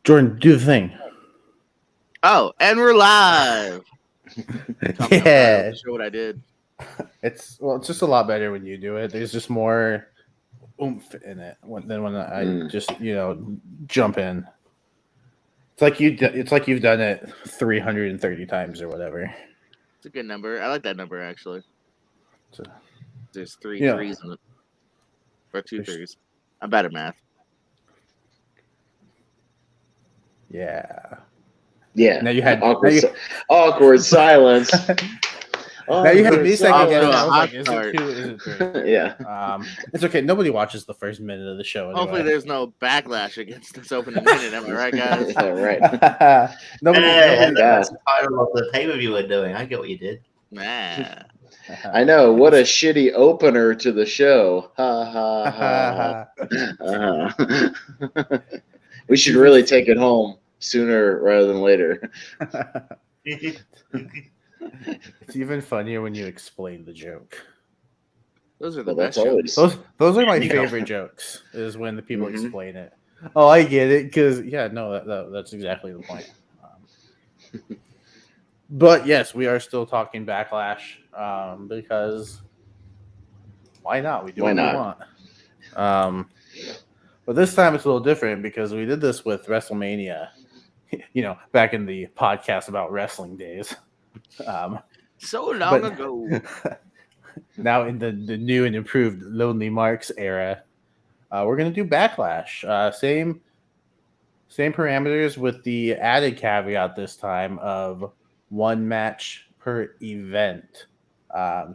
Jordan, do the thing. Oh, and we're live. Yeah. Show what I did. It's just a lot better when you do it. There's just more oomph in it than when I just jump in. It's like you've done it 330 times or whatever. It's a good number. I like that number actually. There's three threes in it, or two threes. I'm bad at math. Yeah. Yeah. Now you had awkward silence. Now you had me second guess. I was like, is it 2? Is it 3? Yeah. It's okay. Nobody watches the first minute of the show. Anyway. Hopefully, there's no backlash against this opening minute. Am I right, guys? Right. Nobody. That's the title of the pay-per-view we're doing. I get what you did. Nah. I know. What a shitty opener to the show. Ha ha ha. We should really take it home sooner rather than later. It's even funnier when you explain the joke. Those are the best jokes. Those are my favorite jokes. Is when the people explain it. Oh, I get it because that's exactly the point. But yes, we are still talking Backlash because why not? We do what we want. But this time it's a little different because we did this with WrestleMania. Back in the podcast about wrestling days. So long ago. Now in the new and improved Lonely Marks era, we're going to do Backlash. Same parameters with the added caveat this time of one match per event.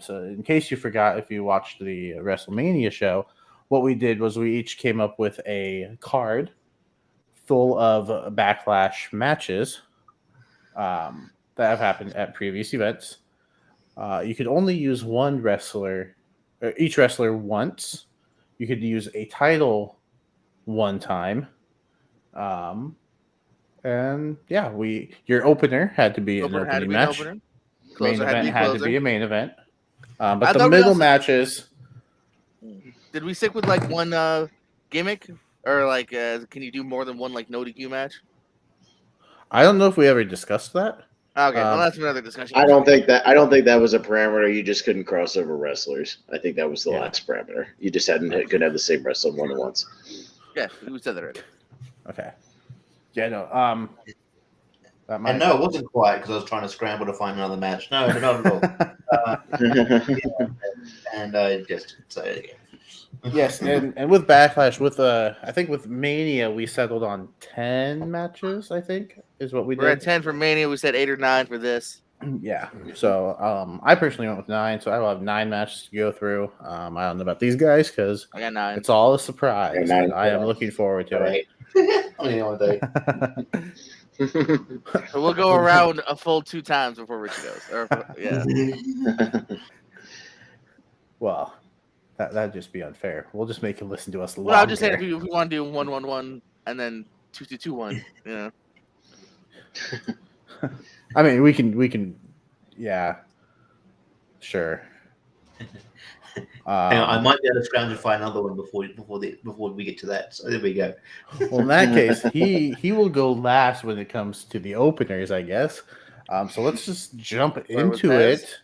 So in case you forgot, if you watched the WrestleMania show, what we did was we each came up with a card full of Backlash matches that have happened at previous events. You could only use one wrestler, or each wrestler once. You could use a title one time. Your opener had to be an opening match. Main event had to be a main event. But the middle matches. Did we stick with like one gimmick, or like can you do more than one like no DQ match? I don't know if we ever discussed that. Okay, well that's another discussion. I don't think that was a parameter. You just couldn't cross over wrestlers. I think that was the last parameter. You just couldn't have the same wrestler more than once. Yeah, we said that already. Okay. Yeah, no. And no, it wasn't quiet because I was trying to scramble to find another match. No, not at all. And I just say it again. Yes, and with Backlash, I think with Mania, we settled on 10 matches, I think, is what we did. We're at 10 for Mania. We said 8 or 9 for this. Yeah. So I personally went with 9, so I will have 9 matches to go through. I don't know about these guys because I got 9. It's all a surprise. I am looking forward to it. So we'll go around a full 2 times before Richie goes. Well, that'd just be unfair. We'll just make him listen to us longer. Well, I'll just say if we want to do 1-1-1 and then 2-2-2-1, I mean, we can, yeah, sure. I might be able to scrounge and find another one before we get to that. So there we go. Well, in that case, he will go last when it comes to the openers, I guess. So let's just jump into it.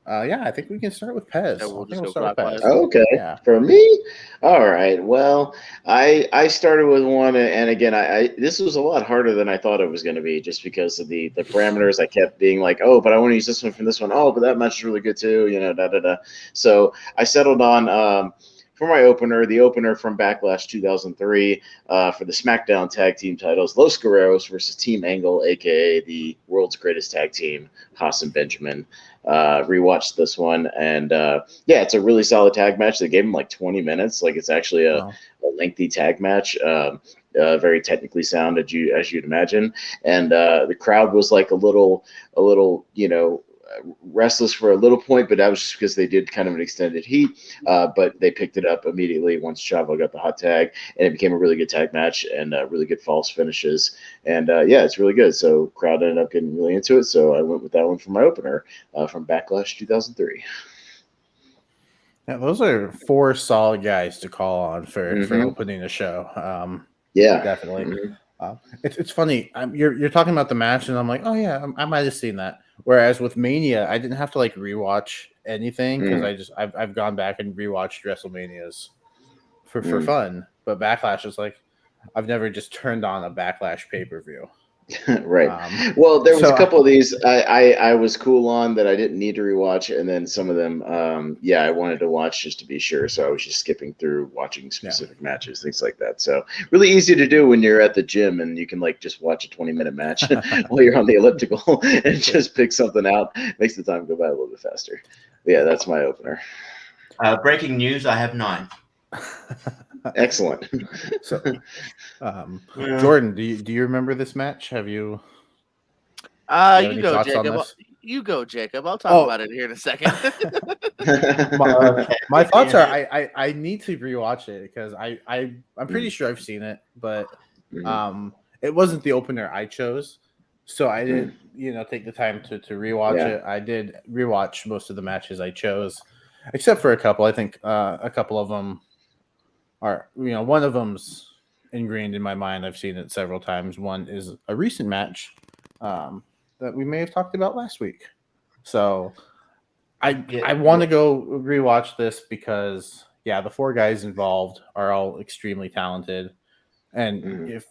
I think we can start with Pez. We'll start with Pez. Okay, for me, all right. Well, I started with one, and again, this was a lot harder than I thought it was going to be, just because of the parameters. I kept being like, oh, but I want to use this one from this one. Oh, but that match is really good too. So I settled on for my opener, the opener from Backlash 2003 for the SmackDown Tag Team titles, Los Guerreros versus Team Angle, a.k.a. the world's greatest tag team, Haas and Benjamin. Rewatched this one, and it's a really solid tag match. They gave him like 20 minutes. Like, it's actually a lengthy tag match. Very technically sound, as you'd imagine. And the crowd was like a little, restless for a little point, but that was just because they did kind of an extended heat. But they picked it up immediately once Chavo got the hot tag, and it became a really good tag match and really good false finishes. And it's really good. So crowd ended up getting really into it. So I went with that one for my opener from Backlash 2003. Yeah, those are 4 solid guys to call on for opening the show. Definitely. It's funny. You're talking about the match, and I'm like, oh yeah, I might have seen that. Whereas with Mania, I didn't have to like rewatch anything because I've gone back and rewatched WrestleManias for fun. But Backlash is like I've never just turned on a Backlash pay-per-view. Right. Well, there was a couple of these I was cool on that I didn't need to rewatch, and then some of them, I wanted to watch just to be sure. So I was just skipping through watching specific matches, things like that. So really easy to do when you're at the gym and you can like just watch a 20-minute match while you're on the elliptical and just pick something out. Makes the time go by a little bit faster. But yeah, that's my opener. Breaking news: I have 9. Excellent. So, Jordan, do you remember this match? Have you? You go, Jacob. You go, Jacob. I'll talk about it here in a second. my thoughts are I need to rewatch it because I'm pretty sure I've seen it, but it wasn't the opener I chose, so I didn't take the time to rewatch it. I did rewatch most of the matches I chose, except for a couple. I think a couple of them are one of them's ingrained in my mind. I've seen it several times. One is a recent match that we may have talked about last week. So I want to go rewatch this because the 4 guys involved are all extremely talented, and if,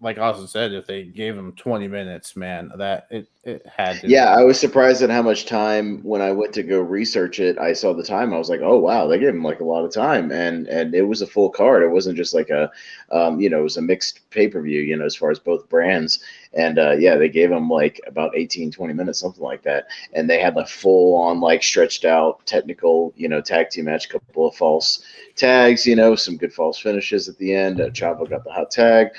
like Austin said, if they gave them 20 minutes, man, that it had to. Yeah, I was surprised at how much time when I went to go research it. I saw the time. I was like, oh wow, they gave him like a lot of time, and it was a full card. It wasn't just like a, it was a mixed pay-per-view, as far as both brands. And they gave him like about 18, 20 minutes, something like that. And they had like full on like stretched out technical, tag team match, couple of false tags, some good false finishes at the end. Chavo got the hot tag.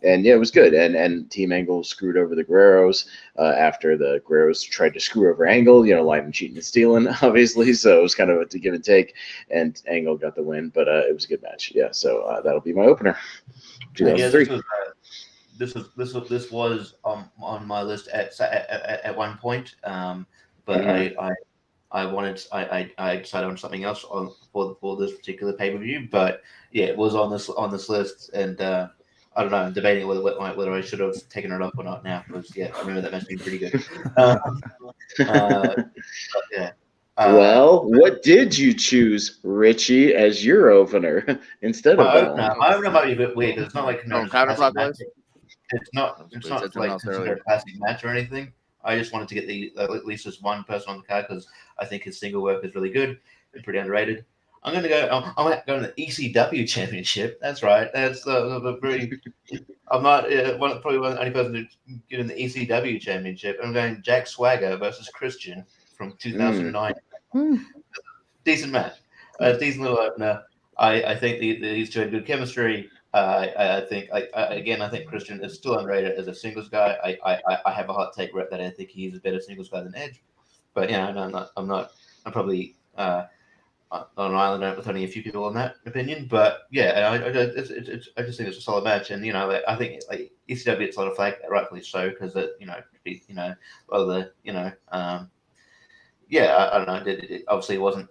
It was good. And Team Angle screwed over the Guerreros after the Guerreros tried to screw over Angle, lying, cheating, and stealing, obviously. So it was kind of a give and take. And Angle got the win, but it was a good match. Yeah, so that'll be my opener. 2003. This was on my list at one point, but I decided on something else for this particular pay-per-view. But yeah, it was on this list, and I don't know. I'm debating whether I should have taken it up or not now, because I remember that match being pretty good. Well, what did you choose, Richie, as your opener instead of that one? My opener might be a bit weird because it's not like counterclockwise. It's not like considered a classic match or anything. I just wanted to get at least this one person on the card because I think his single work is really good and pretty underrated. I'm going to go. I'm going to the ECW Championship. That's right. That's pretty. I'm not probably one of the only person to get in the ECW Championship. I'm going Jack Swagger versus Christian from 2009. Decent match. Decent little opener. I think these two had good chemistry. I think Christian is still underrated as a singles guy. I have a hot take that I think he's a better singles guy than Edge. But I'm probably on an island with only a few people on that opinion. But I just think it's a solid match, and I think like ECW gets a lot of flack, rightfully so, because I don't know. It obviously wasn't.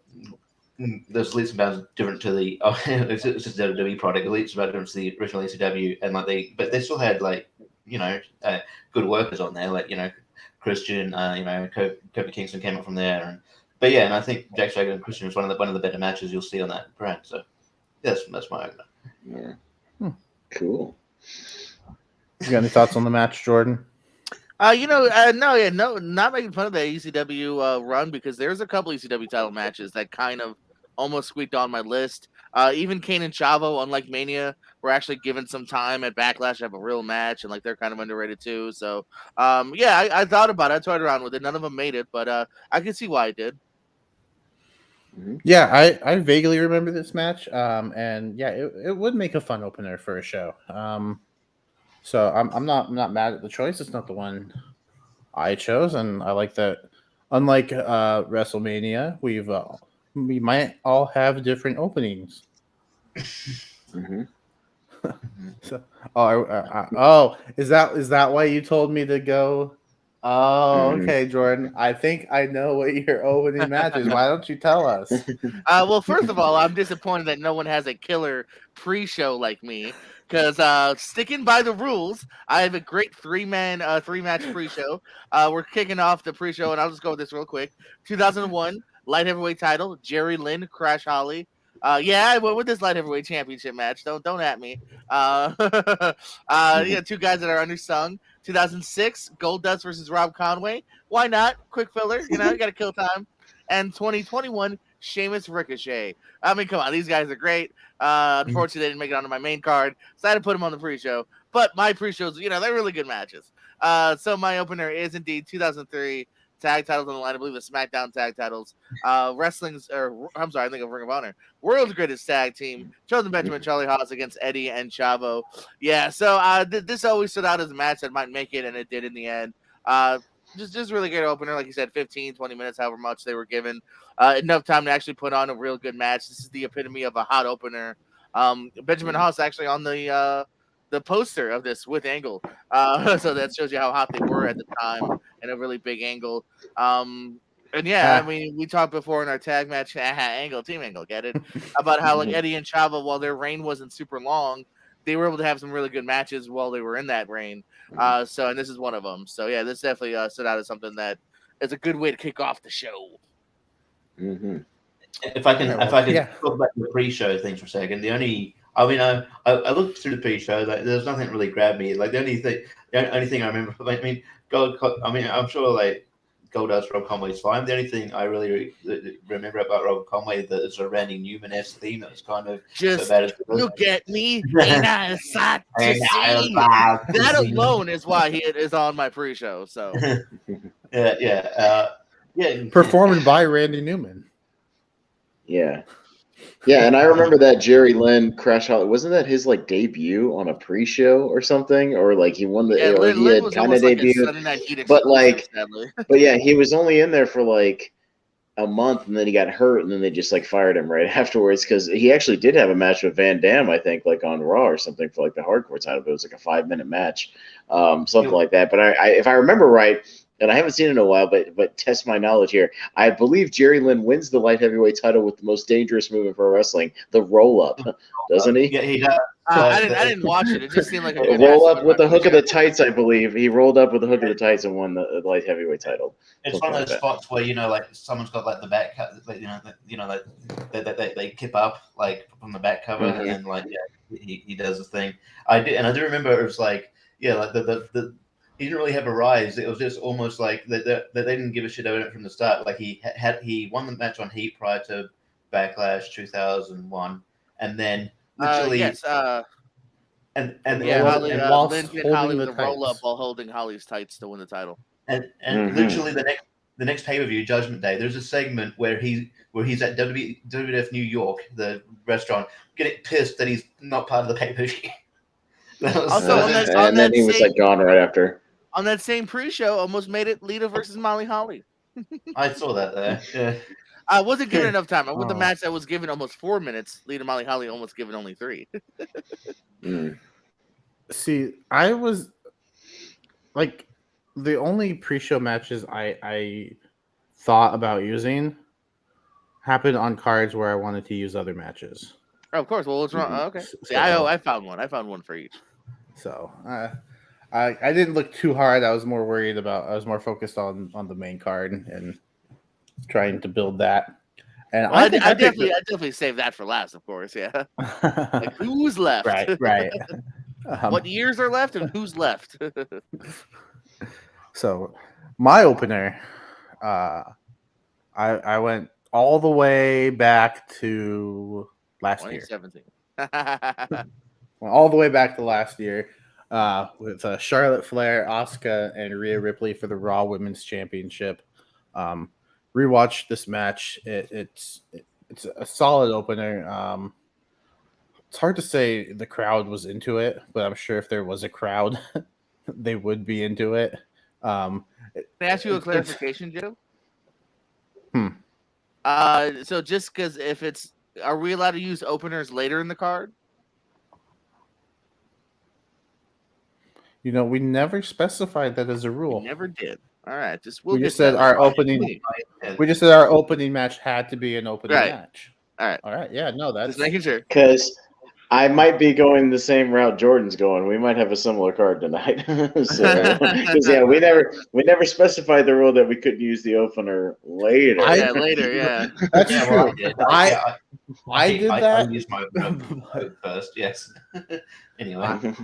There's leaps and bounds different to the it's just a WWE product. The leaps and bounds different to the original ECW, and but they still had good workers on there, Christian, Kofi Kingston came up from there, and I think Jack Swagger and Christian was one of the better matches you'll see on that brand. So that's my opener. Yeah, cool. You got any thoughts on the match, Jordan? No, not making fun of the ECW run, because there's a couple ECW title matches that kind of almost squeaked on my list. Even Kane and Chavo, unlike Mania, were actually given some time at Backlash to have a real match, and they're kind of underrated too. So, I thought about it. I toyed around with it. None of them made it, but I can see why I did. Yeah, I vaguely remember this match, and it would make a fun opener for a show. So I'm not mad at the choice. It's not the one I chose, and I like that. Unlike WrestleMania, we might all have different openings. So, is that why you told me to go? Oh, okay, Jordan. I think I know what your opening match is. Why don't you tell us? Well, first of all, I'm disappointed that no one has a killer pre-show like me. because sticking by the rules, I have a great three-match pre-show. We're kicking off the pre-show, and I'll just go with this real quick. 2001 light heavyweight title, Jerry Lynn, Crash Holly. I went with this light heavyweight championship match. Don't at me. Two guys that are undersung. 2006 Goldust versus Rob Conway. Why not? Quick filler. You got to kill time. And 2021 Sheamus Ricochet. I mean, come on, these guys are great. Unfortunately, they didn't make it onto my main card, so I had to put them on the pre-show. But my pre-shows, they're really good matches. So my opener is indeed 2003 tag titles on the line. I believe the SmackDown tag titles. I think of Ring of Honor. World's Greatest Tag Team. Chosen Benjamin, Charlie Haas against Eddie and Chavo. Yeah, so this always stood out as a match that might make it, and it did in the end. Just really great opener. Like you said, 15, 20 minutes, however much they were given. Enough time to actually put on a real good match. This is the epitome of a hot opener. Benjamin Haas actually on the poster of this with Angle. So that shows you how hot they were at the time and a really big Angle. I mean, we talked before in our tag match, Team Angle, get it? About how like Eddie and Chavo, while their reign wasn't super long, they were able to have some really good matches while they were in that reign. And this is one of them. So yeah, this definitely stood out as something that is a good way to kick off the show. Mm-hmm. If I can talk about the pre-show things for a second. I looked through the pre-show. Like, there's nothing that really grabbed me. Like the only thing I remember. I'm sure like Goldust Rob Conway's fine. The only thing I really remember about Rob Conway that is a Randy Newman-esque theme that was kind of just so bad. Look at me, ain't I a sight to see? That alone is why he is on my pre-show. So performed by Randy Newman. Yeah, and I remember that Jerry Lynn Crash Holly. Wasn't that his like debut on a pre-show or something, or like he won the? Yeah, or he had kind of debuted, but yeah, he was only in there for like a month, and then he got hurt, and then they just like fired him right afterwards because he actually did have a match with Van Dam, I think, like on Raw or something for like the hardcore title. But it was like a 5-minute match, something like that. But I if I remember right. And I haven't seen it in a while, but test my knowledge here. I believe Jerry Lynn wins the light heavyweight title with the most dangerous move in pro wrestling, the roll up, doesn't he? Yeah, he does. I didn't watch it. It just seemed like a roll up with the hook of the tights. I believe he rolled up with the hook of the tights and won the light heavyweight title. It's one of those spots where like someone's got like the back, they kip up like from the back cover, and then like he does the thing. I do remember it was like the he didn't really have a rise. It was just almost like that they didn't give a shit about it from the start. Like he won the match on Heat prior to Backlash 2001, and then literally Lynn hit Holly with a roll up while holding Holly's tights to win the title. And literally the next pay per view, Judgment Day, there's a segment where he's at WWF New York, the restaurant, getting pissed that he's not part of the pay per view. And then he was like gone right after. On that same pre-show, almost made it Lita versus Molly Holly. I saw that there. Yeah. I wasn't given enough time. With the match that was given almost 4 minutes, Lita Molly Holly almost given only 3. See, I was like the only pre-show matches I thought about using happened on cards where I wanted to use other matches. Oh, of course. Well, what's wrong? Okay. See, I found one. I found one for each. So I didn't look too hard. I was more focused on the main card and trying to build that. And I definitely saved that for last, of course. Yeah. Like who's left? Right. What years are left and who's left? So my opener, I went all the way back to last year. 2017. Went all the way back to last year. With Charlotte Flair, Asuka, and Rhea Ripley for the Raw Women's Championship. Rewatched this match. It's a solid opener. It's hard to say the crowd was into it, but I'm sure if there was a crowd, they would be into it. Can I ask you a clarification, Joe? So just because are we allowed to use openers later in the card? We never specified that as a rule. We never did. All right, we just said our opening. We just said our opening match had to be an opening match. All right. Yeah, no, that's just making sure. Because I might be going the same route Jordan's going. We might have a similar card tonight. Because we never specified the rule that we couldn't use the opener later. Later. That's yeah, true. well, I did. I did that. I used my opener first. Yes. Anyway.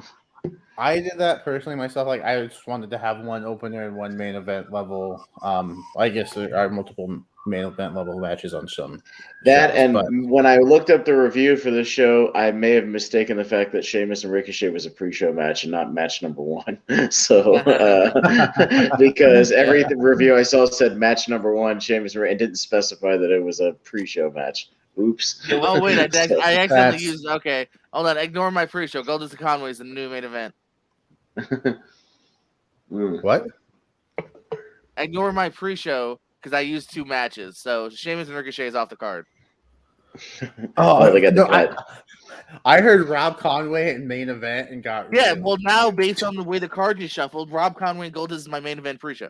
I did that personally myself. Like, I just wanted to have one opener and one main event level. I guess there are multiple main event level matches on some. That shows, and but when I looked up the review for this show, I may have mistaken the fact that Sheamus and Ricochet was a pre-show match and not match number 1. So because every review I saw said match number 1, Sheamus and didn't specify that it was a pre-show match. Oops. Oh wait, I accidentally used. Okay, hold on. Ignore my pre-show. Goldust to Conway is the new main event. What? Ignore my pre-show because I used 2 matches. So Sheamus and Ricochet is off the card. I heard Rob Conway in main event and got well now based on the way the card is shuffled, Rob Conway and Goldust is my main event pre-show.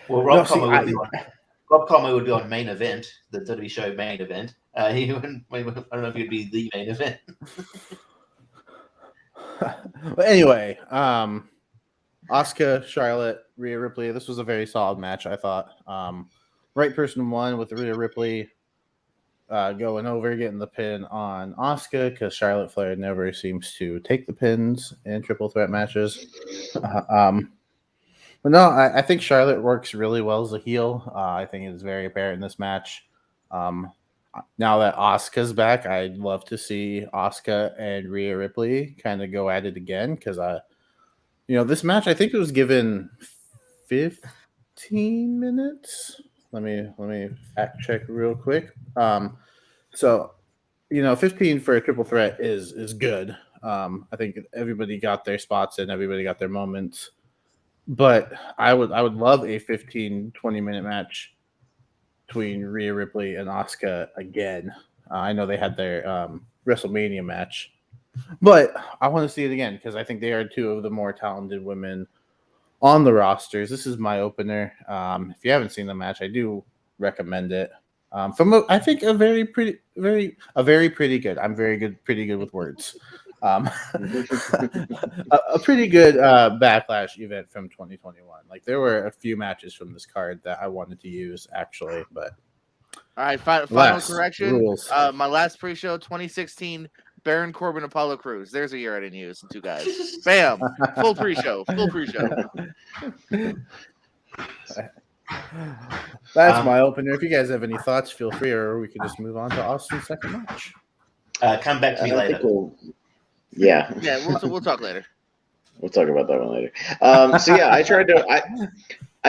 Well, Rob Conway would be on main event, the WWE show main event. He wouldn't. I don't know if he'd be the main event. But anyway, Asuka, Charlotte, Rhea Ripley. This was a very solid match, I thought. Right person won with Rhea Ripley going over, getting the pin on Asuka because Charlotte Flair never seems to take the pins in triple threat matches. But no, I think Charlotte works really well as a heel. I think it is very apparent in this match. Now that Asuka's back, I'd love to see Asuka and Rhea Ripley kind of go at it again because this match, I think it was given 15 minutes. Let me fact check real quick. 15 for a triple threat is good. I think everybody got their spots in, everybody got their moments. But I would love a 15, 20-minute match between Rhea Ripley and Asuka again. I know they had their WrestleMania match, but I want to see it again because I think they are 2 of the more talented women on the rosters. This is my opener. If you haven't seen the match, I do recommend it. I think a very pretty good. I'm pretty good with words. A pretty good Backlash event from 2021. Like there were a few matches from this card that I wanted to use actually, but all right. Final correction. Rules. My last pre-show 2016 Baron Corbin Apollo Crews. There's a year I didn't use. 2 guys. Bam. Full pre-show. That's my opener. If you guys have any thoughts, feel free, or we can just move on to Austin's second match. Come back to me later. Yeah, we'll talk later. We'll talk about that one later. I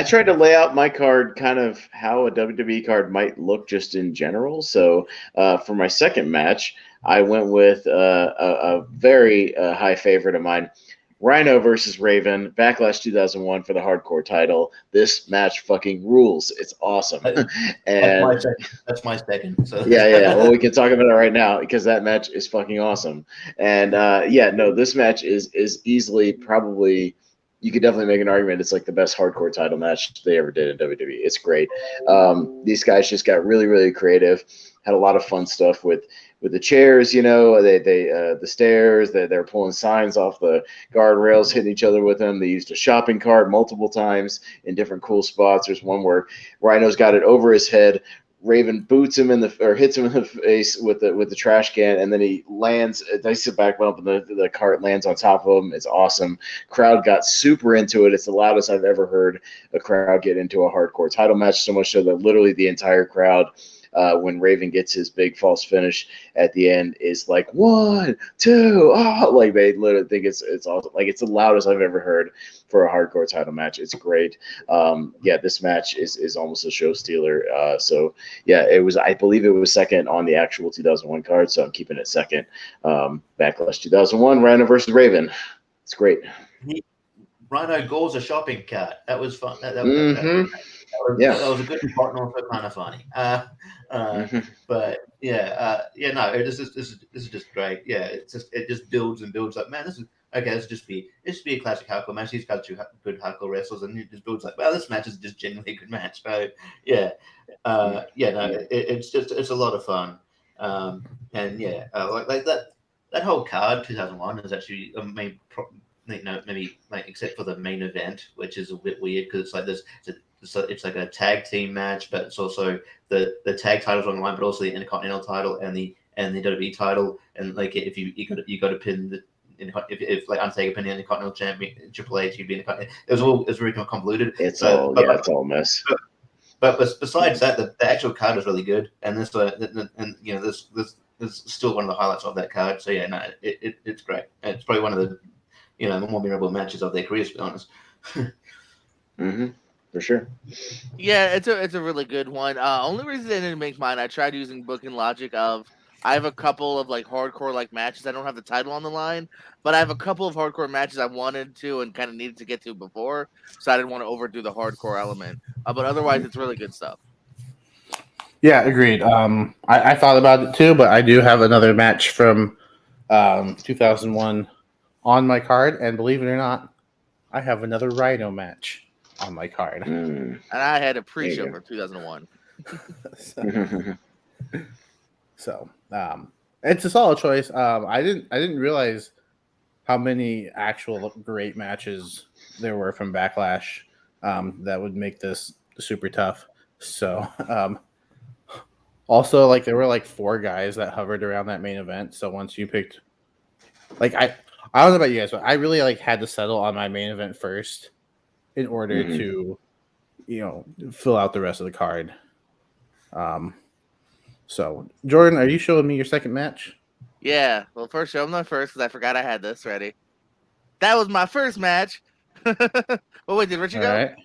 tried to lay out my card kind of how a WWE card might look just in general. So for my second match, I went with a very high favorite of mine, Rhino versus Raven, Backlash 2001 for the hardcore title. This match fucking rules. It's awesome. And that's my second. So. Yeah. Well, we can talk about it right now because that match is fucking awesome. And this match is easily probably, you could definitely make an argument it's like the best hardcore title match they ever did in WWE. It's great. These guys just got really, really creative. Had a lot of fun stuff with the chairs, the stairs, they're pulling signs off the guardrails, hitting each other with them. They used a shopping cart multiple times in different cool spots. There's one where Rhino's got it over his head. Raven boots him hits him in the face with the trash can, and then he lands. They sit back up, and the cart lands on top of him. It's awesome. Crowd got super into it. It's the loudest I've ever heard a crowd get into a hardcore title match. So much so that literally the entire crowd, when Raven gets his big false finish at the end, is like 1, 2, like they literally think it's awesome. Like it's the loudest I've ever heard for a hardcore title match. It's great. This match is almost a show stealer. It was. I believe it was second on the actual 2001 card, so I'm keeping it second. Backlash 2001, Rhino versus Raven. It's great. Rhino gores a shopping cart. That was fun. That was a good part and also kind of funny. But this is just great. Yeah, it just builds and builds up. Man, this is okay. This just be a classic hardcore match. These guys are good hardcore wrestlers, and it just builds like, well, this match is just genuinely a good match. So it's a lot of fun. Like that. that whole card 2001 is actually maybe like except for the main event, which is a bit weird because it's like this. It's like a tag team match, but it's also the tag titles on the line, but also the Intercontinental title and the WWE title. And like if you got to pin the if like Undertaker pinning the Intercontinental champion Triple H, you'd be in the. It was really convoluted. It's all a mess. But besides that, the actual card is really good, and this this is still one of the highlights of that card. So yeah, no, it's great. It's probably one of the more memorable matches of their careers, to be honest. For sure. Yeah, it's a really good one. Only reason I didn't make mine, I tried using booking logic of I have a couple of like hardcore like matches. I don't have the title on the line, but I have a couple of hardcore matches I wanted to and kind of needed to get to before, so I didn't want to overdo the hardcore element. But otherwise, it's really good stuff. Yeah, agreed. I thought about it too, but I do have another match from 2001 on my card, and believe it or not, I have another Rhino match on my card. And I had a pre-show for 2001. So it's a solid choice. I didn't realize how many actual great matches there were from Backlash that would make this super tough. So also, like, there were like 4 guys that hovered around that main event. So once you picked, like, I don't know about you guys, but I really like had to settle on my main event first in order to, fill out the rest of the card. So Jordan, are you showing me your second match? Yeah. Well, first show them first because I forgot I had this ready. That was my first match. Well, wait, did Richie go? All right.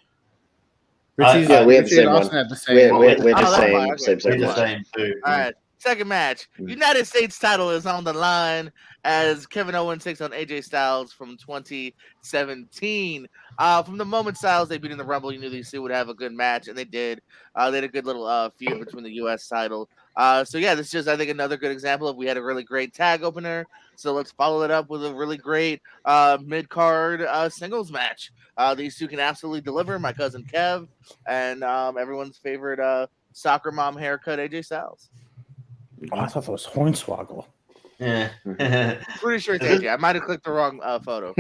Richie's, we have the same one. Have the same. We have the same too. All right. Second match. United States title is on the line as Kevin Owens takes on AJ Styles from 2017. From the moment Styles debuted in the Rumble, you knew these two would have a good match, and they did. They had a good little feud between the U.S. title. So yeah, this is just, I think, another good example of we had a really great tag opener. So let's follow it up with a really great mid-card singles match. These two can absolutely deliver. My cousin Kev and everyone's favorite soccer mom haircut, AJ Styles. Oh, I thought that was Hornswoggle. Yeah. Pretty sure it's AJ. I might have clicked the wrong photo.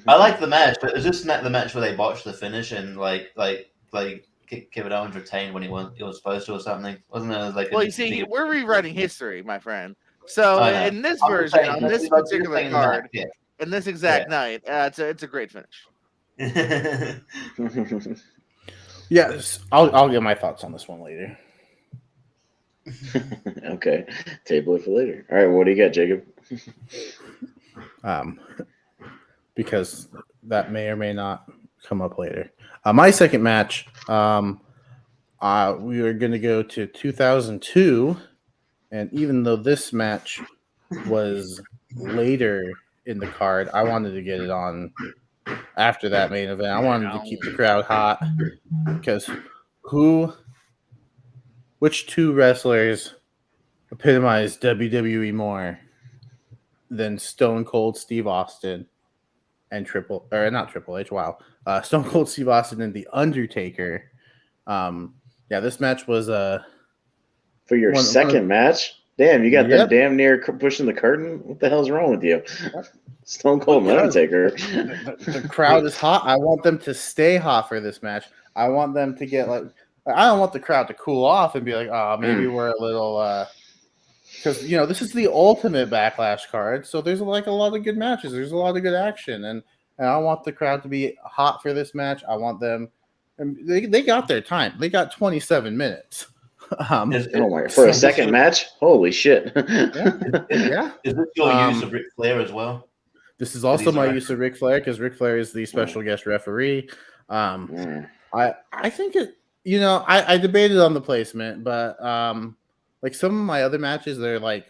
I like the match, but is this not the match where they botched the finish and like Kevin Owens retained when he was supposed to or something? Wasn't it like? Well, you see, we're rewriting history, my friend. So in this version, on this particular card, in this exact night, it's a great finish. Yes, I'll get my thoughts on this one later. Okay, table it for later. All right, what do you got, Jacob? Because that may or may not come up later. My second match, we are going to go to 2002, and even though this match was later in the card, I wanted to get it on after that main event. I wanted to keep the crowd hot because which 2 wrestlers epitomize WWE more than Stone Cold Steve Austin and Stone Cold Steve Austin and The Undertaker. This match was for your second match. Damn, you got them damn near pushing the curtain. What the hell's wrong with you? Stone Cold and Undertaker. The crowd is hot. I want them to stay hot for this match. I want them to get I don't want the crowd to cool off and be like, oh, maybe we're a little because this is the ultimate Backlash card, so there's like a lot of good matches. There's a lot of good action, and I want the crowd to be hot for this match. I want them, and they got their time. They got 27 minutes. For a second match? Holy shit! Yeah. Is this your use of Ric Flair as well? This is also my use of Ric Flair because Ric Flair is the special guest referee. I think it. I debated on the placement, but like some of my other matches, they're like,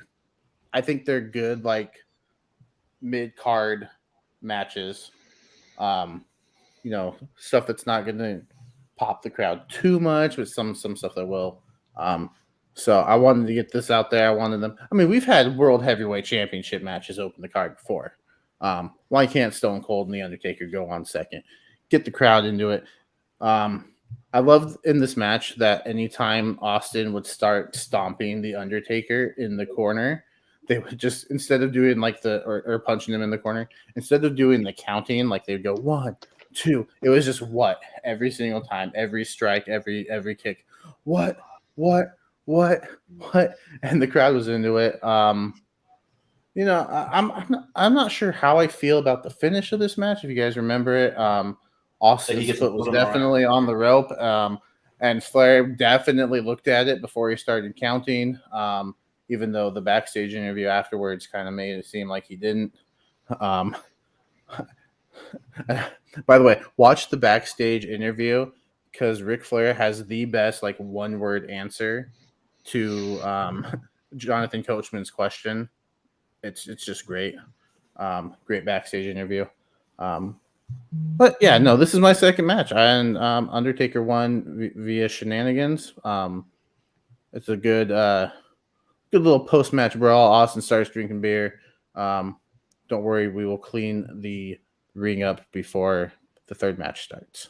I think they're good, like mid-card matches. Stuff that's not going to pop the crowd too much, but some stuff that will. So I wanted to get this out there. I wanted them. I mean, we've had World Heavyweight Championship matches open the card before. Why can't Stone Cold and The Undertaker go on second? Get the crowd into it. I loved in this match that anytime Austin would start stomping The Undertaker in the corner, they would just, instead of doing like or punching him in the corner, instead of doing the counting, like they would go 1, 2. It was just what every single time, every strike, every kick, what, and the crowd was into it. You know, I'm not sure how I feel about the finish of this match. If you guys remember it, Austin's foot was definitely on the rope, and Flair definitely looked at it before he started counting. Even though the backstage interview afterwards kind of made it seem like he didn't. By the way, watch the backstage interview because Ric Flair has the best like one-word answer to Jonathan Coachman's question. It's just great. Great backstage interview. But yeah, no, this is my second match. And Undertaker won via shenanigans. It's a good little post-match brawl. Austin starts drinking beer. Don't worry, we will clean the ring up before the third match starts.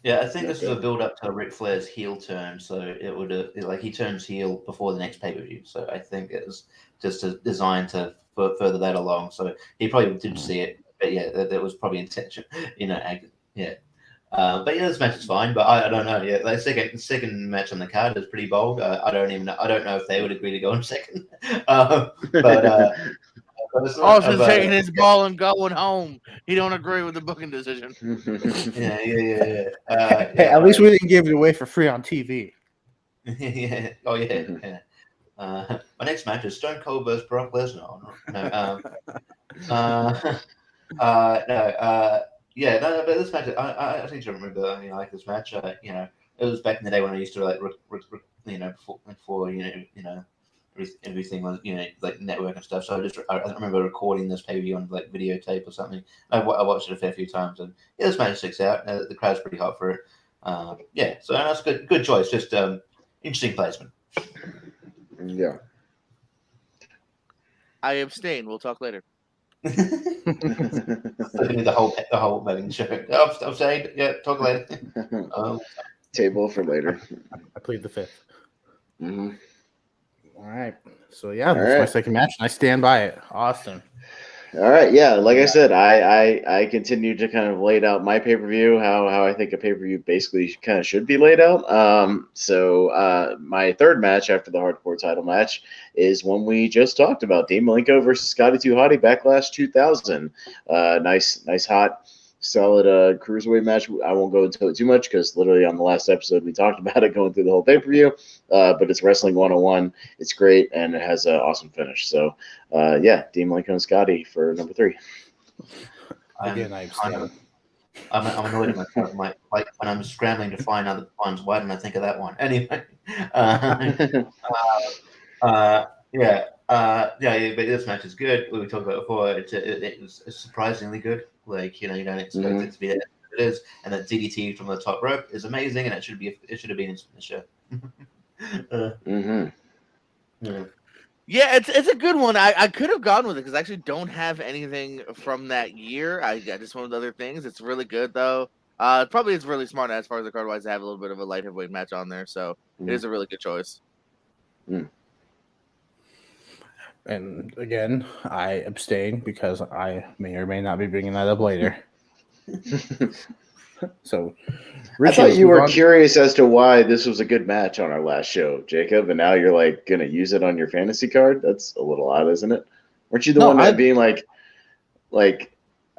Yeah, I think this is a build-up to Ric Flair's heel turn, so it would like he turns heel before the next pay-per-view. So I think it was just designed to further that along. So he probably did see it, but yeah, that was probably intention. You know, yeah. But yeah, this match is fine. But I don't know. Yeah, like second match on the card is pretty bold. I don't know if they would agree to go in second. Austin's taking his ball and going home. He don't agree with the booking decision. Yeah. Hey, at least we didn't give it away for free on TV. Yeah. Oh yeah. My next match is Stone Cold versus Brock Lesnar. But this match, I actually don't remember. I like this match. You know, it was back in the day when I used to like, before everything was like network and stuff. So I remember recording this pay-per-view on like videotape or something. I watched it a fair few times, and yeah, this match sticks out. The crowd's pretty hot for it. So that's good choice. Just interesting placement. Yeah. I abstain. We'll talk later. the whole wedding show. I'm saying, yeah, talk later. Table for later. I plead the fifth. Mm-hmm. All right. So yeah, this is my second match, and I stand by it. Awesome. All right, yeah. Like I said, I continue to kind of lay out my pay-per-view, how I think a pay-per-view basically kind of should be laid out. So my third match after the hardcore title match is one we just talked about: Dean Malenko versus Scotty 2 Hotty, Backlash 2000. Nice, hot, solid cruiserweight match. I won't go into it too much because literally on the last episode we talked about it going through the whole pay-per-view. But it's Wrestling 101. It's great, and it has an awesome finish. So, Dean Malenko and Scotty for number 3. Again, I'm annoyed at myself. Like when I'm scrambling to find other ones, why didn't I think of that one? Anyway, but this match is good. We talked about it before. It was surprisingly good. Like you don't expect it to be that it is, and that DDT from the top rope is amazing, and it should have been in the show. Yeah, it's a good one. I could have gone with it because I actually don't have anything from that year. I just went with other things. It's really good though. Probably it's really smart as far as the card wise to have a little bit of a light heavyweight match on there. So it is a really good choice. And again, I abstain because I may or may not be bringing that up later. So, Richie, I thought you were curious as to why this was a good match on our last show, Jacob, and now you're like gonna use it on your fantasy card. That's a little odd, isn't it? Weren't you the one that being like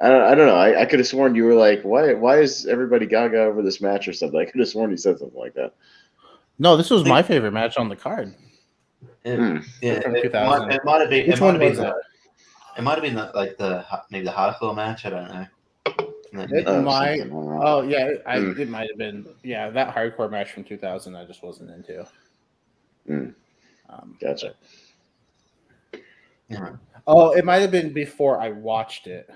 I don't know. I could have sworn you were like, why is everybody gaga over this match or something? I could have sworn you said something like that. No, this was my favorite match on the card. It might have been. It might have been maybe the hardcore match. I don't know. It might. It might have been. Yeah, that hardcore match from 2000. I just wasn't into. Gotcha. Yeah. Oh, it might have been before I watched it.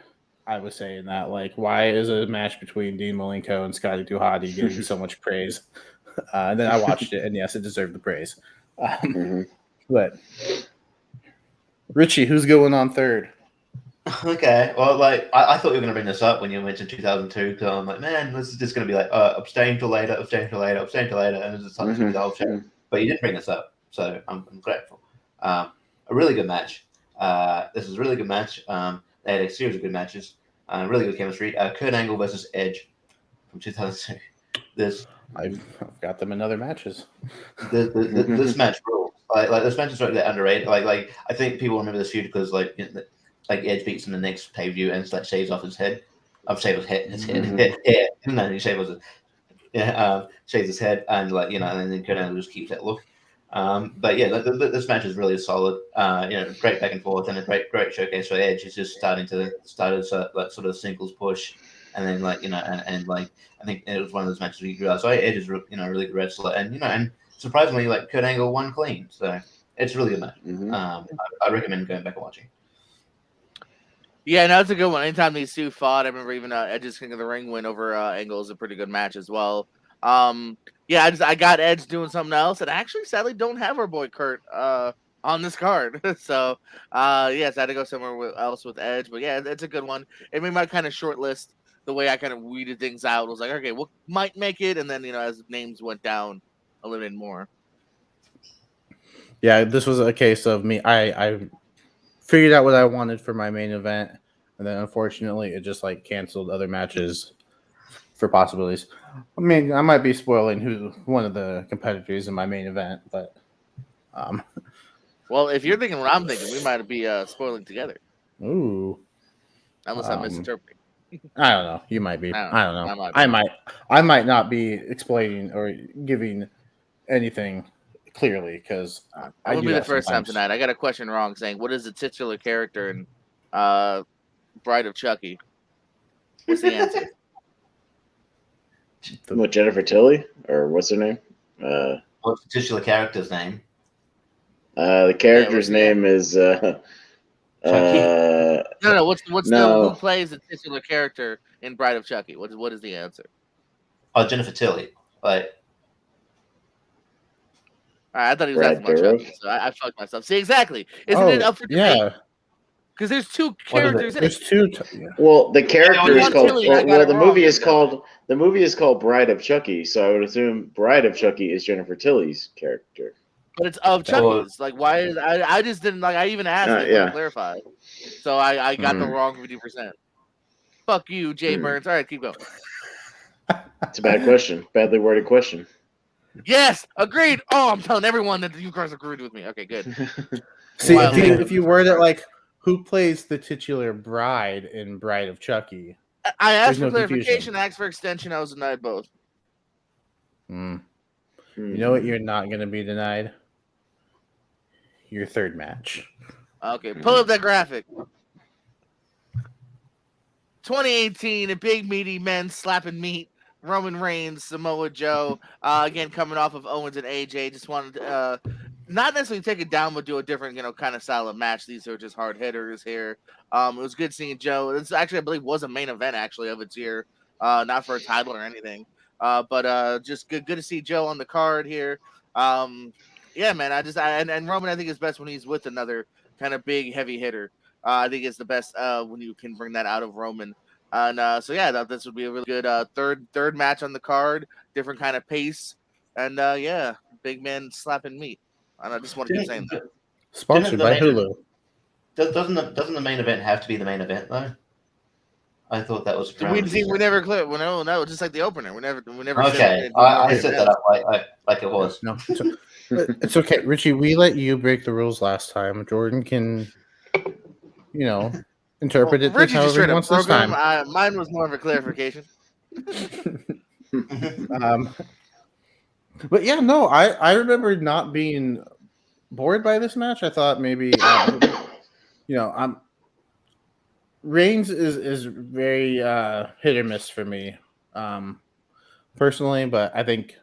I was saying that, like, why is a match between Dean Malenko and Scotty 2 Hotty getting so much praise? And then I watched it, and yes, it deserved the praise. But Richie, who's going on third? Okay, well, like I thought you were going to bring this up when you mentioned 2002. So I'm like, man, this is just going to be like abstain till later, and it's just like the whole show. But you didn't bring this up, so I'm grateful. a really good match. This is a really good match. They had a series of good matches, really good chemistry. Kurt Angle versus Edge from 2002. I've got them in other matches. This match rules. Like this match is really underrated. Like I think people remember this feud because like Edge beats him in the next pay per view and like shaves off his head. Shaves his head. No, he shaves his head and and then Kurt Angle just keeps that look. But yeah, this match is really solid. Great back and forth and a great showcase for Edge. He's just starting to start as sort of singles push, and then I think it was one of those matches where you realize Edge is a really good wrestler, and surprisingly Kurt Angle won clean, so it's a really good match. I recommend going back and watching. Yeah, no, it's a good one. Anytime these two fought, I remember even Edge's King of the Ring win over Angle is a pretty good match as well. Yeah, I got Edge doing something else, and I actually sadly don't have our boy Kurt on this card. So yes, I had to go somewhere else with Edge, but yeah, it's a good one. It made my kind of short list. The way I kind of weeded things out was like, okay, what might make it, and then as names went down, eliminated more. Yeah, this was a case of me. I figured out what I wanted for my main event, and then unfortunately, it just canceled other matches for possibilities. I mean, I might be spoiling who one of the competitors in my main event, but well, if you're thinking what I'm thinking, we might be spoiling together. Ooh, unless I'm misinterpreting. I don't know. You might be. I don't know. I might not be explaining or giving anything clearly because I will be the first time tonight. I got a question wrong, saying what is the titular character in Bride of Chucky? What's the answer? What, Jennifer Tilly, or what's her name? What's the titular character's name? The character's name is No. What's who plays the titular character in Bride of Chucky? What is the answer? Oh, Jennifer Tilly. I thought he was asking about Chucky, so I fucked myself. See, exactly. Isn't it up for debate? Yeah. Because there's two characters in it. There's two. Well, the character is called. The movie is called Bride of Chucky, so I would assume Bride of Chucky is Jennifer Tilly's character. But it's of Chucky's. Why is I just didn't I even asked to clarify. So I got the wrong 50%. Fuck you, Jay Burns. All right, keep going. It's a bad question. Badly worded question. Yes, agreed. Oh, I'm telling everyone that you guys agreed with me. Okay, good. See, if you word it who plays the titular bride in Bride of Chucky? I asked for clarification, asked for extension. I was denied both. You know what? You're not going to be denied. Your third match. Okay, pull up that graphic. 2018, a big meaty men slapping meat. Roman Reigns, Samoa Joe. Again, coming off of Owens and AJ. Just wanted to not necessarily take it down, but do a different, kind of style of match. These are just hard hitters here. It was good seeing Joe. This actually, I believe, was a main event actually of its year. Not for a title or anything. But just good to see Joe on the card here. Yeah, man. And Roman, I think is best when he's with another kind of big, heavy hitter. I think it's the best when you can bring that out of Roman. And so yeah, this would be a really good third match on the card. Different kind of pace, and yeah, big man slapping meat. And I just want to keep saying that. Sponsored by Hulu. Doesn't the main event have to be the main event though? I thought that was. We never clear. No, just like the opener. We never. Okay, I set that up like it was. No, it's okay, Richie. We let you break the rules last time. Jordan can, interpret it however he wants this time. Mine was more of a clarification. But yeah, no, I remember not being bored by this match. I thought maybe, Reigns is very hit or miss for me, personally. But I think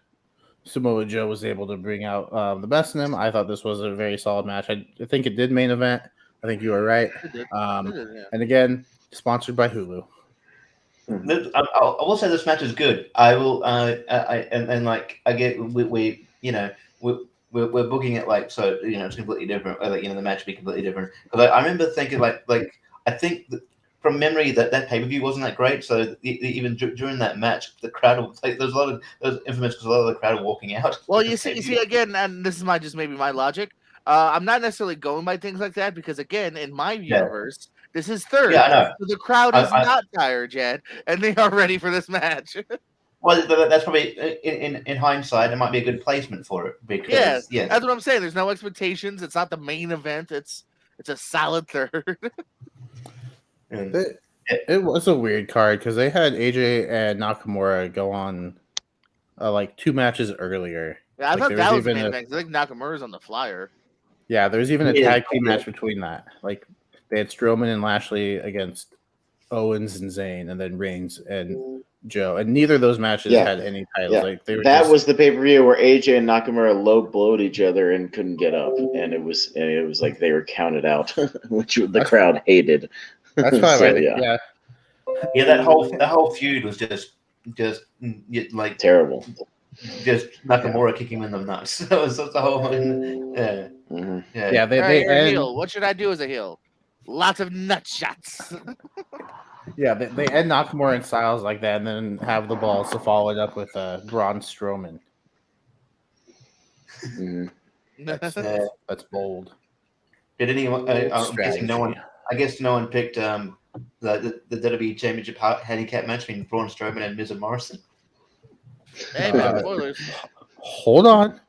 Samoa Joe was able to bring out the best in him. I thought this was a very solid match. I think it did main event. I think you were right. And again, sponsored by Hulu. I will say this match is good. I will, I get we're booking it so it's completely different. The match will be completely different. Because I remember thinking I think from memory that pay per view wasn't that great. So even during that match, the crowd there's infamous because a lot of the crowd are walking out. Well, you see again, and this is maybe my logic. I'm not necessarily going by things like that because, again, in my universe, this is third. Yeah, I know. So the crowd is not tired yet, and they are ready for this match. Well, that's probably in hindsight, it might be a good placement for it because that's what I'm saying. There's no expectations. It's not the main event. It's a solid third. It was a weird card because they had AJ and Nakamura go on like 2 matches earlier. Yeah, I thought that was the main event. I think Nakamura's on the flyer. Yeah, there was even a tag team match between that. Like they had Strowman and Lashley against Owens and Zayn, and then Reigns and Joe, and neither of those matches had any titles. Yeah. Like they were was the pay-per-view where AJ and Nakamura low blowed each other and couldn't get up, and it was like they were counted out, which the crowd hated. That's fine. So, yeah. That whole feud was just like terrible. Just Nakamura kicking him in the nuts. That was the whole. Yeah. Mm-hmm. Yeah. They end. Heel. What should I do as a heel? Lots of nut shots. Yeah, they end Nakamura and Styles like that, and then have the balls to follow it up with Braun Strowman. Mm-hmm. That's bold. Did anyone? I guess no one picked the WWE Championship handicap match between Braun Strowman and Miz and Morrison. Hey, man, spoilers. Hold on.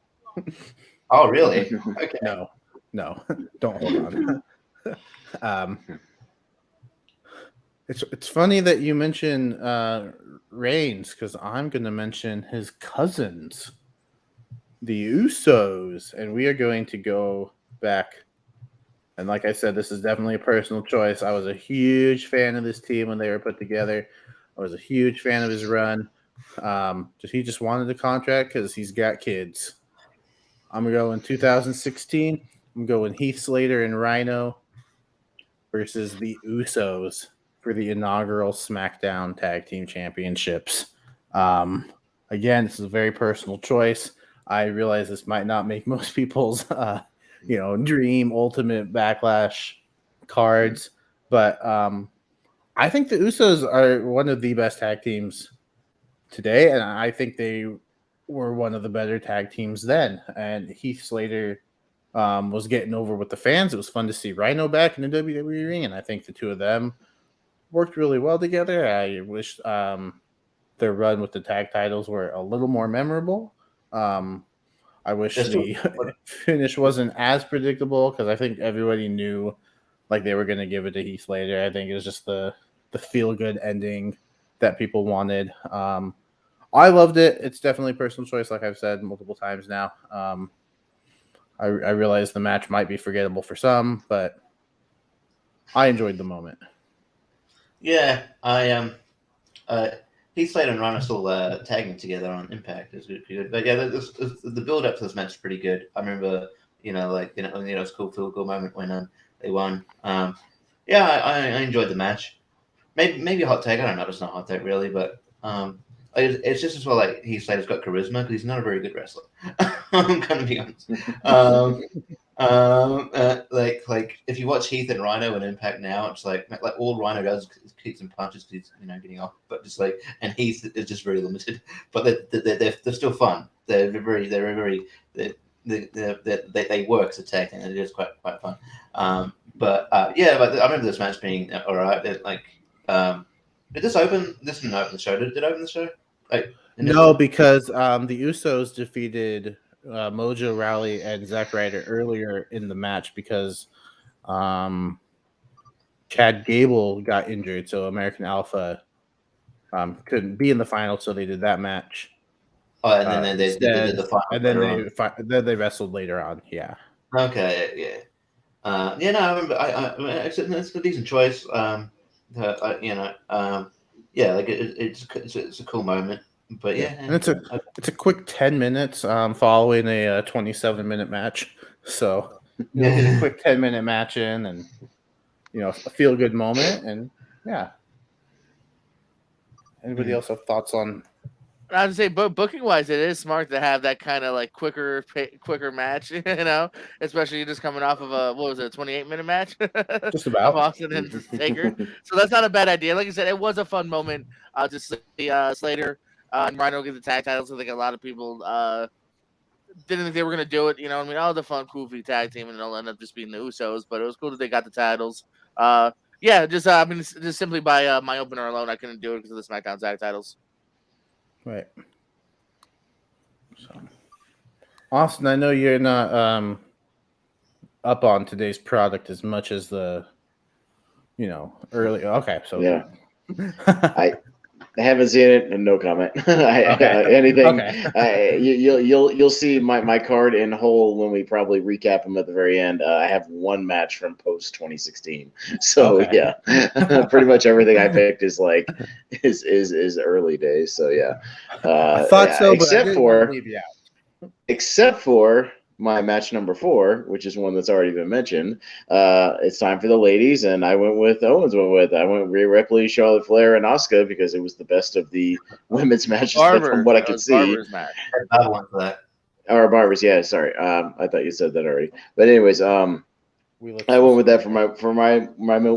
Oh, really? Okay. No, don't hold on. It's funny that you mention Reigns because I'm going to mention his cousins, the Usos, and we are going to go back. And like I said, this is definitely a personal choice. I was a huge fan of this team when they were put together. I was a huge fan of his run. He just wanted a contract because he's got kids. I'm going to go in 2016. I'm going Heath, Slater, and Rhino versus the Usos for the inaugural SmackDown Tag Team Championships. Again, this is a very personal choice. I realize this might not make most people's dream ultimate Backlash cards, but I think the Usos are one of the best tag teams today, and I think they were one of the better tag teams then. And Heath Slater was getting over with the fans. It was fun to see Rhino back in the WWE ring, and I think the two of them worked really well together. I wish their run with the tag titles were a little more memorable. I wish the finish wasn't as predictable because I think everybody knew like they were going to give it to Heath Slater. I think it was just the feel-good ending that people wanted. I loved it. It's definitely a personal choice, like I've said multiple times now. I realize the match might be forgettable for some, but I enjoyed the moment. Yeah, Heath Slater and Rhino still tagging together on Impact is good. But yeah, the build up to this match is pretty good. I remember, it's a cool feel-good moment when they won. I enjoyed the match. Maybe a hot take. I don't know. It's not a hot take really, but it's just as well like Heath Slater's got charisma because he's not a very good wrestler. I'm gonna be honest. Like if you watch Heath and Rhino and Impact now, it's like all Rhino does is kicks and punches because he's getting off, but just like and Heath is just very limited. But they're still fun. They work as a tag team and it is quite fun. But I remember this match being all right. Did this open? This didn't open the show. Did it open the show? No, because the Usos defeated Mojo Rawley and Zack Ryder earlier in the match because Chad Gable got injured, so American Alpha couldn't be in the final, so they did that match. Oh, and then they did the final. And then they wrestled later on. Yeah. Okay. Yeah. I remember. It's a decent choice. It's a cool moment. But yeah, and it's a quick 10 minutes following a 27-minute match. So get a quick 10-minute match in, and a feel-good moment, and yeah. Anybody else have thoughts on? I would say, booking wise, it is smart to have that kind of like quicker match, especially just coming off of a 28-minute match, just about Austin and Taker. So that's not a bad idea. Like I said, it was a fun moment to see Slater and Rhino get the tag titles. I think a lot of people didn't think they were gonna do it. You know, I mean, the fun, goofy tag team, and it'll end up just being the Usos. But it was cool that they got the titles. Yeah, just I mean, just simply by my opener alone, I couldn't do it because of the SmackDown tag titles. Right. So, Austin, I know you're not up on today's product as much as the, early. Okay, so yeah, I haven't seen it, and no comment. Anything? Okay. You'll see my card in whole when we probably recap them at the very end. I have one match from post 2016, so yeah, pretty much everything I picked is early days. So yeah, I thought so, except but I didn't leave you out. Except for my match number 4, which is one that's already been mentioned. It's time for the ladies, and I went with Owens. I went Rhea Ripley, Charlotte Flair, and Asuka because it was the best of the women's matches from what I could see. Barber's match. I won for that. Or Barbers, yeah. Sorry, I thought you said that already. But anyways, I went with that for my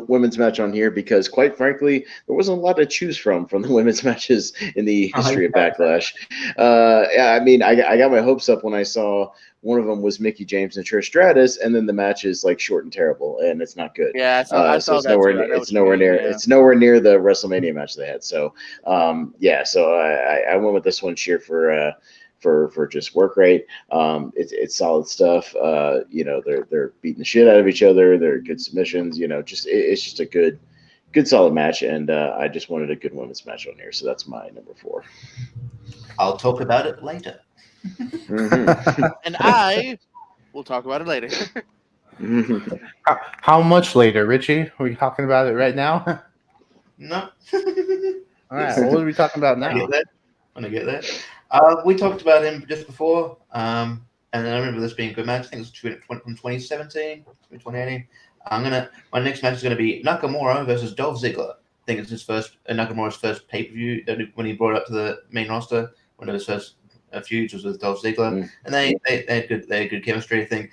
women's match on here because, quite frankly, there wasn't a lot to choose from the women's matches in the history of Backlash. Yeah, I mean, I got my hopes up when I saw one of them was Mickie James and Trish Stratus, and then the match is like short and terrible, and it's not good. Yeah, I saw it's that nowhere. too. It's nowhere near. Yeah. It's nowhere near the WrestleMania match they had. So, yeah. So I went with this one sheer for just work rate. It's solid stuff. They're beating the shit out of each other. They're good submissions. It's just a good solid match. And I just wanted a good women's match on here. So that's my number 4. I'll talk about it later. Mm-hmm. And I will talk about it later. How much later, Richie? Are we talking about it right now? No. All right. What are we talking about now? When I get there. We talked about him just before, and I remember this being a good match. I think it was from 2017, 2018. My next match is going to be Nakamura versus Dolph Ziggler. I think it's Nakamura's first pay-per-view when he brought it up to the main roster. One of his first feuds was with Dolph Ziggler, and they had good chemistry. I think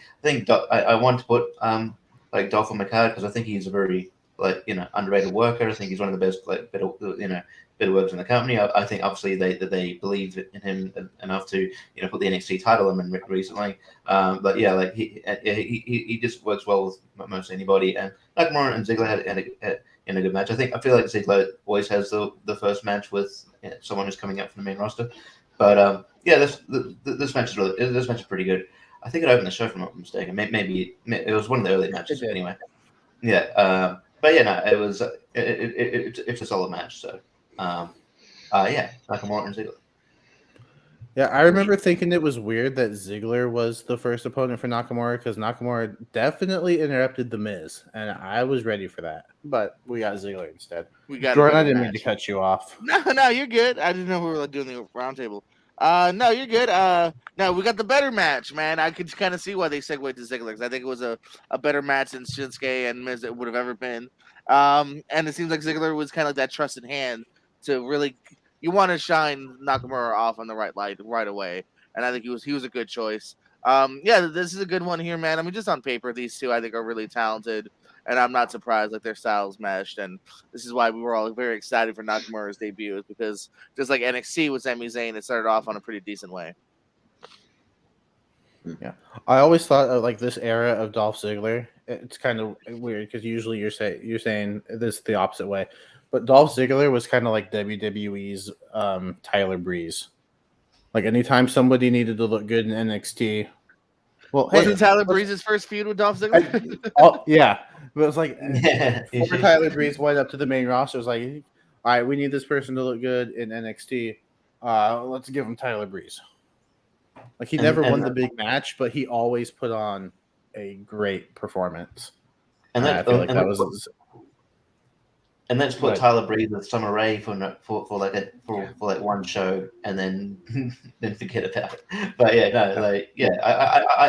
I want to put Dolph on my card because I think he's a very underrated worker. I think he's one of the best better workers in the company. I think obviously they believe in him enough to put the NXT title on him recently. But yeah, he just works well with most anybody. And Nakamura and Ziggler had a good match. I feel like Ziggler always has the first match with someone who's coming up from the main roster. But yeah, this match is pretty good. I think it opened the show, if I'm not mistaken. Maybe it was one of the early matches anyway. Yeah, but yeah, no, it was it's a solid match. So yeah, Nakamura and Ziggler. Yeah, I remember thinking it was weird that Ziggler was the first opponent for Nakamura because Nakamura definitely interrupted The Miz, and I was ready for that. But we got Ziggler instead. Jordan, I didn't mean to cut you off. No, you're good. I didn't know we were doing the roundtable. No, you're good. No, we got the better match, man. I could kind of see why they segued to Ziggler because I think it was a better match than Shinsuke and Miz it would have ever been. And it seems like Ziggler was kind of like that trusted hand to really. You want to shine Nakamura off on the right light right away, and I think he was a good choice. Yeah, this is a good one here, man. I mean, just on paper, these two I think are really talented, and I'm not surprised like their styles meshed, and this is why we were all very excited for Nakamura's debut, because just like NXT with Sami Zayn, it started off on a pretty decent way. Yeah, I always thought of like this era of Dolph Ziggler. It's kind of weird because usually you're saying this the opposite way. But Dolph Ziggler was kind of like WWE's Tyler Breeze. Like anytime somebody needed to look good in NXT, wasn't Tyler Breeze's first feud with Dolph Ziggler? Yeah, but it was like before Tyler Breeze went up to the main roster, it was like, all right, we need this person to look good in NXT. Let's give him Tyler Breeze. Like he never won the big match, but he always put on a great performance. And I feel like that was. And let's put Tyler Breeze with Summer Rae for one show, and then forget about it. But yeah,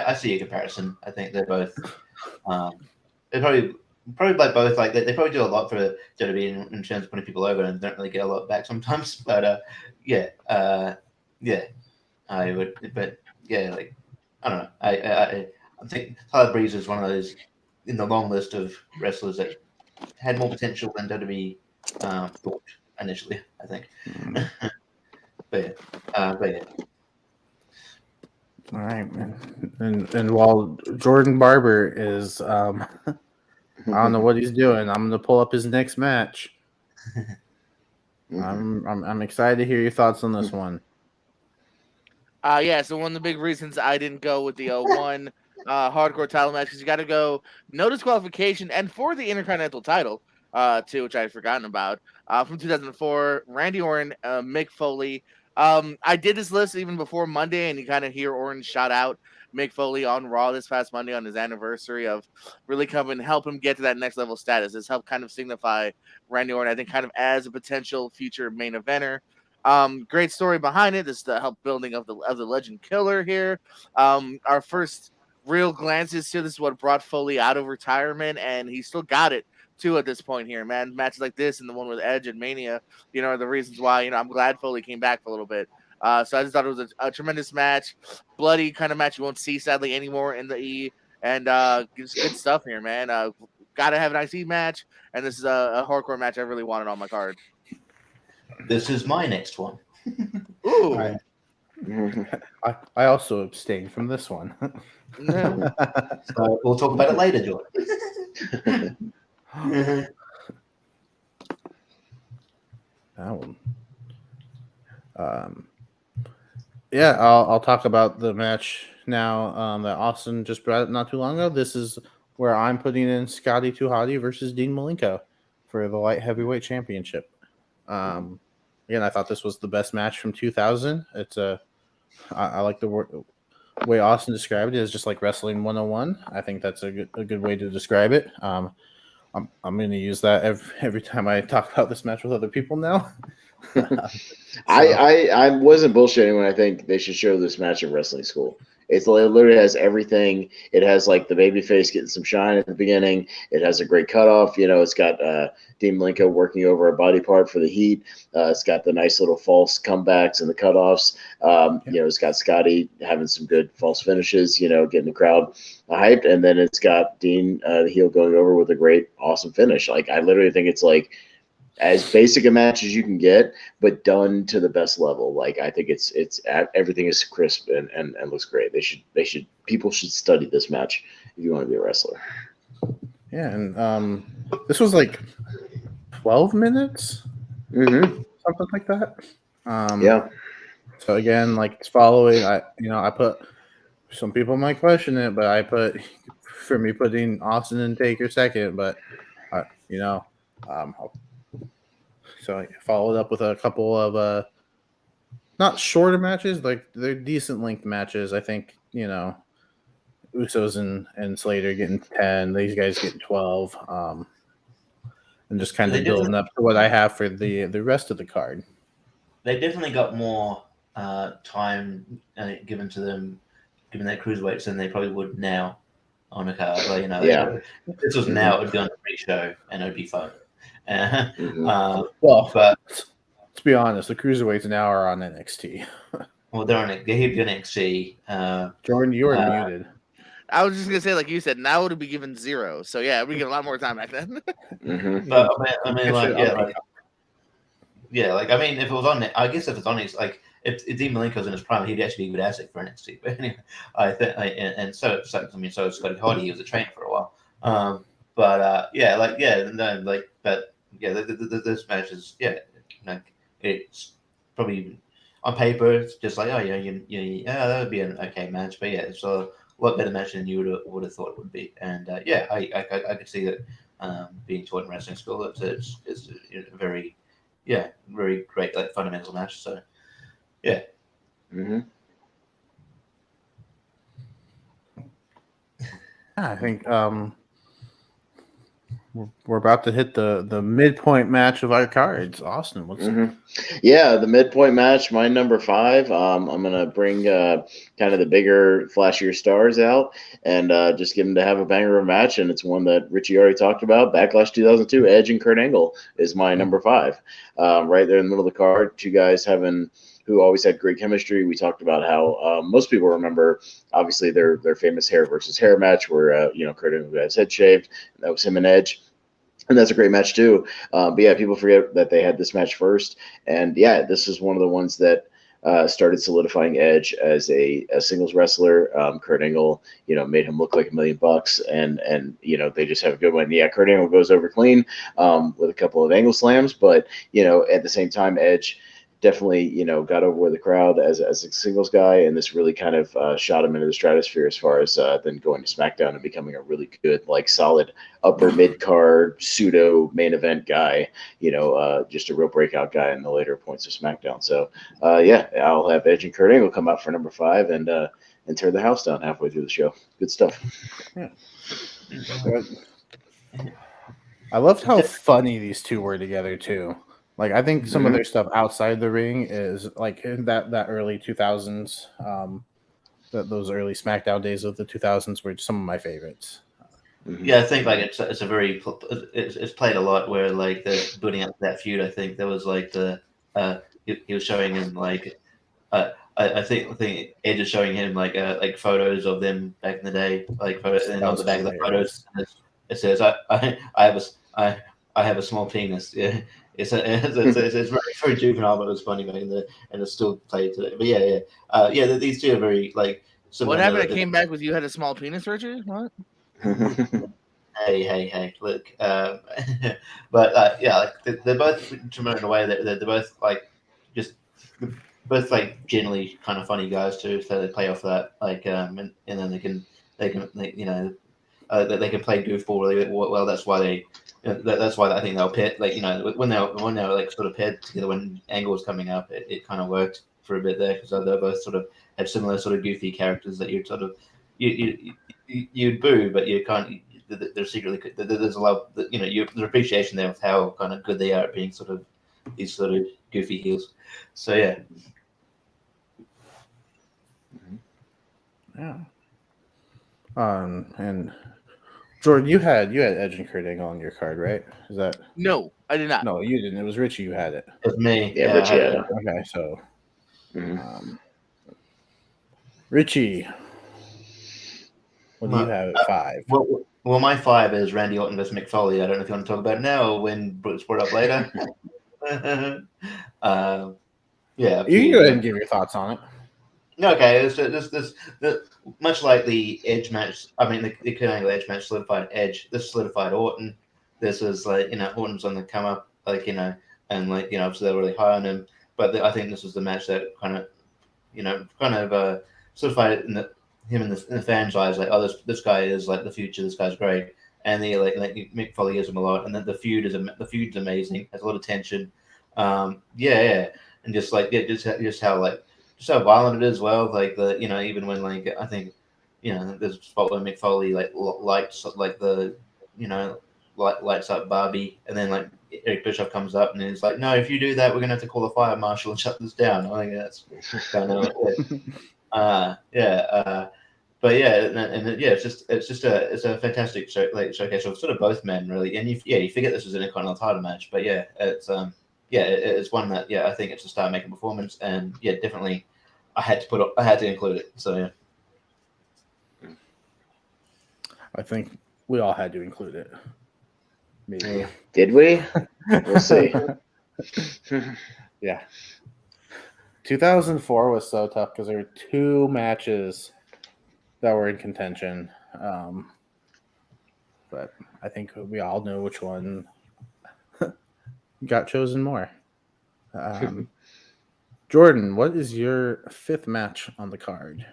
I see a comparison. I think they're both. They're probably like both. Like they probably do a lot for WWE in terms of putting people over, and don't really get a lot back sometimes. But I would. But yeah, like I don't know. I think Tyler Breeze is one of those in the long list of wrestlers that had more potential than WWE thought initially, I think. But yeah. All right, man. And while Jordan Barber is, I don't know what he's doing. I'm gonna pull up his next match. I'm excited to hear your thoughts on this one. Yeah, so one of the big reasons I didn't go with the one hardcore title match because you got to go no disqualification and for the Intercontinental title too, which I had forgotten about from 2004. Randy Orton, Mick Foley. I did this list even before Monday, and you kind of hear Orton shout out Mick Foley on Raw this past Monday on his anniversary of really coming and help him get to that next level status. This helped kind of signify Randy Orton, I think, kind of as a potential future main eventer. Great story behind it. This is the help building of the legend killer here. Our first real glances to this is what brought Foley out of retirement, and he still got it too at this point here, man. Matches like this and the one with Edge and Mania, are the reasons why, I'm glad Foley came back for a little bit. So I just thought it was a tremendous match, bloody kind of match you won't see sadly anymore in the E, and just good stuff here, man. Gotta have an IC match, and this is a hardcore match I really wanted on my card. This is my next one. Ooh. I also abstained from this one. So we'll talk about it later, Jordan. That one. Yeah, I'll talk about the match now that Austin just brought up not too long ago. This is where I'm putting in Scotty 2 Hotty versus Dean Malenko for the light heavyweight championship. Again, I thought this was the best match from 2000. I like the way Austin described it as just like wrestling 101. I think that's a good way to describe it. I'm going to use that every time I talk about this match with other people now. I wasn't bullshitting when I think they should show this match in wrestling school. It literally has everything. It has like the babyface getting some shine at the beginning. It has a great cutoff. It's got Dean Malenko working over a body part for the Heat. It's got the nice little false comebacks and the cutoffs. It's got Scotty having some good false finishes, getting the crowd hyped. And then it's got Dean, the heel, going over with a great, awesome finish. Like, I literally think it's like as basic a match as you can get, but done to the best level. Like, I think it's everything is crisp and looks great. People should study this match if you want to be a wrestler. Yeah, and this was like 12 minutes, something like that. Yeah. So again, like following, I put, some people might question it, but I put, for me, putting Austin and Taker second, but so I followed up with a couple of not shorter matches, like they're decent length matches. I think, Usos and Slater getting 10, these guys getting 12, and just kind of building up to what I have for the rest of the card. They definitely got more time given to them, given their cruiserweights, than they probably would now on a card. Well, if this was now, it would be on a pre-show and it would be fun. Well, but let's be honest, the cruiserweights now are on NXT. Well, they're on NXT. Jordan, you are muted. I was just gonna say, like you said, now it would be given 0. So yeah, we get a lot more time back then. But if it was on, I guess if it's on, it's like if Dean Malenko's in his prime, he'd actually be a good asset for NXT. But anyway, I think, so is Scotty Hotty. He was a trainer for a while. This match is it's probably on paper it's just like that would be an okay match, but it's a lot better match than you would have thought it would be, and I could see that being taught in wrestling school. It's a very very great fundamental match. So yeah. I think we're about to hit the midpoint match of our cards. Austin, what's the midpoint match, my number 5. I'm gonna bring kind of the bigger, flashier stars out and just give them to have a banger of a match, and it's one that Richie already talked about. Backlash 2002, Edge and Kurt Angle is my number 5. Right there in the middle of the card, two guys who always had great chemistry. We talked about how most people remember, obviously, their famous hair versus hair match where Kurt Angle got his head shaved, and that was him and Edge. And that's a great match too. But people forget that they had this match first. And this is one of the ones that started solidifying Edge as a singles wrestler. Kurt Angle, made him look like $1 million, and they just have a good one. Yeah, Kurt Angle goes over clean with a couple of angle slams, but at the same time, Edge definitely got over with the crowd as a singles guy, and this really kind of shot him into the stratosphere as far as then going to SmackDown and becoming a really good, solid upper mid card pseudo main event guy. Just a real breakout guy in the later points of SmackDown. So I'll have Edge and Kurt Angle come out for number 5 and tear the house down halfway through the show. Good stuff. Yeah. I loved how funny these two were together too. I think some of their stuff outside the ring is in that early 2000s, those early SmackDown days of the 2000s were some of my favorites. Yeah, I think it's a very it's played a lot where the building up to that feud. I think there was he was showing him I think Edge is showing him photos of them back in the day, photos, and on the back of the photos it says I have a small penis. Yeah. It's very juvenile, but it was funny back in the, and it's still played today. But these two are very What happened? I came back with you had a small penis, Richard. What? Hey, look. But they're both in a way that they're both both generally kind of funny guys too. So they play off that and then they can they can play goofball really well. That's why that's why I think they'll pit when they're sort of paired together when Angle was coming up, it kind of worked for a bit there because they both sort of have similar sort of goofy characters that you'd sort of you'd boo, but you can't. They're secretly there's a lot there's appreciation there of how kind of good they are at being sort of these sort of goofy heels. So yeah. And Jordan, you had Edge and Kurt Angle on your card, right? Is that No, I did not. No, you didn't. It was Richie who had it. It was me. Yeah, Richie had it. Okay, so Richie, what do you have at 5? Well, my 5 is Randy Orton versus Mick Foley. I don't know if you want to talk about it now or when it's brought up later. You can go ahead and give your thoughts on it. Okay, this much like the Edge match. I mean, the Kurt Angle Edge match solidified Edge. This solidified Orton. This was Orton's on the come up, and obviously they're really high on him. But I think this was the match that kind of solidified him in the fans' eyes. This guy is the future. This guy's great, and Mick Foley gives him a lot. And then the feud's amazing. Has a lot of tension. And just how violent it is. Well, even when I think there's a spot where Mick Foley lights lights up Barbie, and then Eric Bischoff comes up and he's like, no, if you do that, we're gonna have to call the fire marshal and shut this down. I think that's kind of it's a fantastic showcase of sort of both men really, and you forget this was an Intercontinental title match, but it's one that I think it's a star making performance, and definitely I had to include it. So I think we all had to include it. Maybe. Did we? We'll see. Yeah. 2004 was so tough because there were 2 matches that were in contention. But I think we all know which one got chosen more. Jordan, what is your 5th match on the card?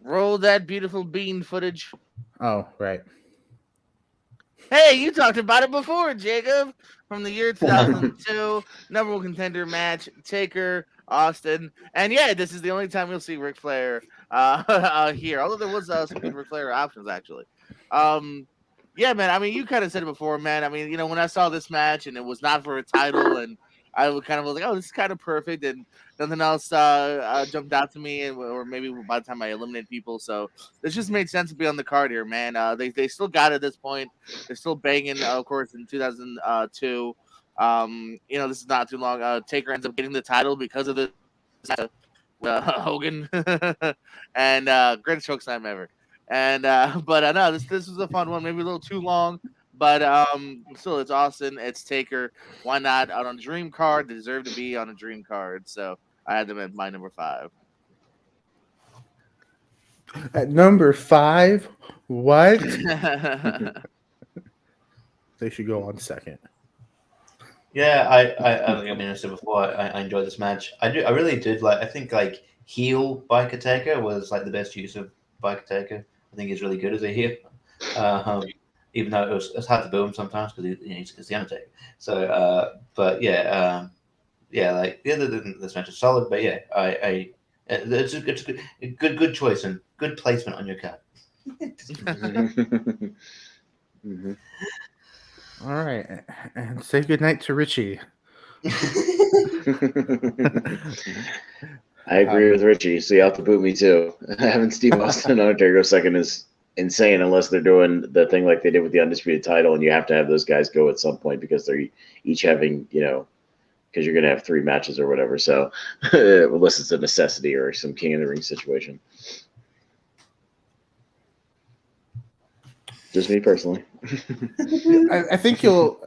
Roll that beautiful bean footage. Oh, right. Hey, you talked about it before, Jacob. From the year 2002, number 1 contender match, Taker, Austin. And this is the only time you'll see Ric Flair here. Although there was some good Ric Flair options, actually. Man, I mean, you kind of said it before, man. I mean, when I saw this match and it was not for a title, and I kind of was like, oh, this is kind of perfect, and nothing else jumped out to me, or maybe by the time I eliminated people. So this just made sense to be on the card here, man. They still got it at this point. They're still banging, of course, in 2002. This is not too long. Taker ends up getting the title because of this Hogan, and greatest chokeslam ever. And no, this was a fun one. Maybe a little too long. But still, it's Austin. It's Taker. Why not? Out on a dream card. They deserve to be on a dream card. So I had them at my number 5. At number 5, what? They should go on second. Yeah, I mean, I said before, I enjoyed this match. I really did like. I think like heel Biker Taker was like the best use of Biker Taker. I think he's really good as a heel. Even though it's hard to boo him sometimes because he's the Undertaker. So, but yeah, this match is solid. But yeah, it's a good choice and good placement on your card. Mm-hmm. All right, and say goodnight to Richie. I agree with Richie, so you have to boot me too. Having Steve Austin and Undertaker go second is insane unless they're doing the thing like they did with the Undisputed title, and you have to have those guys go at some point because they're each having, because you're going to have 3 matches or whatever. So unless it's a necessity or some King of the Ring situation. Just me personally. I think you'll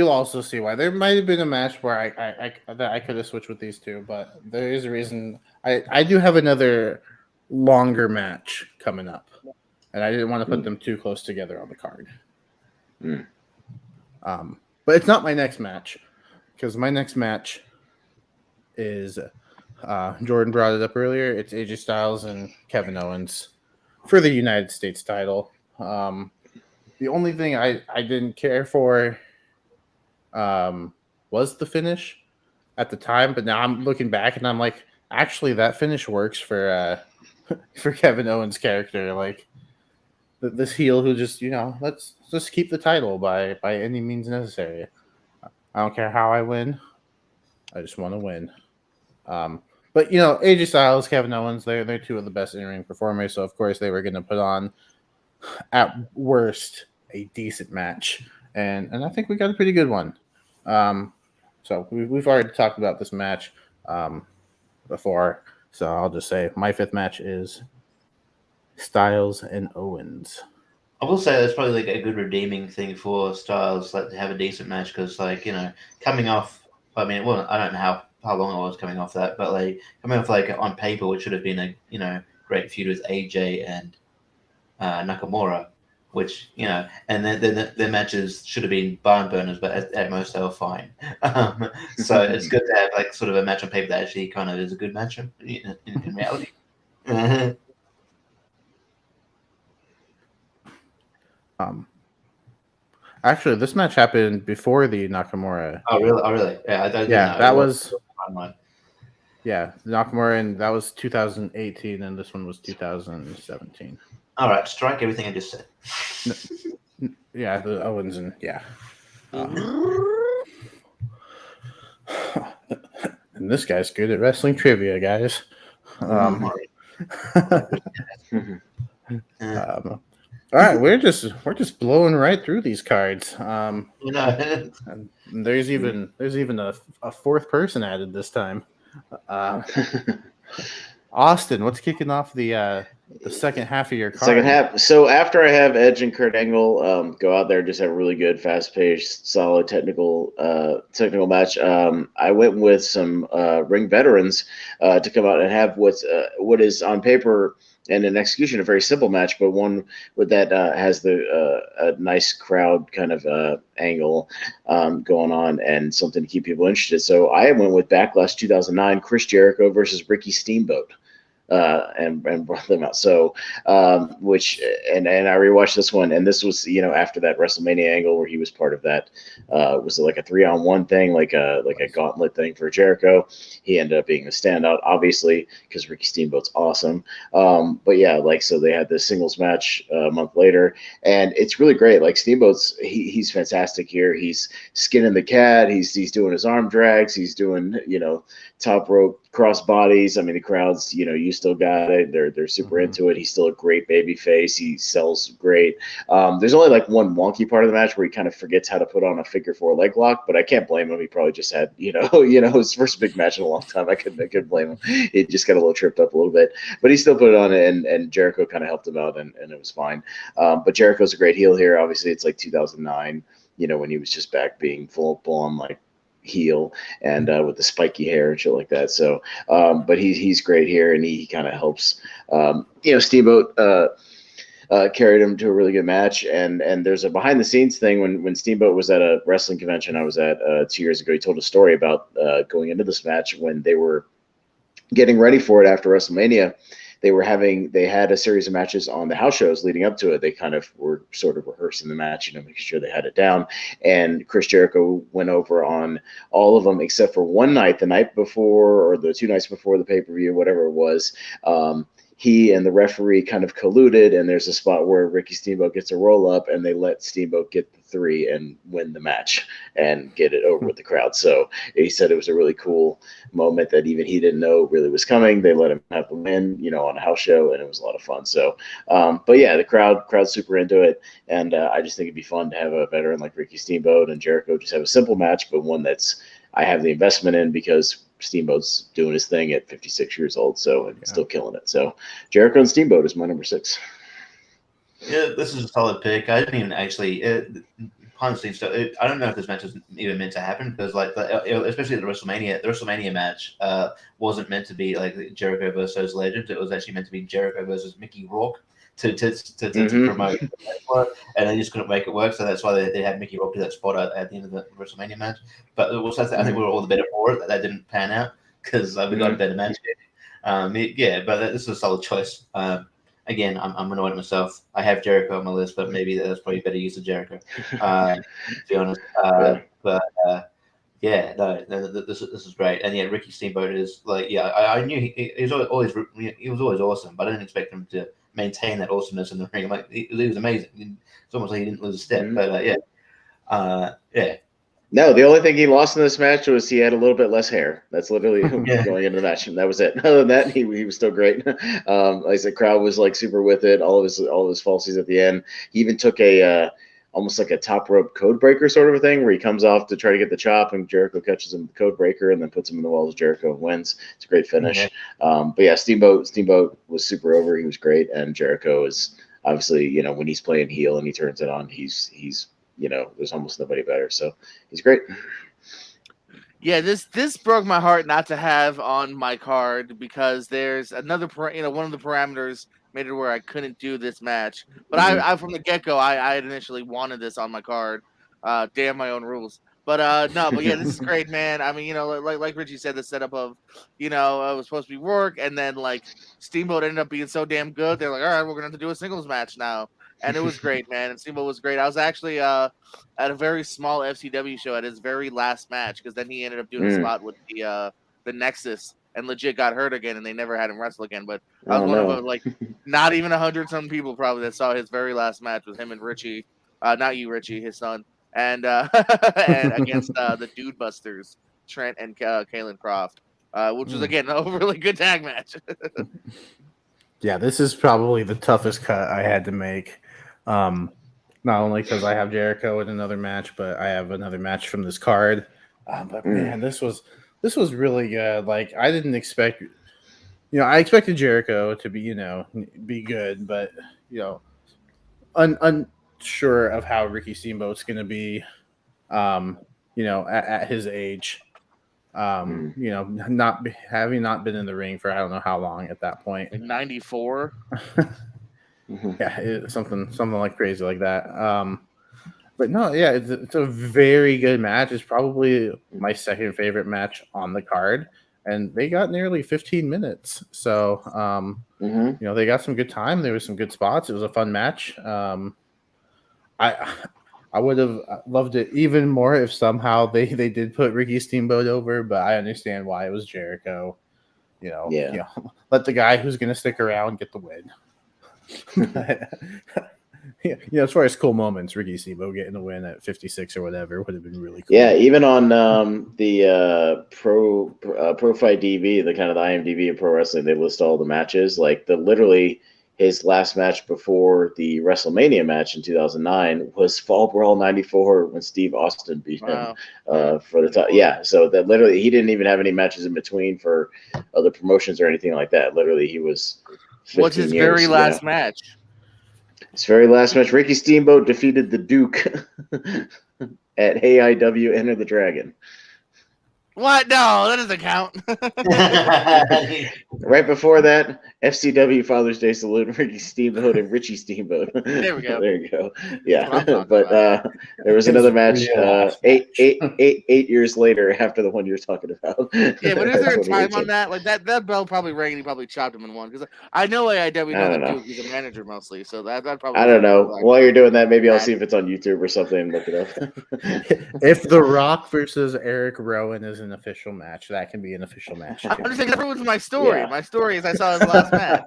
also see why. There might have been a match where I could have switched with these two, but there is a reason. I do have another longer match coming up, and I didn't want to put them too close together on the card. But it's not my next match, because my next match is Jordan brought it up earlier. It's AJ Styles and Kevin Owens for the United States title. The only thing I didn't care for was the finish at the time, but now I'm looking back and I'm like, actually, that finish works for Kevin Owens' character. Like this heel who just let's just keep the title by any means necessary. I don't care how I win. I just want to win. But AJ Styles, Kevin Owens, they're 2 of the best in-ring performers, so of course they were going to put on, at worst, a decent match, and I think we got a pretty good one. So we've already talked about this match before, so I'll just say my 5th match is Styles and Owens. I will say that's probably like a good redeeming thing for Styles, like to have a decent match, because coming off. I mean, well, I don't know how long I was coming off that, but like coming off like on paper, which should have been a great feud with AJ and Nakamura, which and then their matches should have been barn burners, but at most they were fine. So it's good to have like sort of a match on paper that actually kind of is a good match in reality. Actually, this match happened before the Nakamura. Oh, really? Yeah, I don't. Yeah, know. that was. Yeah, Nakamura, and that was 2018, and this one was 2017. All right, strike everything I just said. Yeah, the Owens and and this guy's good at wrestling trivia, guys. All right, we're just blowing right through these cards. And there's even a 4th person added this time. Austin, what's kicking off the second half of your card? Second half. So after I have Edge and Kurt Angle go out there and just have a really good, fast-paced, solid technical match, I went with some ring veterans to come out and have what is on paper and in execution a very simple match, but one with that has a nice crowd kind of angle going on and something to keep people interested. So I went with Backlash 2009, Chris Jericho versus Ricky Steamboat. And brought them out. So, which I rewatched this one, and this was after that WrestleMania angle where he was part of that. Was it like a 3-on-1 thing, like a gauntlet thing for Jericho? He ended up being the standout, obviously, because Ricky Steamboat's awesome. But yeah, so they had this singles match a month later, and it's really great. Like Steamboat's he's fantastic here. He's skinning the cat. He's doing his arm drags. He's doing top rope cross bodies. I mean, the crowd's you still got it. They're super into it. He's still a great baby face. He sells great. There's only like one wonky part of the match where he kind of forgets how to put on a figure 4 leg lock, but I can't blame him. He probably just had his first big match in a long time. I couldn't blame him. He just got a little tripped up a little bit, but he still put it on, and Jericho kind of helped him out, and it was fine. But Jericho's a great heel here. Obviously, it's like 2009. When he was just back being full on like heel and with the spiky hair and shit like that. So, but he's great here, and he kind of helps. Steamboat carried him to a really good match, and there's a behind the scenes thing when Steamboat was at a wrestling convention I was at 2 years ago. He told a story about going into this match when they were getting ready for it after WrestleMania. They had a series of matches on the house shows leading up to it. They kind of were sort of rehearsing the match, making sure they had it down. And Chris Jericho went over on all of them except for one night, the night before or the 2 nights before the pay-per-view, whatever it was. He and the referee kind of colluded, and there's a spot where Ricky Steamboat gets a roll up, and they let Steamboat get the 3 and win the match and get it over with the crowd. So he said it was a really cool moment that even he didn't know really was coming. They let him have the win, on a house show, and it was a lot of fun. So, but yeah, the crowd's super into it, and I just think it'd be fun to have a veteran like Ricky Steamboat and Jericho just have a simple match, but one that's I have the investment in because Steamboat's doing his thing at 56 years old, so still killing it. So Jericho and Steamboat is my number 6. Yeah, this is a solid pick. I didn't even actually behind the scenes stuff. I don't know if this match was even meant to happen because, especially the WrestleMania match wasn't meant to be like Jericho versus Legend. It was actually meant to be Jericho versus Mickey Rourke to promote, and they just couldn't make it work. So that's why they had Mickey Rourke do that spot at the end of the WrestleMania match. But also, I think we were all the better for it that didn't pan out because we got a better match. But this is a solid choice. Again, I'm annoyed at myself. I have Jericho on my list, but maybe that's probably better use of Jericho, to be honest. This is great. And yeah, Ricky Steamboat is I knew he was always awesome, but I didn't expect him to maintain that awesomeness in the ring. He was amazing. It's almost like he didn't lose a step. But No, the only thing he lost in this match was he had a little bit less hair. That's literally going into the match, and that was it. Other than that, he was still great. Like I said, crowd was super with it. All of his falsies at the end. He even took a almost like a top rope code breaker sort of a thing where he comes off to try to get the chop, and Jericho catches him with the code breaker and then puts him in the wall as Jericho wins. It's a great finish. But yeah, Steamboat was super over. He was great, and Jericho is obviously when he's playing heel and he turns it on, he's there's almost nobody better. So he's great. Yeah, this broke my heart not to have on my card because there's another, one of the parameters made it where I couldn't do this match. But I from the get-go, I had initially wanted this on my card. Damn my own rules. But but yeah, this is great, man. I mean, like Richie said, the setup of, it was supposed to be Rourke, and then Steamboat ended up being so damn good. They're like, all right, we're gonna have to do a singles match now. And it was great, man. And Steamboat was great. I was actually at a very small FCW show at his very last match because then he ended up doing a spot with the Nexus and legit got hurt again, and they never had him wrestle again. But I was one of not even 100-some people probably that saw his very last match with him and Richie, not you, Richie, his son, and and against the Dude Busters, Trent and Kalen Croft, which was again a really good tag match. Yeah, this is probably the toughest cut I had to make. Not only because I have Jericho in another match, but I have another match from this card. But man, this was really good. I didn't expect, I expected Jericho to be, be good, but unsure of how Ricky Steamboat's going to be, at his age. Having not been in the ring for I don't know how long at that point. 94. Yeah, something like crazy like that. But no, yeah, it's a very good match. It's probably my second favorite match on the card, and they got nearly 15 minutes. So, they got some good time. There was some good spots. It was a fun match. I would have loved it even more if somehow they did put Ricky Steamboat over, but I understand why it was Jericho. Let the guy who's going to stick around get the win. As far as cool moments, Ricky Steamboat getting the win at 56 or whatever would have been really cool. Yeah, even on the Pro Fight DB, the kind of the IMDb of pro wrestling, they list all the matches. Literally his last match before the WrestleMania match in 2009 was Fall Brawl 94 when Steve Austin beat him for the top. Yeah, so that literally he didn't even have any matches in between for other promotions or anything like that. Literally, he was. What's his very last match? His very last match, Ricky Steamboat defeated the Duke at AIW Enter the Dragon. What? No, that doesn't count. Right before that, FCW Father's Day Salute, Ricky Steamboat and Richie Steamboat. There we go. There you go. That's Yeah, what I'm talking but about. there was another match, real last 8 years later after the one you're talking about. Yeah, but is there a time 2018. on that? Like that bell probably rang and he probably chopped him in one because I know AIW I know don't the know. Duke. He's a manager mostly, so that probably. I don't know. While you're doing that, maybe I'll see if it's on YouTube or something and look it up. If The Rock versus Eric Rowan is an official match, that can be an official match. I'm just saying that ruins my story. Yeah. My story is I saw his last match.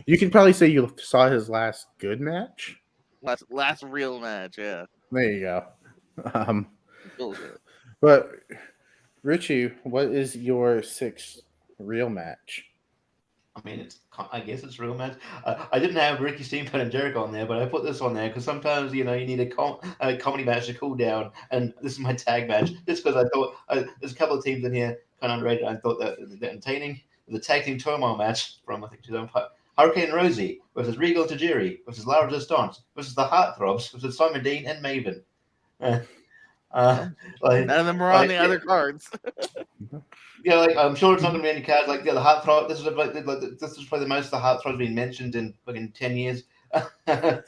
You can probably say you saw his last good match. Last real match, yeah. There you go. Bullshit. But Richie, what is your sixth real match? I mean, I guess it's a real match. I didn't have Ricky Steamboat and Jericho on there, but I put this on there because sometimes you need a comedy match to cool down, and this is my tag match. Just because I thought there's a couple of teams in here kind of underrated. I thought that they're entertaining. The tag team turmoil match from I think 2005. Hurricane Rosie versus Regal Tajiri versus Lara Distance versus the Heartthrobs versus Simon Dean and Maven. None of them were on the other cards. Yeah, like I'm sure it's not going to be any cards. Like the Heartthrob. This is probably the most the Heartthrob's been mentioned in fucking 10 years. But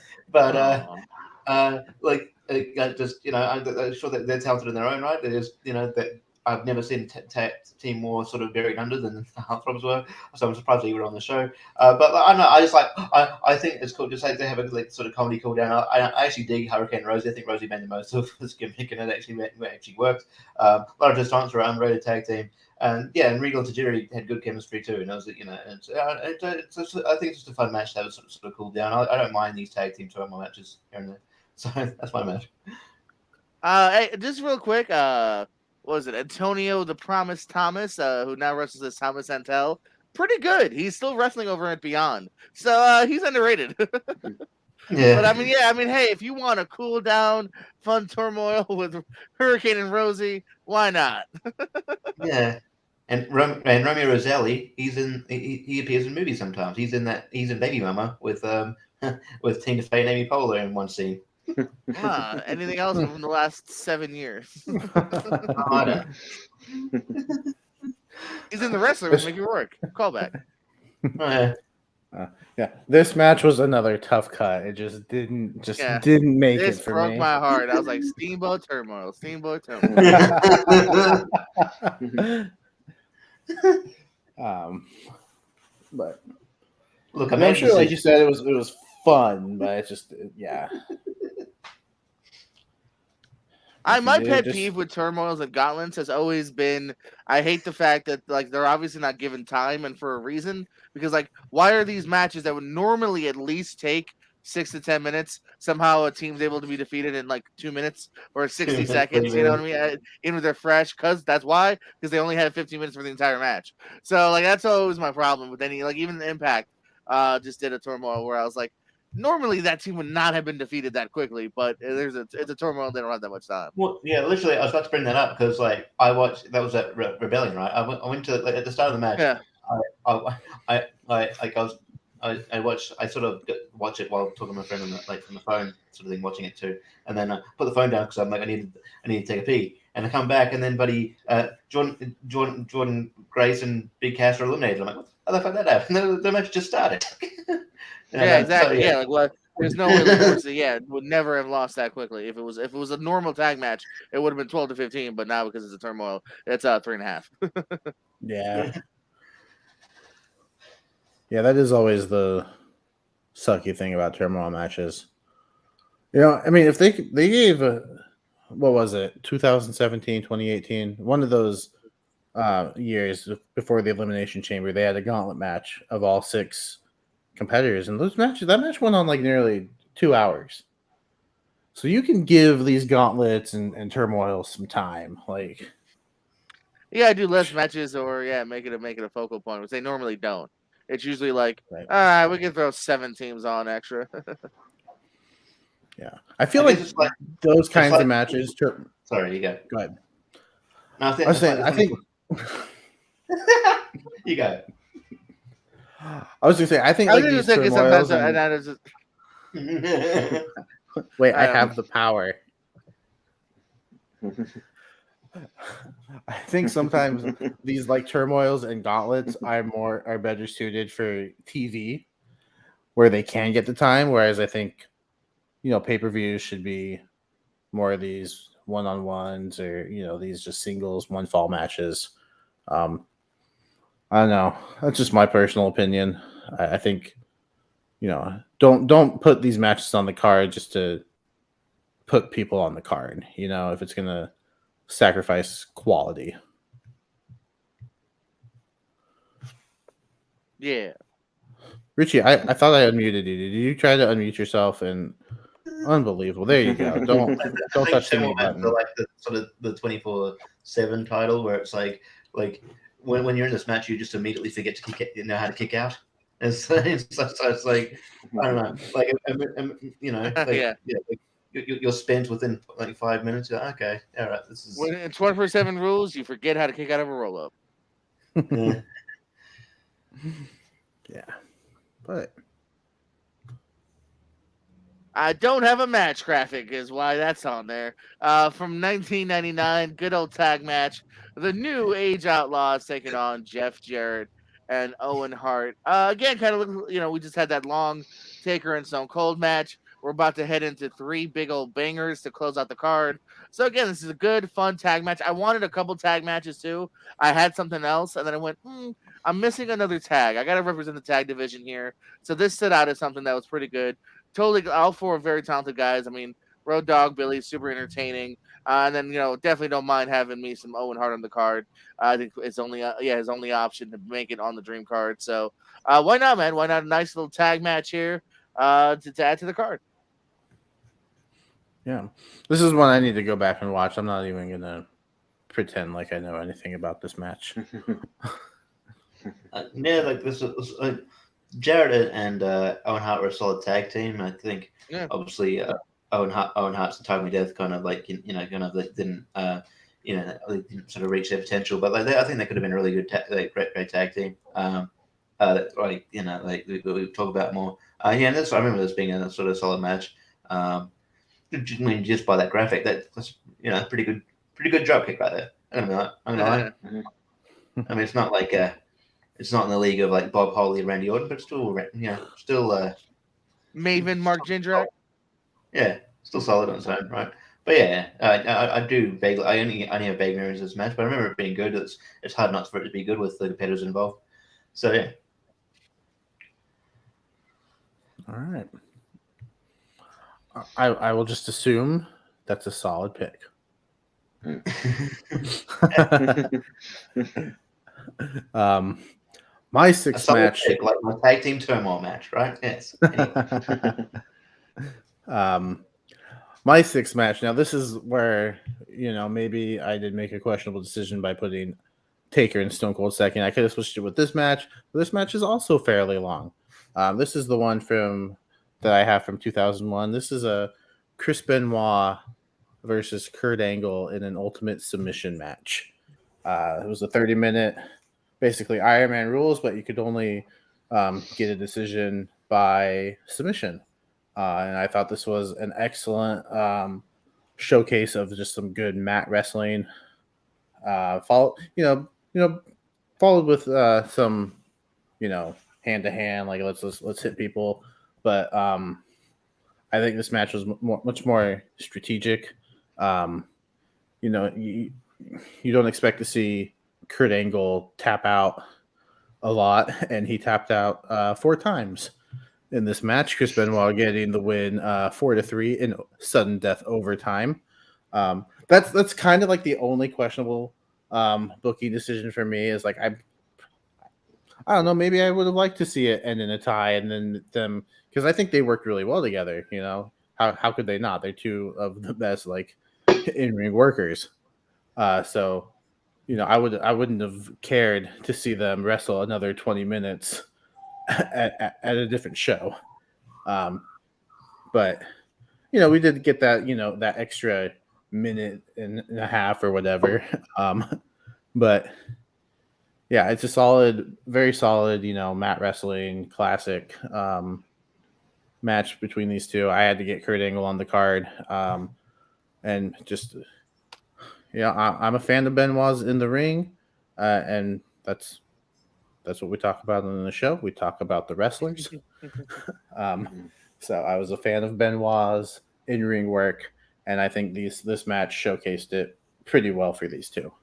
just I'm sure that they're talented in their own right. There's that I've never seen a team more sort of buried under than the Heartthrobs were. So I'm surprised they were on the show. But I don't know. I just I think it's cool just like they have a sort of comedy cool down. I actually dig Hurricane Rosie. I think Rosie made the most of this gimmick and it actually worked. A lot of Distance were an underrated tag team. And Regal Tajiri had good chemistry too. And I think it's just a fun match to have sort of cool down. I don't mind these tag team turmoil matches here and there. So that's my match. Hey, just real quick, what was it? Antonio the Promise Thomas, who now wrestles as Thomas Santel. Pretty good. He's still wrestling over at Beyond. So he's underrated. Yeah. But hey, if you want a cool down, fun turmoil with Hurricane and Rosie, why not? Yeah. And Romeo Roselli, he appears in movies sometimes. He's in Baby Mama with Tina Fey and Amy Poehler in one scene. Anything else from the last 7 years? I don't. He's in The Wrestler with Mickey Rourke. Callback. Yeah, this match was another tough cut. It just didn't make this it for broke me. my heart. I was like, Steamboat Turmoil. But Look, I'm sure, like you said, it was fun, but it's just My pet peeve with turmoils and gauntlets has always been I hate the fact that like they're obviously not given time and for a reason, because like why are these matches that would normally at least take 6 to 10 minutes somehow a team's able to be defeated in like 2 minutes or 60 seconds, you know what I mean? Even if they're fresh, because they only had 15 minutes for the entire match. So like that's always my problem with any, like even the Impact just did a turmoil where I was like, normally that team would not have been defeated that quickly, but it's a turmoil. They don't have that much time. Well, yeah, literally, I was about to bring that up because, like, I watched that was at Rebellion, right? I went to at the start of the match. Yeah. I sort of watch it while talking to my friend on the phone, sort of thing, watching it too, and then I put the phone down because I'm like, I need to take a pee, and I come back, and then Jordan Grace and Big Cass are eliminated. I'm like, how the fuck that happened? The match just started. Yeah, exactly. So, like what? There's no way would never have lost that quickly. If it was a normal tag match, it would have been 12 to 15. But now because it's a turmoil, it's 3.5. Yeah. Yeah, that is always the sucky thing about turmoil matches. I mean, if they gave what was it, 2017, 2018, one of those years before the Elimination Chamber, they had a gauntlet match of all 6 competitors, and that match went on like nearly 2 hours. So you can give these gauntlets and turmoil some time, like do less matches or make it a focal point, which they normally don't. It's usually like, right. We can throw 7 teams on extra. Yeah, I feel like those kinds of matches. Sorry, you go. Go ahead. No, I think you go. I was gonna say, I think like these turmoils. Wait, I have the power. I think sometimes these like turmoils and gauntlets are better suited for TV where they can get the time, whereas I think pay-per-views should be more of these one-on-ones or these just singles one fall matches. I don't know. That's just my personal opinion. I think don't put these matches on the card just to put people on the card. If it's gonna sacrifice quality. Yeah. Richie, I thought I unmuted you. Did you try to unmute yourself? And unbelievable. There you go. Don't touch the mute button. Like the sort of the 24/7 title where it's like when you're in this match, you just immediately forget to how to kick out. And so it's like I don't know, like you're spent within like 5 minutes. You're like, okay, all right, this is when in 24/7 rules. You forget how to kick out of a roll up. Yeah, but I don't have a match graphic, is why that's on there. From 1999, good old tag match. The New Age Outlaws taking on Jeff Jarrett and Owen Hart. Again, kind of we just had that long Taker and Stone Cold match. We're about to head into 3 big old bangers to close out the card. So again, this is a good, fun tag match. I wanted a couple tag matches too. I had something else, and then I went, I'm missing another tag. I got to represent the tag division here. So this stood out as something that was pretty good. Totally, all 4 very talented guys. I mean, Road Dogg, Billy, super entertaining. And then, definitely don't mind having me some Owen Hart on the card. I think it's only, his only option to make it on the Dream card. So why not, man? Why not a nice little tag match here to add to the card? Yeah, this is one I need to go back and watch. I'm not even gonna pretend like I know anything about this match. Like this was Jarrett and Owen Hart were a solid tag team. I think obviously Owen Hart's and Tommy Death kind of like didn't they didn't sort of reach their potential, but I think they could have been a really good great tag team. We talk about more. I remember this being a sort of solid match. I mean, just by that graphic, that's pretty good drop kick right there. I'm gonna lie. I mean, it's not like it's not in the league of like Bob Holly and Randy Orton, but still Maven Mark Jindrak. Yeah, still solid on its own, right? But yeah, I do vaguely. I only have vague memories of this match, but I remember it being good. It's hard not for it to be good with the competitors involved. So yeah. All right. I will just assume that's a solid pick. My sixth match, pick, like my tag team turmoil match, right? Yes. Anyway. My sixth match. Now this is where maybe I did make a questionable decision by putting Taker and Stone Cold second. I could have switched it with this match, but this match is also fairly long. This is the one that I have from 2001. This is a Chris Benoit versus Kurt Angle in an Ultimate Submission match. It was a 30-minute, basically Iron Man rules, but you could only get a decision by submission. And I thought this was an excellent showcase of just some good mat wrestling. Followed with some, hand to hand, like let's hit people. But I think this match was much more strategic. You don't expect to see Kurt Angle tap out a lot, and he tapped out 4 times in this match. Chris Benoit getting the win 4-3 in sudden death overtime. That's kind of like the only questionable booking decision for me is like I don't know, maybe I would have liked to see it end in a tie and then them, because I think they worked really well together. How could they not? They're 2 of the best like in-ring workers. So I wouldn't have cared to see them wrestle another 20 minutes at a different show. But we did get that that extra minute and a half or whatever. But yeah, it's a very solid, mat wrestling classic match between these 2. I had to get Kurt Angle on the card, and just Yeah, I'm a fan of Benoit's in the ring, and that's what we talk about on the show. We talk about the wrestlers. So I was a fan of Benoit's in-ring work, and I think this match showcased it pretty well for these two.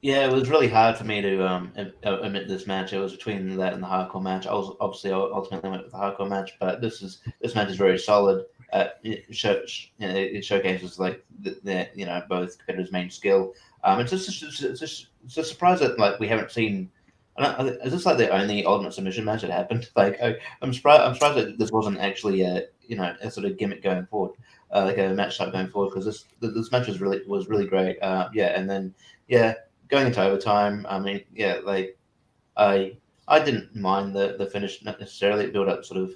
Yeah, it was really hard for me to admit this match. It was between that and the hardcore match. I was obviously ultimately went with the hardcore match, but this match is very solid. It showcases like the both competitors' main skill. It's just a surprise that like we haven't seen. Is this like the only Ultimate Submission match that happened? Like I'm surprised. I'm surprised that this wasn't actually a sort of gimmick going forward, like a match type going forward, because this match was really great. And then going into overtime. I mean, like I didn't mind the finish, not necessarily. It built up sort of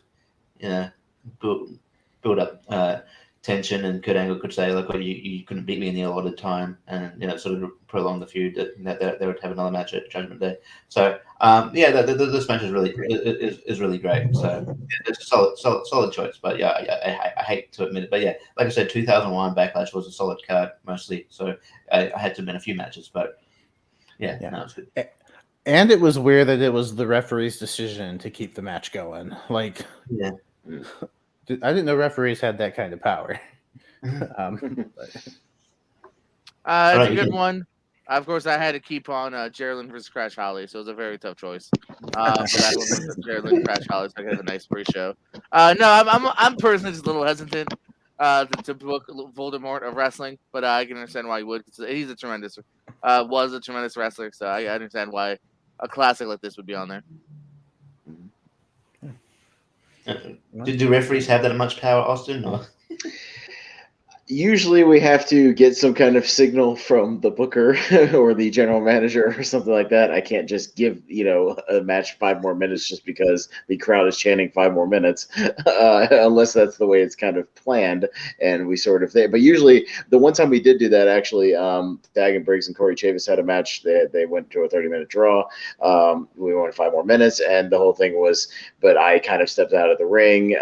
build up tension, and Kurt Angle could say like, "Well, you couldn't beat me in the allotted time," and sort of prolong the feud that they would have another match at Judgment Day. So this match is really great. So it's a solid choice. But I hate to admit it, but like I said, 2001 Backlash was a solid card mostly. So I had to admit a few matches, but no, it's good. And it was weird that it was the referee's decision to keep the match going. Like, I didn't know referees had that kind of power. It's a good one. Of course, I had to keep on Jarrett versus Crash Holly, so it was a very tough choice. But I went with Jarrett Crash Holly, so I could have a nice pre-show. No, I'm personally just a little hesitant to book Voldemort of wrestling, but I can understand why he would. He's was a tremendous wrestler, so I understand why a classic like this would be on there. Do referees have that much power, Austin? Or? Usually we have to get some kind of signal from the booker or the general manager or something like that. I can't just give, a match 5 more minutes just because the crowd is chanting 5 more minutes, unless that's the way it's kind of planned. And we sort of, but usually the one time we did do that, actually, Dagan Briggs and Corey Chavis had a match. They went to a 30-minute draw. We went 5 more minutes, and the whole thing was, but I kind of stepped out of the ring,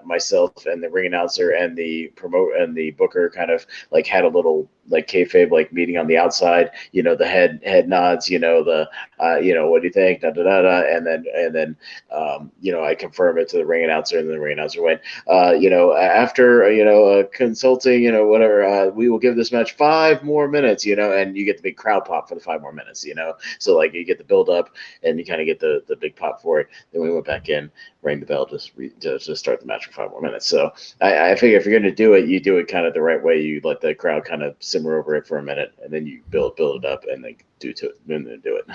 myself and the ring announcer and the promoter and the booker kind of like had a little like kayfabe like meeting on the outside, the head nods, what do you think, da da da da, and then I confirm it to the ring announcer, and the ring announcer went, after consulting, whatever, we will give this match 5 more minutes, and you get the big crowd pop for the 5 more minutes, so like you get the build up and you kind of get the big pop for it. Then we went back in, rang the bell to start the match for 5 more minutes. So I figure if you're going to do it, you do it kind of the right way. You let the crowd kind of simmer over it for a minute, and then you build it up, and then do it.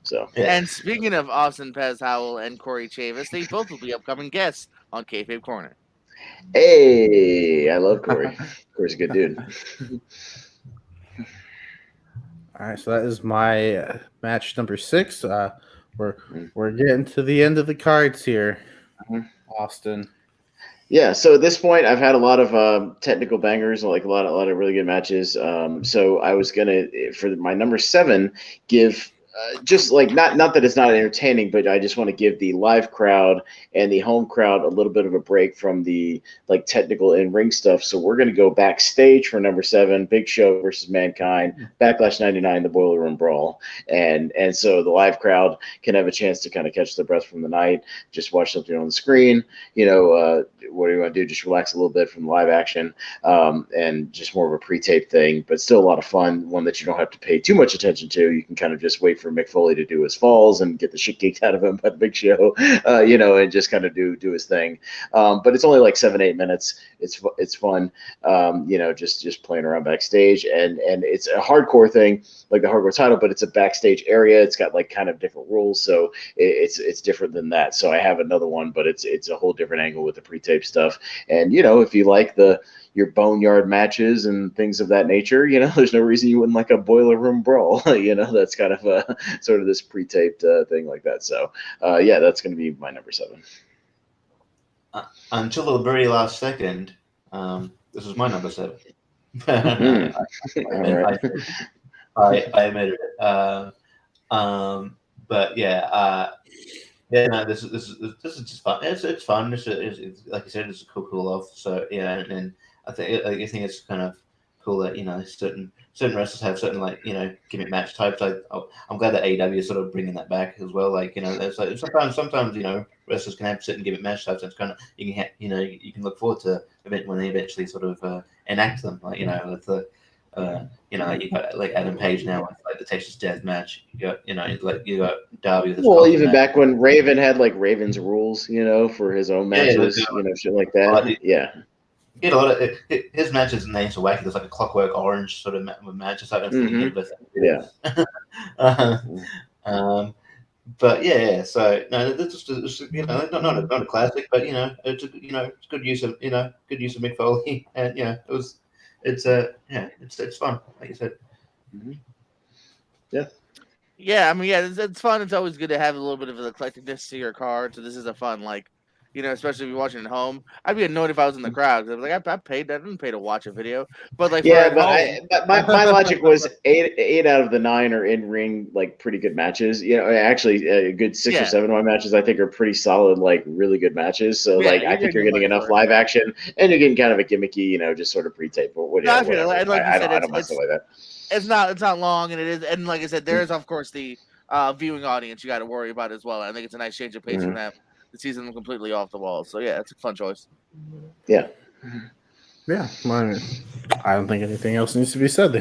So. And speaking of Austin Pez Howell and Corey Chavis, they both will be upcoming guests on Kayfabe Corner. Hey, I love Corey. Corey's a good dude. All right, so that is my match number 6. We're getting to the end of the cards here, Austin. Yeah, so at this point, I've had a lot of technical bangers, like a lot of really good matches. So I was gonna, for my number 7, give just like not that it's not entertaining, but I just want to give the live crowd and the home crowd a little bit of a break from the like technical in-ring stuff. So we're gonna go backstage for number 7, Big Show versus Mankind, Backlash '99, the Boiler Room Brawl, and so the live crowd can have a chance to kind of catch their breath from the night, just watch something on the screen. What do you want to do? Just relax a little bit from live action, and just more of a pre-tape thing, but still a lot of fun. One that you don't have to pay too much attention to. You can kind of just wait for Mick Foley to do his falls and get the shit kicked out of him by the Big Show, and just kind of do his thing. But it's only like 7-8 minutes. It's fun, just playing around backstage, and it's a hardcore thing, like the hardcore title, but it's a backstage area. It's got like kind of different rules, so it's different than that. So I have another one, but it's a whole different angle with the pre-tape stuff. And if you like your boneyard matches and things of that nature, there's no reason you wouldn't like a Boiler Room Brawl. That's kind of a sort of this pre-taped thing like that. So that's going to be my number 7. Until the very last second, this was my number 7. I admitted it. But this is just fun. It's fun. It's like you said, it's a cool off. So and I think it's kind of cool that certain wrestlers have certain gimmick match types. I'm glad that AEW is sort of bringing that back as well. It's like sometimes wrestlers can have certain gimmick match types. That's kind of you can look forward to event when they eventually sort of enact them. With the you got like Adam Page now with like the Texas Death match. You got you got Darby with his even match. back when Raven had like Raven's rules, for his own matches, shit like that. He had a lot of his matches names are wacky. There's like a Clockwork Orange sort of matches. I don't think but yeah. So no, that's just not a classic, but it's good use of Mick Foley, and it's fun, like you said. Yeah, I mean, it's fun. It's always good to have a little bit of the eclecticness to your card. So this is a fun, especially if you're watching at home. I'd be annoyed if I was in the crowd. I was like, I didn't pay to watch a video. But my logic was eight out of the 9 are in ring, like pretty good matches. Actually, a good 6 or 7 of my matches I think are pretty solid, like really good matches. So I think you're getting enough live action, and you're getting kind of a gimmicky, just sort of pre-tape or whatever. I don't mess like that. It's not long, and it is, and like I said, there is of course the viewing audience you got to worry about as well. I think it's a nice change of pace for them. The season completely off the wall, so yeah, it's a fun choice. Yeah. I don't think anything else needs to be said.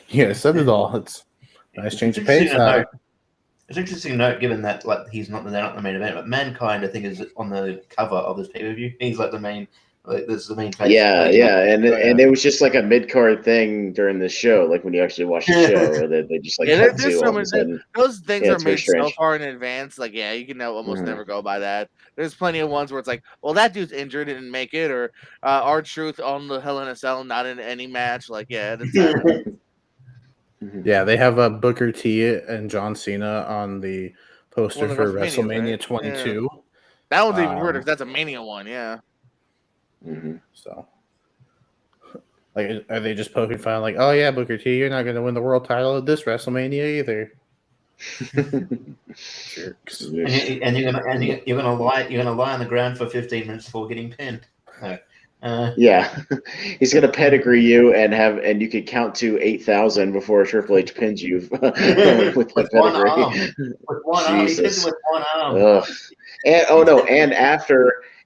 You said it all. It's a nice change of pace. It's interesting to note, given that they're not the main event, but Mankind I think is on the cover of this pay-per-view. He's like the main. This is the main face. And it was just like a mid-card thing during the show, like when you actually watch the show, they just cut to all of a sudden. Those things are made so far in advance. You can almost never go by that. There's plenty of ones where it's like, well, that dude's injured and didn't make it, or R-Truth on the Hell in a Cell, not in any match. They have Booker T and John Cena on the poster for WrestleMania 22. Yeah. That one's even weirder because that's a Mania one. Yeah. So, are they just poking fun? Like, oh yeah, Booker T, you're not going to win the world title at this WrestleMania either. Jerks. And you're gonna lie on the ground for 15 minutes before getting pinned. He's gonna pedigree you and you could count to 8,000 before Triple H pins you with that pedigree. With one arm, he pins him with one arm.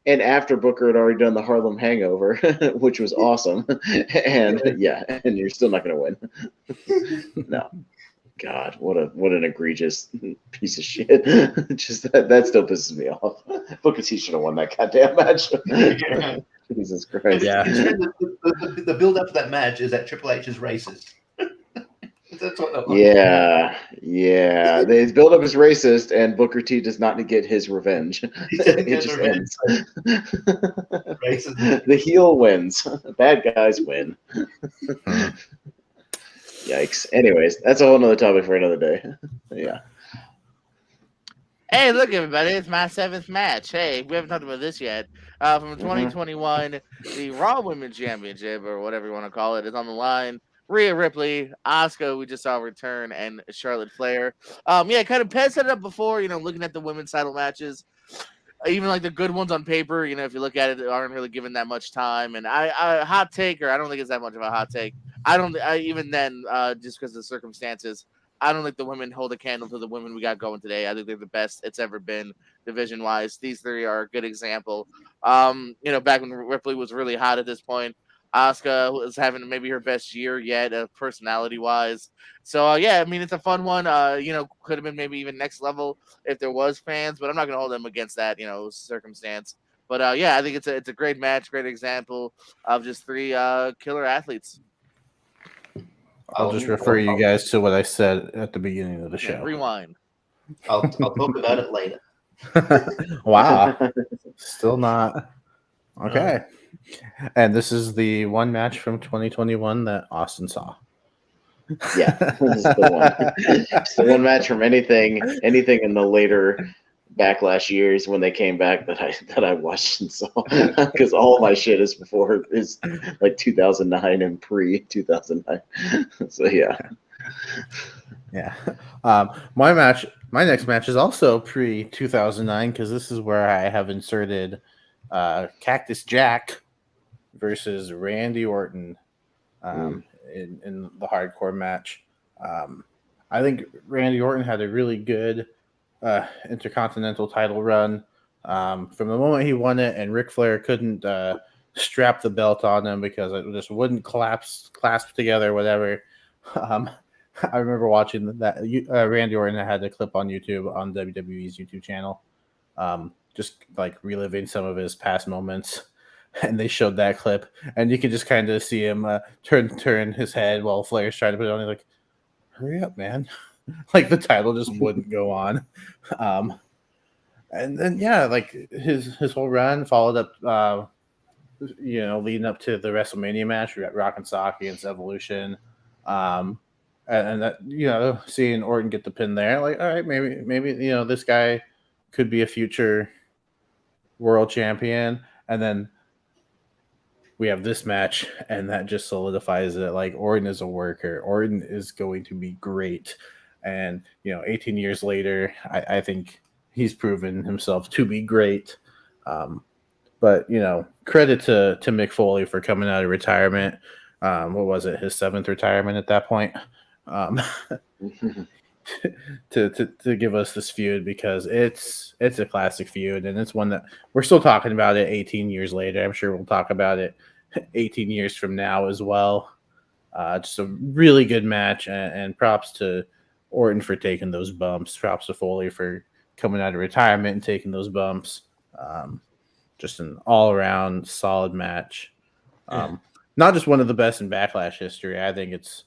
And after Booker had already done the Harlem Hangover, which was awesome, and you're still not going to win. No, God, what an egregious piece of shit. Just that still pisses me off. Booker T should have won that goddamn match. Jesus Christ. Yeah. The build up to that match is that Triple H is racist. That's what They build up as racist, and Booker T does not get his revenge. It just ends. The heel wins. Bad guys win. Yikes. Anyways, that's a whole nother topic for another day. Yeah. Hey, look, everybody! It's my 7th match. Hey, we haven't talked about this yet. From 2021, the Raw Women's Championship, or whatever you want to call it, is on the line. Rhea Ripley, Asuka, we just saw return, and Charlotte Flair. Kind of set it up before, looking at the women's title matches. Even like the good ones on paper, if you look at it, they aren't really given that much time. And I hot take, or I don't think it's that much of a hot take. Even then, just because of the circumstances, I don't think the women hold a candle to the women we got going today. I think they're the best it's ever been division-wise. These 3 are a good example. Back when Ripley was really hot at this point, Asuka was having maybe her best year yet, personality-wise. So, it's a fun one. Could have been maybe even next level if there was fans, but I'm not going to hold them against that, circumstance. But, I think it's a great match, great example of just 3 killer athletes. I'll just refer you guys to what I said at the beginning of the show. Rewind. I'll talk about it later. Wow. Still not. Okay. And this is the one match from 2021 that Austin saw. Yeah, this is the one. It's the one match from anything in the later Backlash years when they came back that I watched and saw, because all my shit is like 2009 and pre 2009. So yeah. My next match is also pre 2009 because this is where I have inserted Cactus Jack versus Randy Orton in the hardcore match. I think Randy Orton had a really good Intercontinental title run from the moment he won it, and Ric Flair couldn't strap the belt on him because it just wouldn't clasp together, whatever. I remember watching that Randy Orton had a clip on YouTube on WWE's YouTube channel, just like reliving some of his past moments, and they showed that clip, and you could just kind of see him turn his head while Flair's trying to put it on. He's like, "Hurry up, man!" Like the title just wouldn't go on. And then like his whole run followed up, leading up to the WrestleMania match. We got Rock and Sock against Evolution. And that, seeing Orton get the pin there, like, all right, maybe this guy could be a future world champion. And then we have this match, and that just solidifies it. Like, Orton is a worker. Orton is going to be great. And 18 years later, I think he's proven himself to be great. But credit to Mick Foley for coming out of retirement. What was it? His 7th retirement at that point. To give us this feud, because it's a classic feud, and it's one that we're still talking about it 18 years later. I'm sure we'll talk about it 18 years from now as well. Just a really good match, and props to Orton for taking those bumps. Props to Foley for coming out of retirement and taking those bumps. Just an all-around solid match. Not just one of the best in Backlash history. I think it's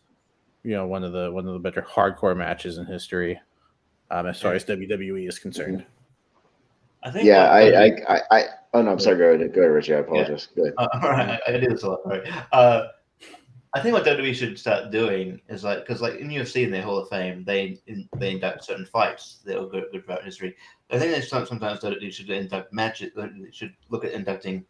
one of the better hardcore matches in history, as far as WWE is concerned. I think. Yeah, I oh no, I'm sorry. Go ahead, Richie. I apologize. Yeah. Go ahead. All right, I do this a lot. All right. I think what WWE should start doing is because in UFC in their Hall of Fame, they induct certain fights that are good throughout history. I think sometimes WWE should induct matches. They should look at inducting,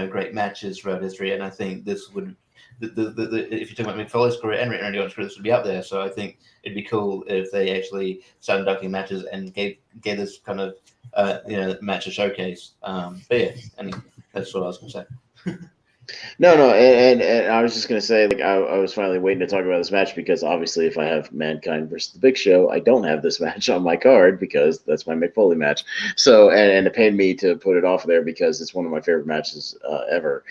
great matches throughout history. And I think this would, if you're talking about Mick Foley's career and Randy Orton's career, this would be up there. So I think it'd be cool if they actually started inducting matches and gave this kind of match a showcase. But yeah, and that's what I was going to say. No, and I was just gonna say, like, I was finally waiting to talk about this match because obviously, if I have Mankind versus the Big Show, I don't have this match on my card because that's my Mick Foley match. So, and it pained me to put it off there because it's one of my favorite matches ever.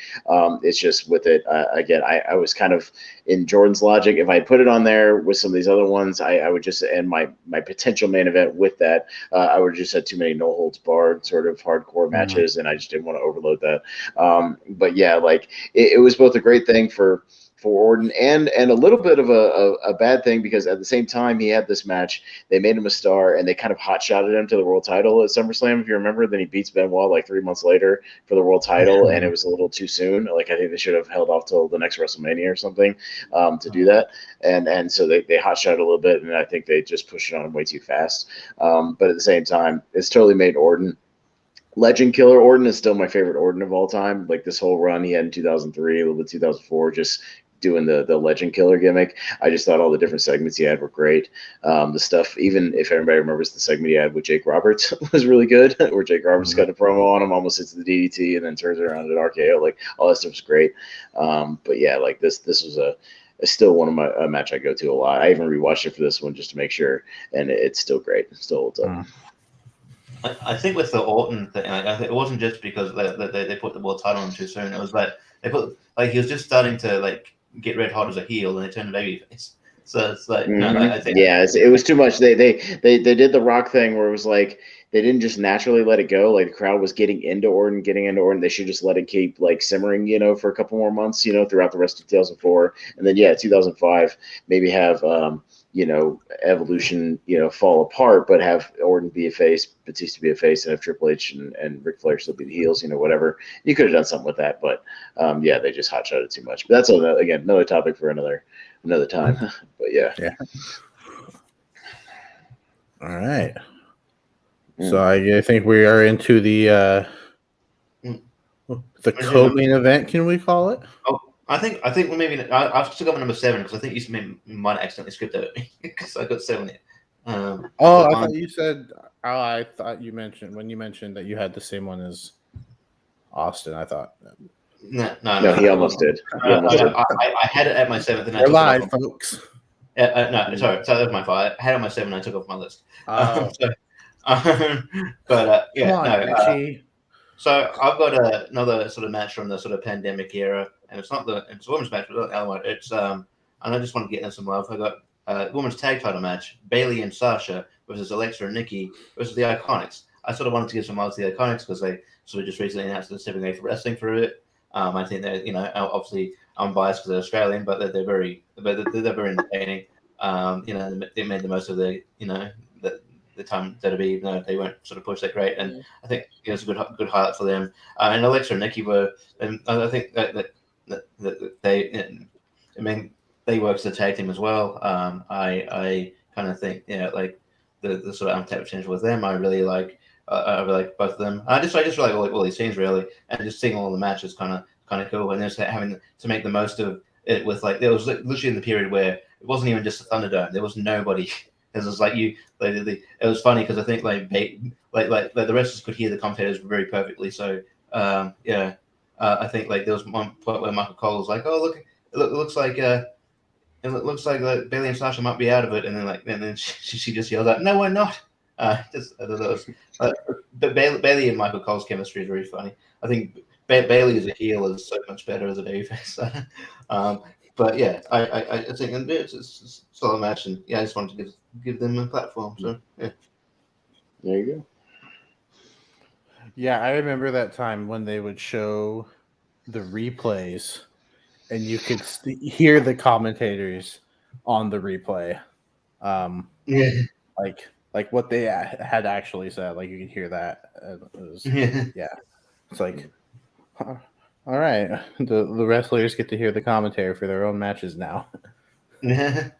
It's just with it again, I was kind of in Jordan's logic. If I put it on there with some of these other ones, I would just end my potential main event with that. I would have just had too many no holds barred sort of hardcore matches, and I just didn't want to overload that. But yeah, like. It was both a great thing for Orton and a little bit of a bad thing because at the same time he had this match, they made him a star and they kind of hot-shotted him to the world title at SummerSlam, if you remember. Then he beats Benoit like 3 months later for the world title, and it was a little too soon. Like, I think they should have held off till the next WrestleMania or something to do that. And so they hot-shot a little bit, and I think they just pushed it on him way too fast. But at the same time, it's totally made Orton Legend Killer. Orton is still my favorite Orton of all time. Like, this whole run he had in 2003, a little bit 2004, just doing the Legend Killer gimmick. I just thought all the different segments he had were great. The stuff, even if everybody remembers the segment he had with Jake Roberts, was really good, where Jake Roberts got a promo on him, almost hits the DDT, and then turns it around at RKO. Like, all that stuff was great. But yeah, like this was it's still one of my a match I go to a lot. I even rewatched it for this one just to make sure, and it's still great. It still holds up. I think with the Orton thing, I think it wasn't just because they put the world title on too soon. It was like they put he was just starting to get red hot as a heel, and they turned babyface. So it's like I think it was too much. They did the Rock thing where it was like they didn't just naturally let it go. Like, the crowd was getting into Orton. They should just let it keep simmering, for a couple more months, throughout the rest of 2004, and then 2005 maybe have Evolution, fall apart, but have Orton be a face, Batista be a face, and have Triple H and Ric Flair still be the heels, whatever. You could have done something with that, but they just hot-shot it too much. But that's another topic for another time. But yeah. All right. So I think we are into the co-main event. Can we call it? Oh, I think maybe I've still got number 7 because I think you might accidentally skipped it because I got 7 here. I thought you said. I thought you mentioned when you mentioned that you had the same one as Austin. I thought. No, he almost did. I had it at my 7th. And I We're took live, it off. folks. No, sorry, that was my fault. I had it on my 7 and I took it off my list. Oh. But Come on, Richie. So I've got another sort of match from the sort of pandemic era, and it's a women's match, but not the other one. It's and I just want to get in some love. I got a women's tag title match: Bayley and Sasha versus Alexa and Nikki versus the Iconics. I sort of wanted to give some love to the Iconics because they sort of just recently announced they're stepping away from wrestling for a bit. I think they're, obviously I'm biased because they're Australian, but they're very entertaining. They made the most of the time that'll be, even though they weren't sort of pushed that great, and I think it's a good highlight for them. And Alexa and Nikki were, and I think that they work as a tag team as well. I kind of think like the sort of untapped potential with them. I really like both of them. I just really like all these teams really, and just seeing all the matches kind of cool, and just having to make the most of it with there was literally in the period where it wasn't even just a Thunderdome. There was nobody. It was like it was funny because I think like the wrestlers could hear the commentators very perfectly. So I think like there was one point where Michael Cole was like, "Oh look, it looks like Bayley and Sasha might be out of it," and then she just yelled out, "No, we're not." I don't know. But Bayley and Michael Cole's chemistry is very funny. I think Bayley as a heel is so much better as a babyface. But yeah, I think it's a solid match, and I just wanted to give them a platform. So yeah, there you go. Yeah, I remember that time when they would show the replays, and you could hear the commentators on the replay. Like what they had actually said, like you could hear that. It's like, all right, the wrestlers get to hear the commentary for their own matches now. I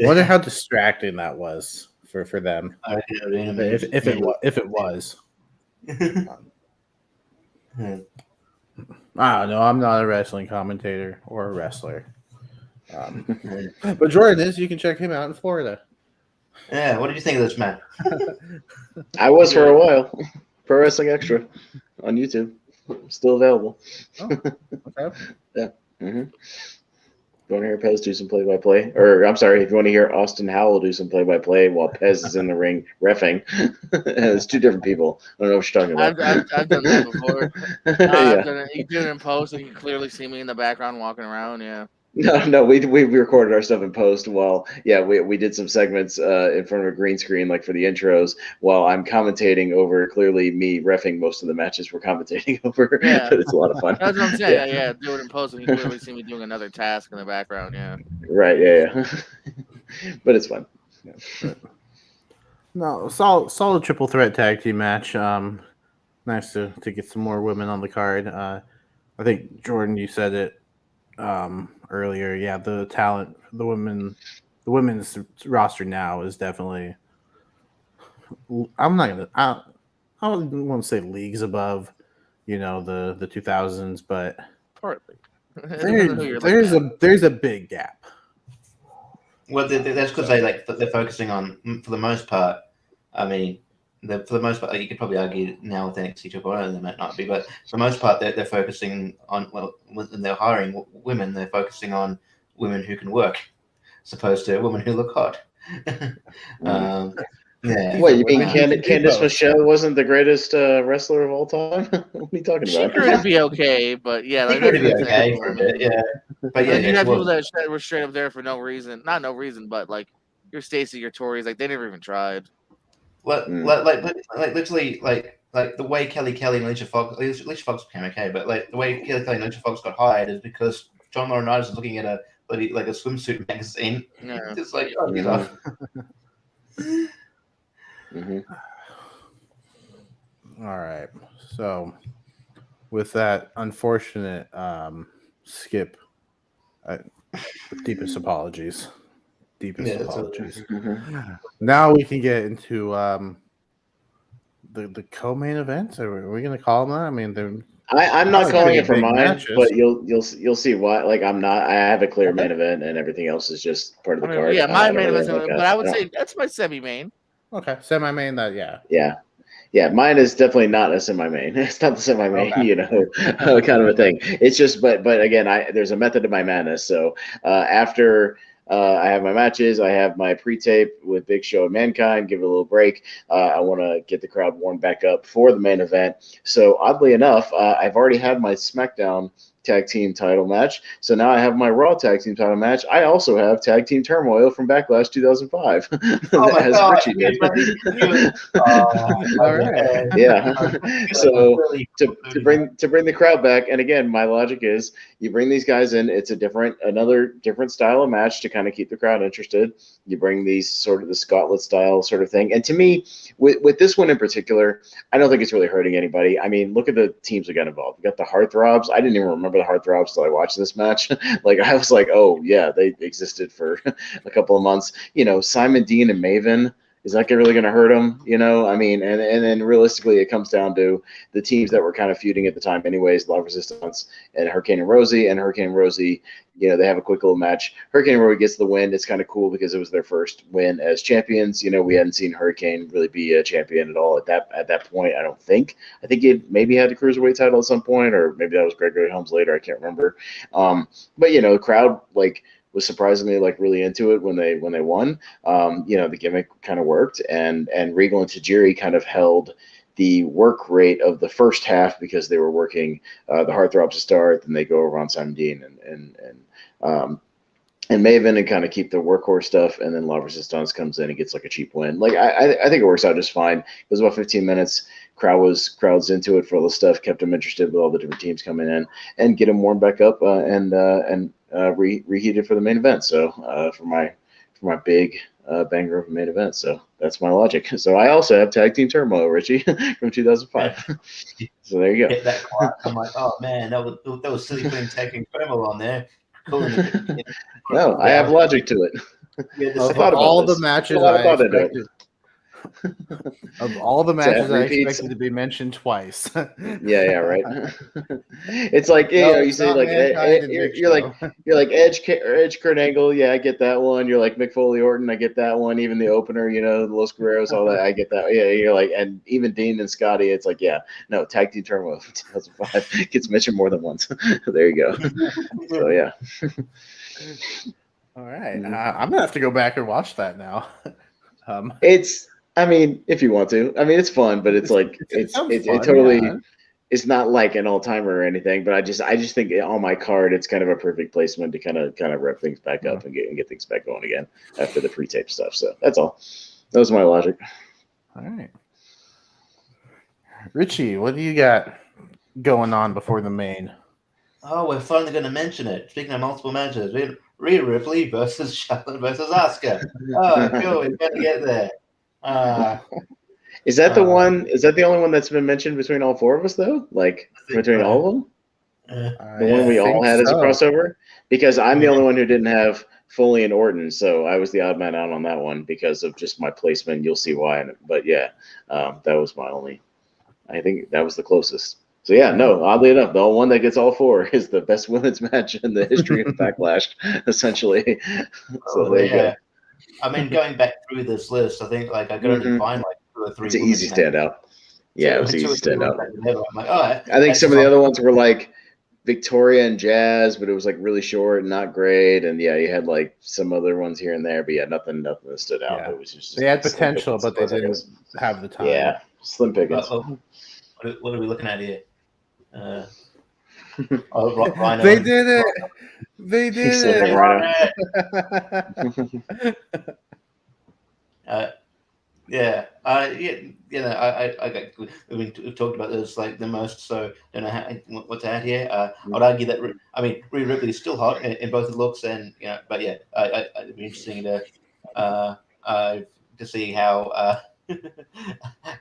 wonder how distracting that was for them. If it was. I don't know. I'm not a wrestling commentator or a wrestler. But Jordan is. You can check him out in Florida. Yeah, what did you think of this match? I was for a while. Pro Wrestling Extra on YouTube. Still available. Oh, okay. Yeah. Mm-hmm. If you want to hear Pez do some play-by-play, or I'm sorry, if you want to hear Austin Howell do some play-by-play while Pez is in the ring reffing, it's two different people. I don't know what you're talking about. I've done that before. I've done it. You do it in post, and you can clearly see me in the background walking around. Yeah. No, we recorded our stuff in post while we did some segments in front of a green screen like for the intros while I'm commentating over clearly me reffing most of the matches we're commentating over. Yeah. But it's a lot of fun. That's what I'm saying. Yeah, do it in post and you clearly see me doing another task in the background. Yeah. Right. Yeah. But it's fun. Yeah. But, no, solid triple threat tag team match. Nice to get some more women on the card. I think Jordan, you said it earlier. Yeah, the talent, the women's roster now is definitely. I don't want to say leagues above, the 2000s, but Partly. there's a big gap. Well, that's because they're focusing on, for the most part. I mean, for the most part, you could probably argue now with NXT 2.0 they might not be, but for the most part, they're focusing on, when they're hiring women, they're focusing on women who can work, as opposed to women who look hot. Yeah. What, you mean Candice Michelle wasn't the greatest wrestler of all time? What are you talking about? She could be okay, but yeah, she could be okay for a bit, yeah. But yeah, you have people that were straight up there for no reason, not no reason, but like your Stacey, your Tories, like they never even tried. Literally, the way Kelly and Alicia Fox became okay, but like the way Kelly and Alicia Fox got hired is because John Laurinaitis was looking at a swimsuit magazine. Yeah. Just like, oh, get off. Mm-hmm. All right. So, with that unfortunate skip, deepest apologies. Apologies. Mm-hmm. Now we can get into the co-main events. Are we going to call them that? I mean, I'm not calling it for mine, matches. but you'll see why. Like I'm not. I have a clear main event, and everything else is just part of the card. Yeah, my main event, but I would say that's my semi-main. Okay, semi-main. That Yeah. Yeah, mine is definitely not a semi-main. It's not the semi-main, Okay. kind of a thing. It's just, but again, there's a method to my madness. So after I have my matches, I have my pre-tape with Big Show and Mankind. Give it a little break. I want to get the crowd warmed back up for the main event. So oddly enough, I've already had my SmackDown tag team title match. So now I have my Raw tag team title match. I also have tag team turmoil from Backlash 2005. Oh my as God. Richie did. All right. Yeah. So to bring the crowd back, and again, my logic is you bring these guys in. It's another different style of match to kind of keep the crowd interested. You bring these sort of the Scotland style sort of thing, and to me, with this one in particular, I don't think it's really hurting anybody. I mean, look at the teams that got involved. We got the Heartthrobs. I didn't even remember the Heartthrobs until I watched this match. Like I was like, oh yeah, they existed for a couple of months. Simon Dean and Maven. Is that really going to hurt them? I mean, and then realistically, it comes down to the teams that were kind of feuding at the time, anyways. Love Resistance and Hurricane and Rosie. And Hurricane and Rosie, they have a quick little match. Hurricane and Rosie gets the win. It's kind of cool because it was their first win as champions. We hadn't seen Hurricane really be a champion at all at that point. I don't think. I think he maybe had the cruiserweight title at some point, or maybe that was Gregory Helms later. I can't remember. But the crowd was surprisingly really into it when they won. The gimmick kind of worked, and Regal and Tajiri kind of held the work rate of the first half because they were working the Heartthrobs to start, then they go over on Simon Dean and Maven and kind of keep the workhorse stuff, and then La Resistance comes in and gets a cheap win. I think it works out just fine. It was about 15 minutes. Crowd's into it for all the stuff, kept them interested with all the different teams coming in, and get them warmed back up and reheated for the main event. So for my big banger of a main event. So that's my logic. So I also have Tag Team Turmoil, Richie, from 2005. So there you go. Hit that quiet. I'm like, oh man, that was silly putting Tag Team Turmoil on there. Cool. No, I have logic to it. Of all the matches I expected. Of all the matches I expected to be mentioned twice. Yeah, right. It's like you say you're like Edge Kurt Angle. Yeah, I get that one. You're like Mick Foley Orton. I get that one. Even the opener, Los Guerreros, all that. I get that. Yeah, you're like, and even Dean and Scotty. It's like, yeah, no, Tag Team Turmoil 2005 gets mentioned more than once. There you go. So yeah. All right, I'm gonna have to go back and watch that now. I mean, if you want to. I mean, it's fun, but it's it's not like an all-timer or anything. But I just think on my card, it's kind of a perfect placement to kind of rev things back up and get things back going again after the pre-tape stuff. So that's all. That was my logic. All right, Richie, what do you got going on before the main? Oh, we're finally going to mention it. Speaking of multiple matches, Rhea Ripley versus Charlotte versus Asuka. Oh, cool. We're going to get there. Is that the one? Is that the only one that's been mentioned between all four of us, though? Between all of them, the one we all had as a crossover. Because I'm the only one who didn't have Foley and Orton, so I was the odd man out on that one because of just my placement. You'll see why. But yeah, that was my only. I think that was the closest. So yeah, no. Oddly enough, the one that gets all four is the best women's match in the history of Backlash, essentially. So there you go. I mean, going back through this list, I think I could only find 2 or 3. It's an easy standout. Yeah, it was easy standout. I'm like, oh, I think some of the other ones were Victoria and Jazz, but it was really short and not great. And yeah, you had some other ones here and there, but yeah, nothing that stood out. Yeah. It was just they had potential, but they didn't have the time. Yeah, slim pickings. What are we looking at here? Rhino. They did it. They did it. We've talked about this the most, so don't know what to add here. I'd argue that Rhea Ripley is still hot in both the looks, and but yeah, it'd be interesting to see how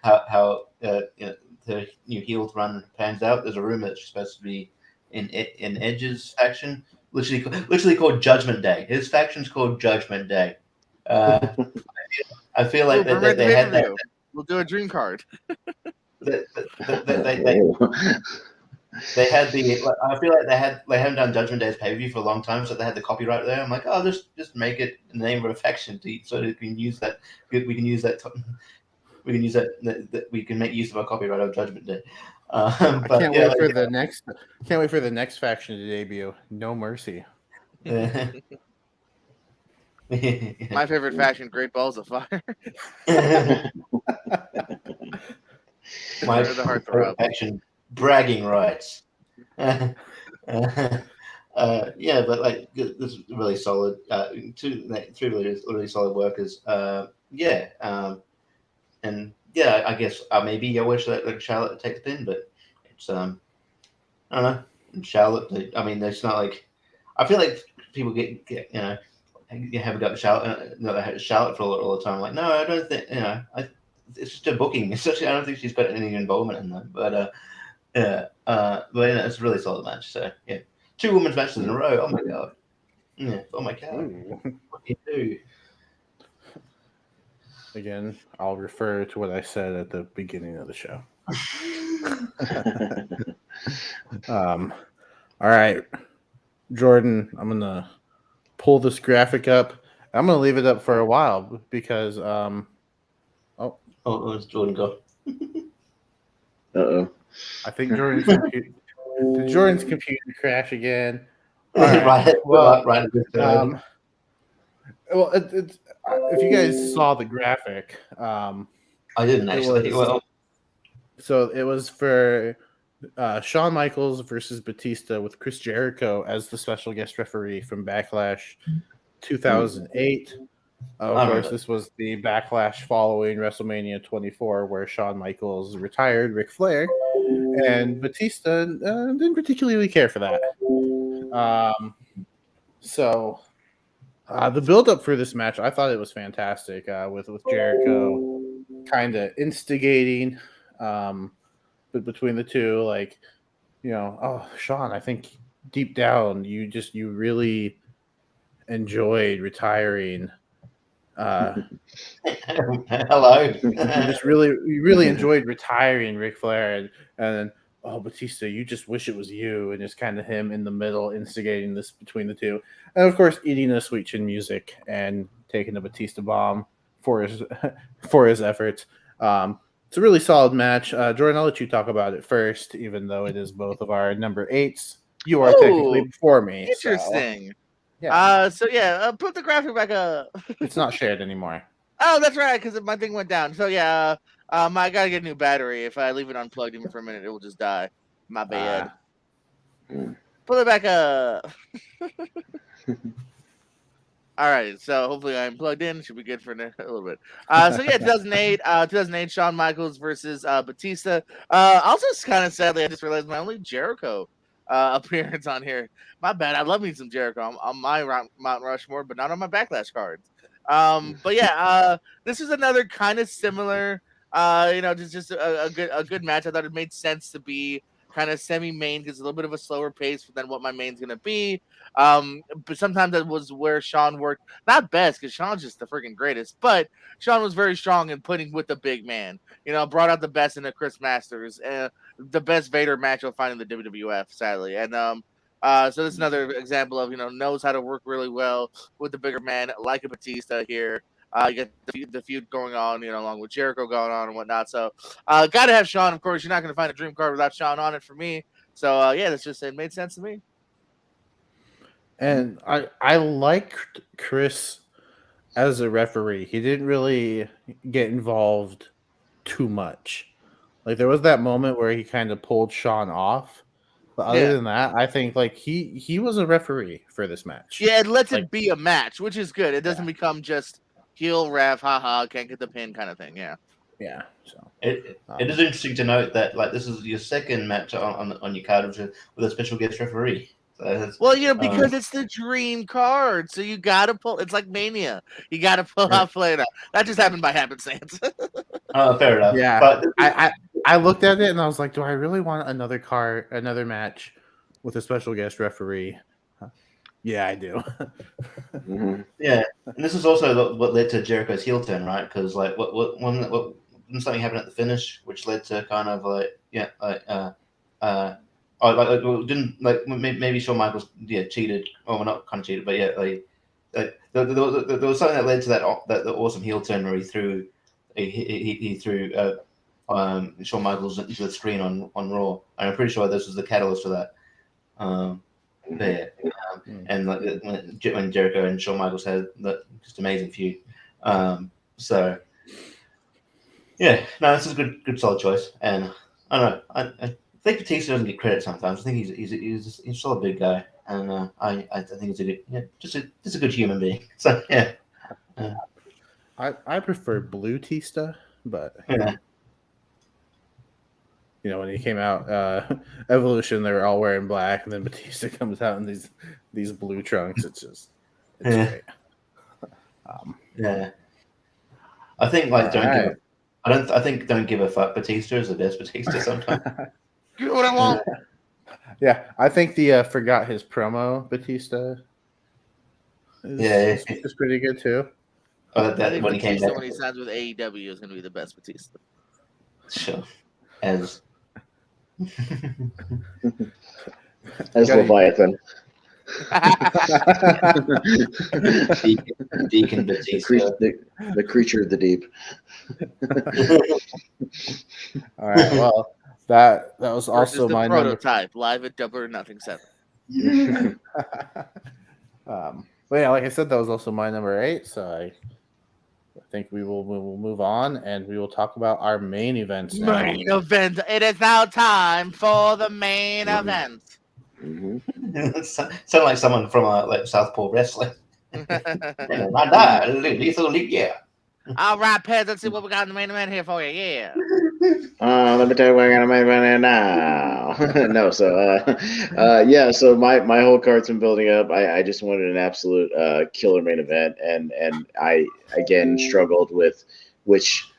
the new heels run pans out. There's a rumor that she's supposed to be in Edge's faction, literally called Judgment Day. His faction's called Judgment Day. I feel like they had that. We'll do a dream card. They had the. I feel like they haven't done Judgment Day's pay-per-view for a long time, so they had the copyright there. I'm like, oh, just make it in the name of a faction, so we can use that. We can use that we can use that we can make use of our copyright of Judgment Day. I can't wait for the next. Can't wait for the next faction to debut. No Mercy. My favorite faction, Great Balls of Fire. My the favorite faction, Bragging Rights. Yeah, but like this is really solid. Three really solid workers. And yeah, I guess maybe I wish that Charlotte would take the pin, but it's I don't know. Charlotte, I mean, it's not like I feel like people get you have got Charlotte for all the time. Like, no, I don't think it's just a booking. Especially, I don't think she's got any involvement in that. But it's a really solid match. So yeah, 2 women's matches in a row. Oh my god. Yeah. Oh my god. What do you do? Again, I'll refer to what I said at the beginning of the show. All right, Jordan, I'm gonna pull this graphic up. I'm gonna leave it up for a while because it's Jordan go. I think Jordan's computer crash again. Right. Well, right. Well, it's if you guys saw the graphic, I didn't actually. So it was for Shawn Michaels versus Batista with Chris Jericho as the special guest referee from Backlash 2008. Of course, this was the Backlash following WrestleMania 24, where Shawn Michaels retired Ric Flair, and Batista didn't particularly care for that. The build-up for this match, I thought it was fantastic, with Jericho kind of instigating, but between the two, like, Shawn, I think deep down you really enjoyed retiring. Hello. you really enjoyed retiring Ric Flair, and then Batista, you just wish it was you, and it's kind of him in the middle instigating this between the two, and of course eating a sweet chin music and taking a Batista bomb for his efforts. It's a really solid match. Jordan, I'll let you talk about it first, even though it is both of our number 8s. You are technically before me. Interesting. So. Yeah. Put the graphic back up. It's not shared anymore. Oh, that's right, because my thing went down. So yeah, I gotta get a new battery. If I leave it unplugged even for a minute, it will just die. My bad. Pull it back up. All right, so hopefully I'm plugged in. Should be good for a little bit. 2008, Shawn Michaels versus Batista. Also, kind of sadly, I just realized my only Jericho appearance on here. My bad. I love me some Jericho on my Mount Rushmore, but not on my Backlash cards. This is another kind of similar. Just a good match. I thought it made sense to be kind of semi-main because it's a little bit of a slower pace than what my main's gonna be. But sometimes that was where Shawn worked not best because Shawn's just the freaking greatest, but Shawn was very strong in putting with the big man. Brought out the best in the Chris Masters, the best Vader match you'll find in the WWF, sadly. And so this is another example of knows how to work really well with the bigger man, like a Batista here. You get the feud going on, along with Jericho going on and whatnot. So, got to have Shawn. Of course, you're not going to find a dream card without Shawn on it for me. So, it made sense to me. And I liked Chris as a referee. He didn't really get involved too much. Like, there was that moment where he kind of pulled Shawn off. But other than that, I think like he was a referee for this match. Yeah, it lets it be a match, which is good. It doesn't become just heel ref, haha, can't get the pin kind of thing. Yeah. So it is interesting to note that like this is your second match on your card with a special guest referee. So because it's the dream card, so you gotta pull. It's like Mania. You gotta pull out Slater. That just happened by happenstance. Fair enough. Yeah, but I looked at it and I was like, do I really want another match with a special guest referee? Yeah, I do. Yeah, and this is also what led to Jericho's heel turn, right? Because like when something happened at the finish, which led to kind of maybe Shawn Michaels cheated, or not kind of cheated, but there was something that led to that awesome heel turn where he threw he threw Shawn Michaels into the screen on Raw, and I'm pretty sure this was the catalyst for that. And like when Jericho and Shawn Michaels had that just amazing feud. So yeah, no, this is a good solid choice, and I don't know. I think Batista doesn't get credit sometimes. I think he's still a big guy, and I think he's a good, just a good human being. So yeah. I prefer Blue Tista, but Yeah. when he came out, Evolution, they were all wearing black, and then Batista comes out in these blue trunks. It's great. Yeah. I think don't give a fuck. Batista is the best Batista sometimes. Do what I want. Yeah, I think the forgot his promo Batista is pretty good too. I think when he signs with AEW is going to be the best Batista. Sure. As Leviathan. Deacon Batista. The creature of the deep. All right. Well, that was also my prototype live at Double or Nothing 7. But yeah, like I said, that was also my number 8. So I think we will move on, and we will talk about our main events now. Main event. It is now time for the main event. Sound like someone from like Southpaw Wrestling. Yeah. All right, Pez, let's see what we got in the main event here for you. Yeah. Let me tell you what I got in the main event now. No, so my whole card's been building up. I just wanted an absolute killer main event, and I again struggled with which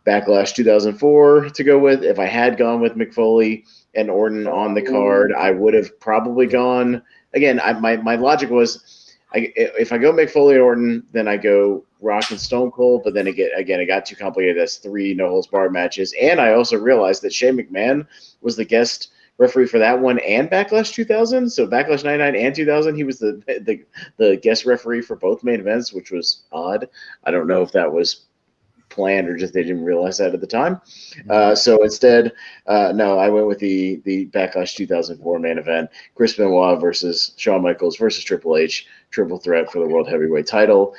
Backlash 2004 to go with. If I had gone with McFoley and Orton on the card, I would have probably gone again. My logic was, if I go McFoley and Orton, then I go Rock and Stone Cold. But then again, it got too complicated. That's 3 no holds barred matches, and I also realized that Shane McMahon was the guest referee for that one and Backlash 2000. So Backlash 99 and 2000, he was the guest referee for both main events, which was odd. I don't know if that was planned or just they didn't realize that at the time. So instead, no, I went with the Backlash 2004 main event: Chris Benoit versus Shawn Michaels versus Triple H, triple threat for the World Heavyweight title.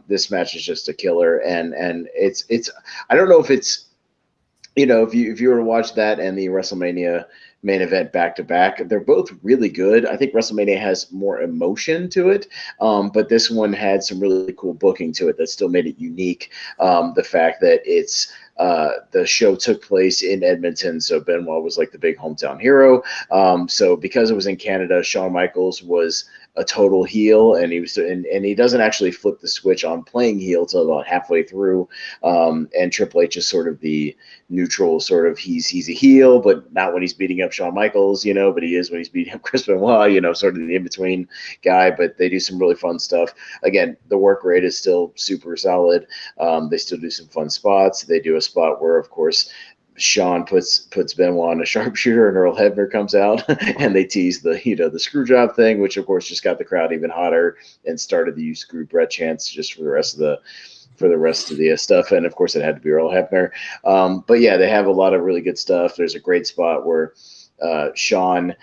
This match is just a killer, and it's I don't know if it's, if you were to watch that and the WrestleMania main event back to back, they're both really good. I think WrestleMania has more emotion to it, but this one had some really cool booking to it that still made it unique. The fact that it's the show took place in Edmonton, so Benoit was like the big hometown hero. So because it was in Canada, Shawn Michaels was a total heel, and he doesn't actually flip the switch on playing heel till about halfway through. And Triple H is sort of the neutral, sort of he's a heel, but not when he's beating up Shawn Michaels, but he is when he's beating up Chris Benoit, sort of the in-between guy. But they do some really fun stuff. Again, the work rate is still super solid. They still do some fun spots. They do a spot where, of course, Shawn puts Benoit on a sharpshooter, and Earl Hebner comes out, and they tease the screw job thing, which of course just got the crowd even hotter and started the "You Screw Brett" chants just for the rest of the stuff. And of course, it had to be Earl Hebner. But yeah, they have a lot of really good stuff. There's a great spot where Shawn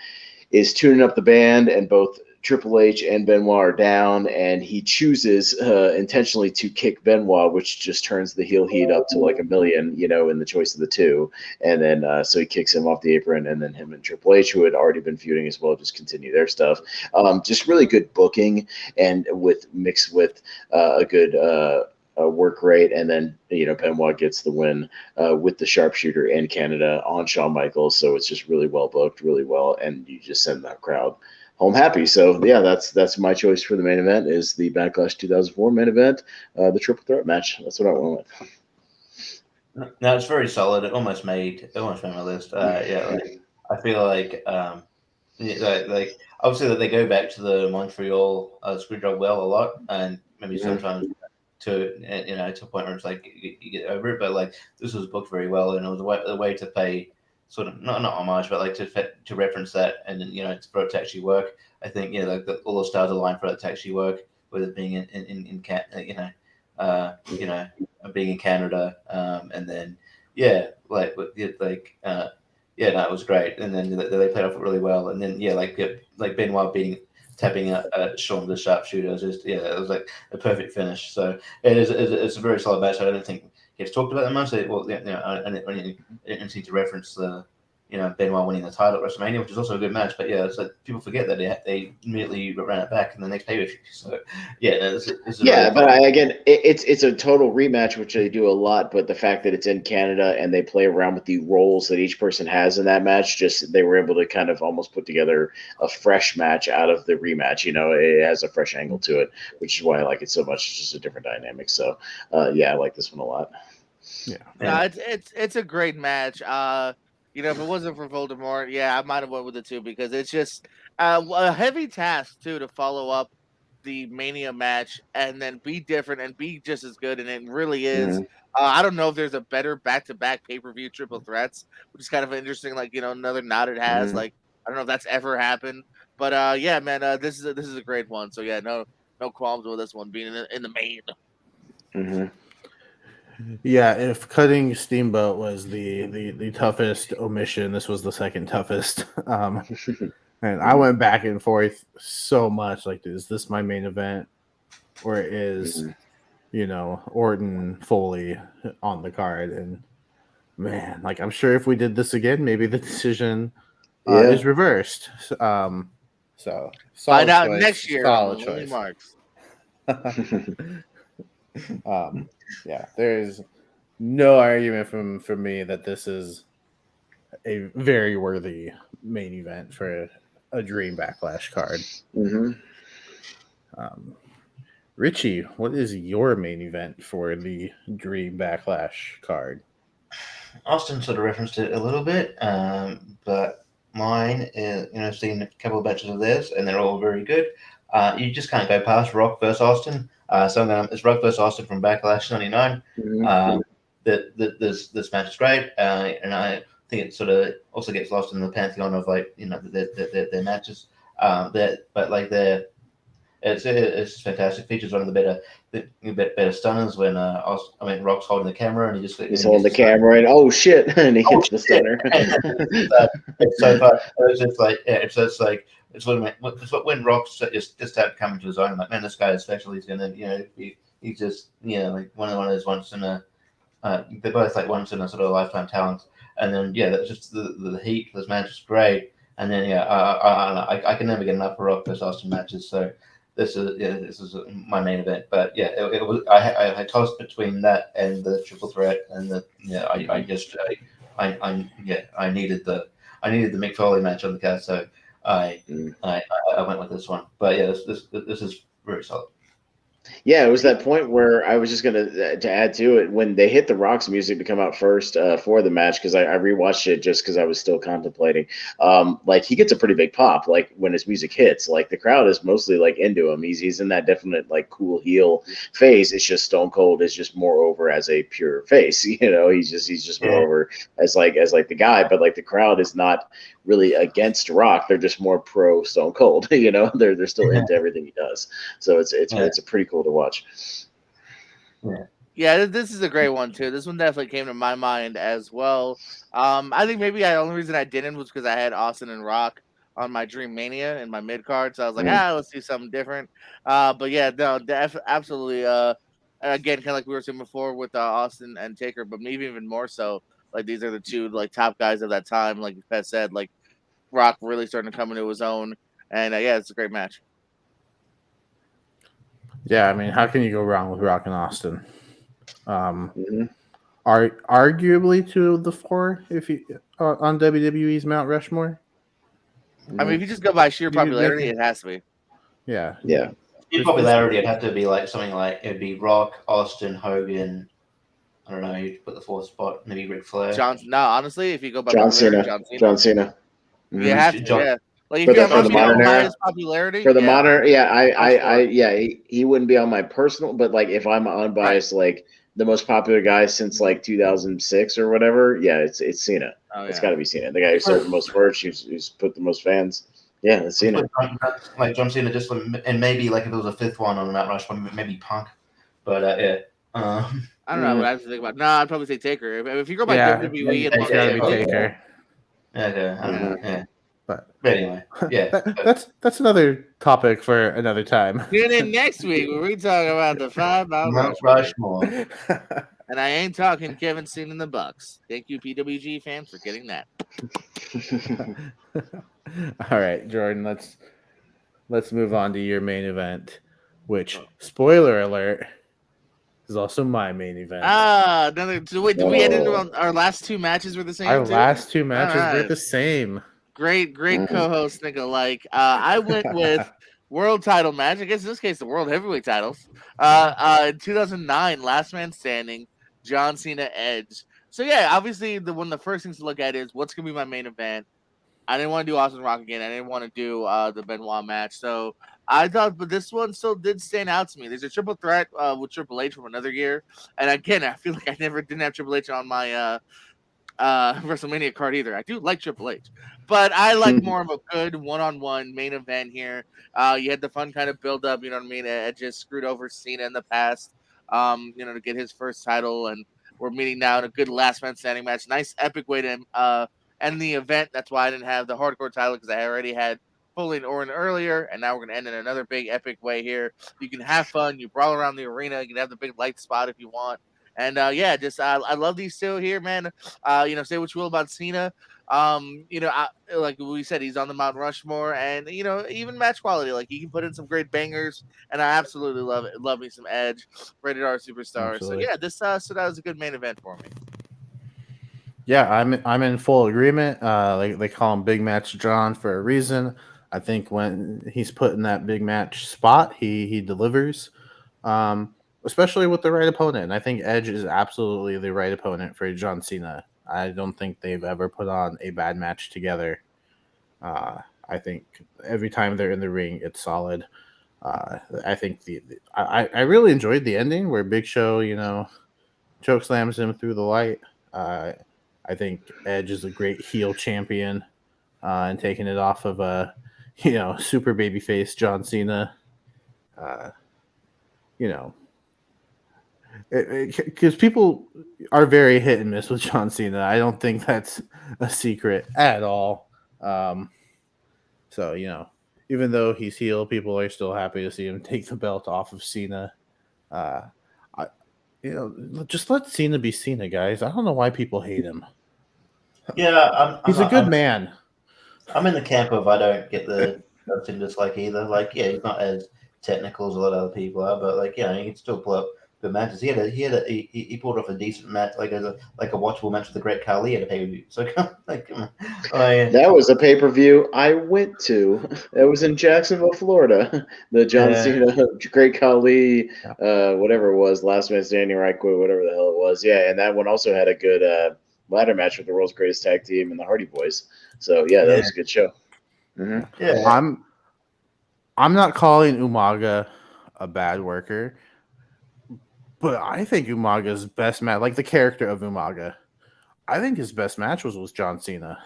is tuning up the band, and both Triple H and Benoit are down, and he chooses intentionally to kick Benoit, which just turns the heel heat up to like 1,000,000, in the choice of the two. And then so he kicks him off the apron, and then him and Triple H, who had already been feuding as well, just continue their stuff. Just really good booking, and mixed with a good work rate. And then Benoit gets the win with the sharpshooter in Canada on Shawn Michaels. So it's just really well booked, really well, and you just send that crowd home happy. So yeah, that's my choice for the main event, is the Backlash 2004 main event, the triple threat match. That's what I went with. No, it's very solid. It almost made my list. I feel like obviously that they go back to the Montreal Screwjob well a lot, and maybe sometimes to a point where it's like you get over it. But like this was booked very well, and it was a way to pay sort of not homage, but like to reference that, and then for it to actually work. I think all the stars aligned for it to actually work, with it being in you know, being in Canada, and then yeah, no, it was great, and then they played off it really well, and then like Benoit tapping Shawn with the sharpshooter. It was just it was like a perfect finish. So it's a very solid match. I don't think gets talked about that much. I didn't seem to reference the Benoit winning the title at WrestleMania, which is also a good match. But it's like people forget that they immediately ran it back in the next pay-per-view. So it's a total rematch, which they do a lot. But the fact that it's in Canada and they play around with the roles that each person has in that match, just they were able to kind of almost put together a fresh match out of the rematch. It has a fresh angle to it, which is why I like it so much. It's just a different dynamic. So I like this one a lot. It's a great match. If it wasn't for Voldemort, I might have went with it too, because it's just a heavy task too to follow up the Mania match and then be different and be just as good, and it really is. I don't know if there's a better back-to-back pay-per-view triple threats, which is kind of interesting. Like another nod it has. Like I don't know if that's ever happened, but man, this is a great one. So no qualms with this one being in the main. Yeah, if cutting Steamboat was the toughest omission, this was the second toughest. And I went back and forth so much. Like, is this my main event, or is Orton Foley on the card? And man, like I'm sure if we did this again, maybe the decision is reversed. So find out next year. Solid choice. Marks. There's no argument from me that this is a very worthy main event for a Dream Backlash card. Richie, what is your main event for the Dream Backlash card? Austin sort of referenced it a little bit, but mine is, I've seen a couple of batches of theirs, and they're all very good. You just can't go past Rock versus Austin. It's Rock versus Austin from Backlash '99. This match is great, and I think it sort of also gets lost in the pantheon of their matches. It's fantastic. Features one of the better stunners when Rock's holding the camera and he's holding the camera and oh shit, and he hits the stunner. It's so fun. It's when Rock's just started coming to his own. I'm like, man, this guy is special. He's gonna, he's just, like one of those once in a. They're both like once in a sort of lifetime talents. And then that's just the heat. This match is great. And then I can never get enough of Rock versus Austin matches. So this is my main event. But it was I tossed between that and the triple threat, and I needed the Mick Foley match on the card. So I went with this one. But this is very solid. Yeah, it was that point where I was just to add to it when they hit the Rock's music to come out first for the match, because I rewatched it just because I was still contemplating. Like he gets a pretty big pop like when his music hits. Like the crowd is mostly like into him. He's in that definite like cool heel phase. It's just Stone Cold is just more over as a pure face. He's just more over as the guy. But like the crowd is not really against Rock. They're just more pro Stone Cold. They're still into everything he does. So it's a pretty cool to watch. Yeah, this is a great one too. This one definitely came to my mind as well. I think maybe the only reason I didn't was because I had Austin and Rock on my Dream Mania in my mid card, so I was like, let's do something different. But absolutely. Again, kind of like we were saying before with Austin and Taker, but maybe even more so. Like these are the two like top guys of that time. Like Pat said, like Rock really starting to come into his own, and it's a great match. Yeah, I mean, how can you go wrong with Rock and Austin? Arguably two of the four, if you on WWE's Mount Rushmore. I mean, if you just go by sheer popularity, it has to be. Yeah. Sheer popularity, it'd have to be like something like it'd be Rock, Austin, Hogan. I don't know. You'd put the fourth spot, maybe Ric Flair. Honestly, if you go by John Cena. You have to, yeah. Like for the modern era, popularity for the modern, he wouldn't be on my personal, but like if I'm unbiased, like the most popular guy since like 2006 or whatever, it's Cena. It's got to be Cena. The guy who sold the most merch, who's put the most fans. Yeah, it's Cena. Like John Cena, and maybe like if there was a fifth one on Mount Rushmore, maybe Punk. But I don't know what I have to think about. No, I'd probably say Taker. If you go by WWE, it's gotta be Taker. Okay. But anyway, that's another topic for another time. Tune in next week where we talk about the 5 Mount Rushmore. And I ain't talking Kevin Steen and the Bucks. Thank you, PWG fans, for getting that. All right, Jordan. Let's move on to your main event, which, spoiler alert, is also my main event. Wait, did we end into our last 2 matches were the same? Our last 2 matches were the same. Great co-host think alike. I went with world title match. I guess in this case the world heavyweight titles. In 2009, Last Man Standing, John Cena Edge. So yeah, obviously one of the first things to look at is what's gonna be my main event. I didn't want to do Austin Rock again. I didn't want to do the Benoit match. So I thought, but this one still did stand out to me. There's a triple threat with Triple H from another year, and again, I feel like I didn't have Triple H on my WrestleMania card either. I do like Triple H, but I like more of a good one-on-one main event here. You had the fun kind of build up, you know what I mean? It just screwed over Cena in the past, to get his first title, and we're meeting now in a good last man standing match. Nice epic way to end the event. That's why I didn't have the hardcore title, because I already had Foley and Orton earlier, and now we're going to end in another big epic way here. You can have fun. You brawl around the arena. You can have the big light spot if you want. And I love these two here, man. Say what you will about Cena. Like we said, he's on the Mount Rushmore, and even match quality, like he can put in some great bangers, and I absolutely love it. Love me some Edge, rated R superstar. Absolutely. So yeah, this stood out as a good main event for me. Yeah, I'm in full agreement. They call him Big Match John for a reason. I think when he's put in that big match spot, he delivers. Especially with the right opponent. And I think Edge is absolutely the right opponent for John Cena. I don't think they've ever put on a bad match together. I think every time they're in the ring, it's solid. I think I really enjoyed the ending where Big Show, choke slams him through the light. I think Edge is a great heel champion, and taking it off of super babyface John Cena. Because people are very hit and miss with John Cena. I don't think that's a secret at all. Even though he's heel, people are still happy to see him take the belt off of Cena. Just let Cena be Cena, guys. I don't know why people hate him. Yeah, he's a good man. I'm in the camp of I don't get the dislike either. Like, yeah, he's not as technical as a lot of other people are, but he can still pull up good matches. He pulled off a decent match, like a watchable match with the Great Khali at a pay-per-view. So come on. That was a pay-per-view I went to. It was in Jacksonville, Florida. The John Cena Great Khali, whatever it was, Last Man Standing, Right Quit, whatever the hell it was. Yeah, and that one also had a good ladder match with the World's Greatest Tag Team and the Hardy Boys. So that was a good show. Mm-hmm. Yeah, I'm not calling Umaga a bad worker. But I think Umaga's best match, like the character of Umaga, I think his best match was with John Cena.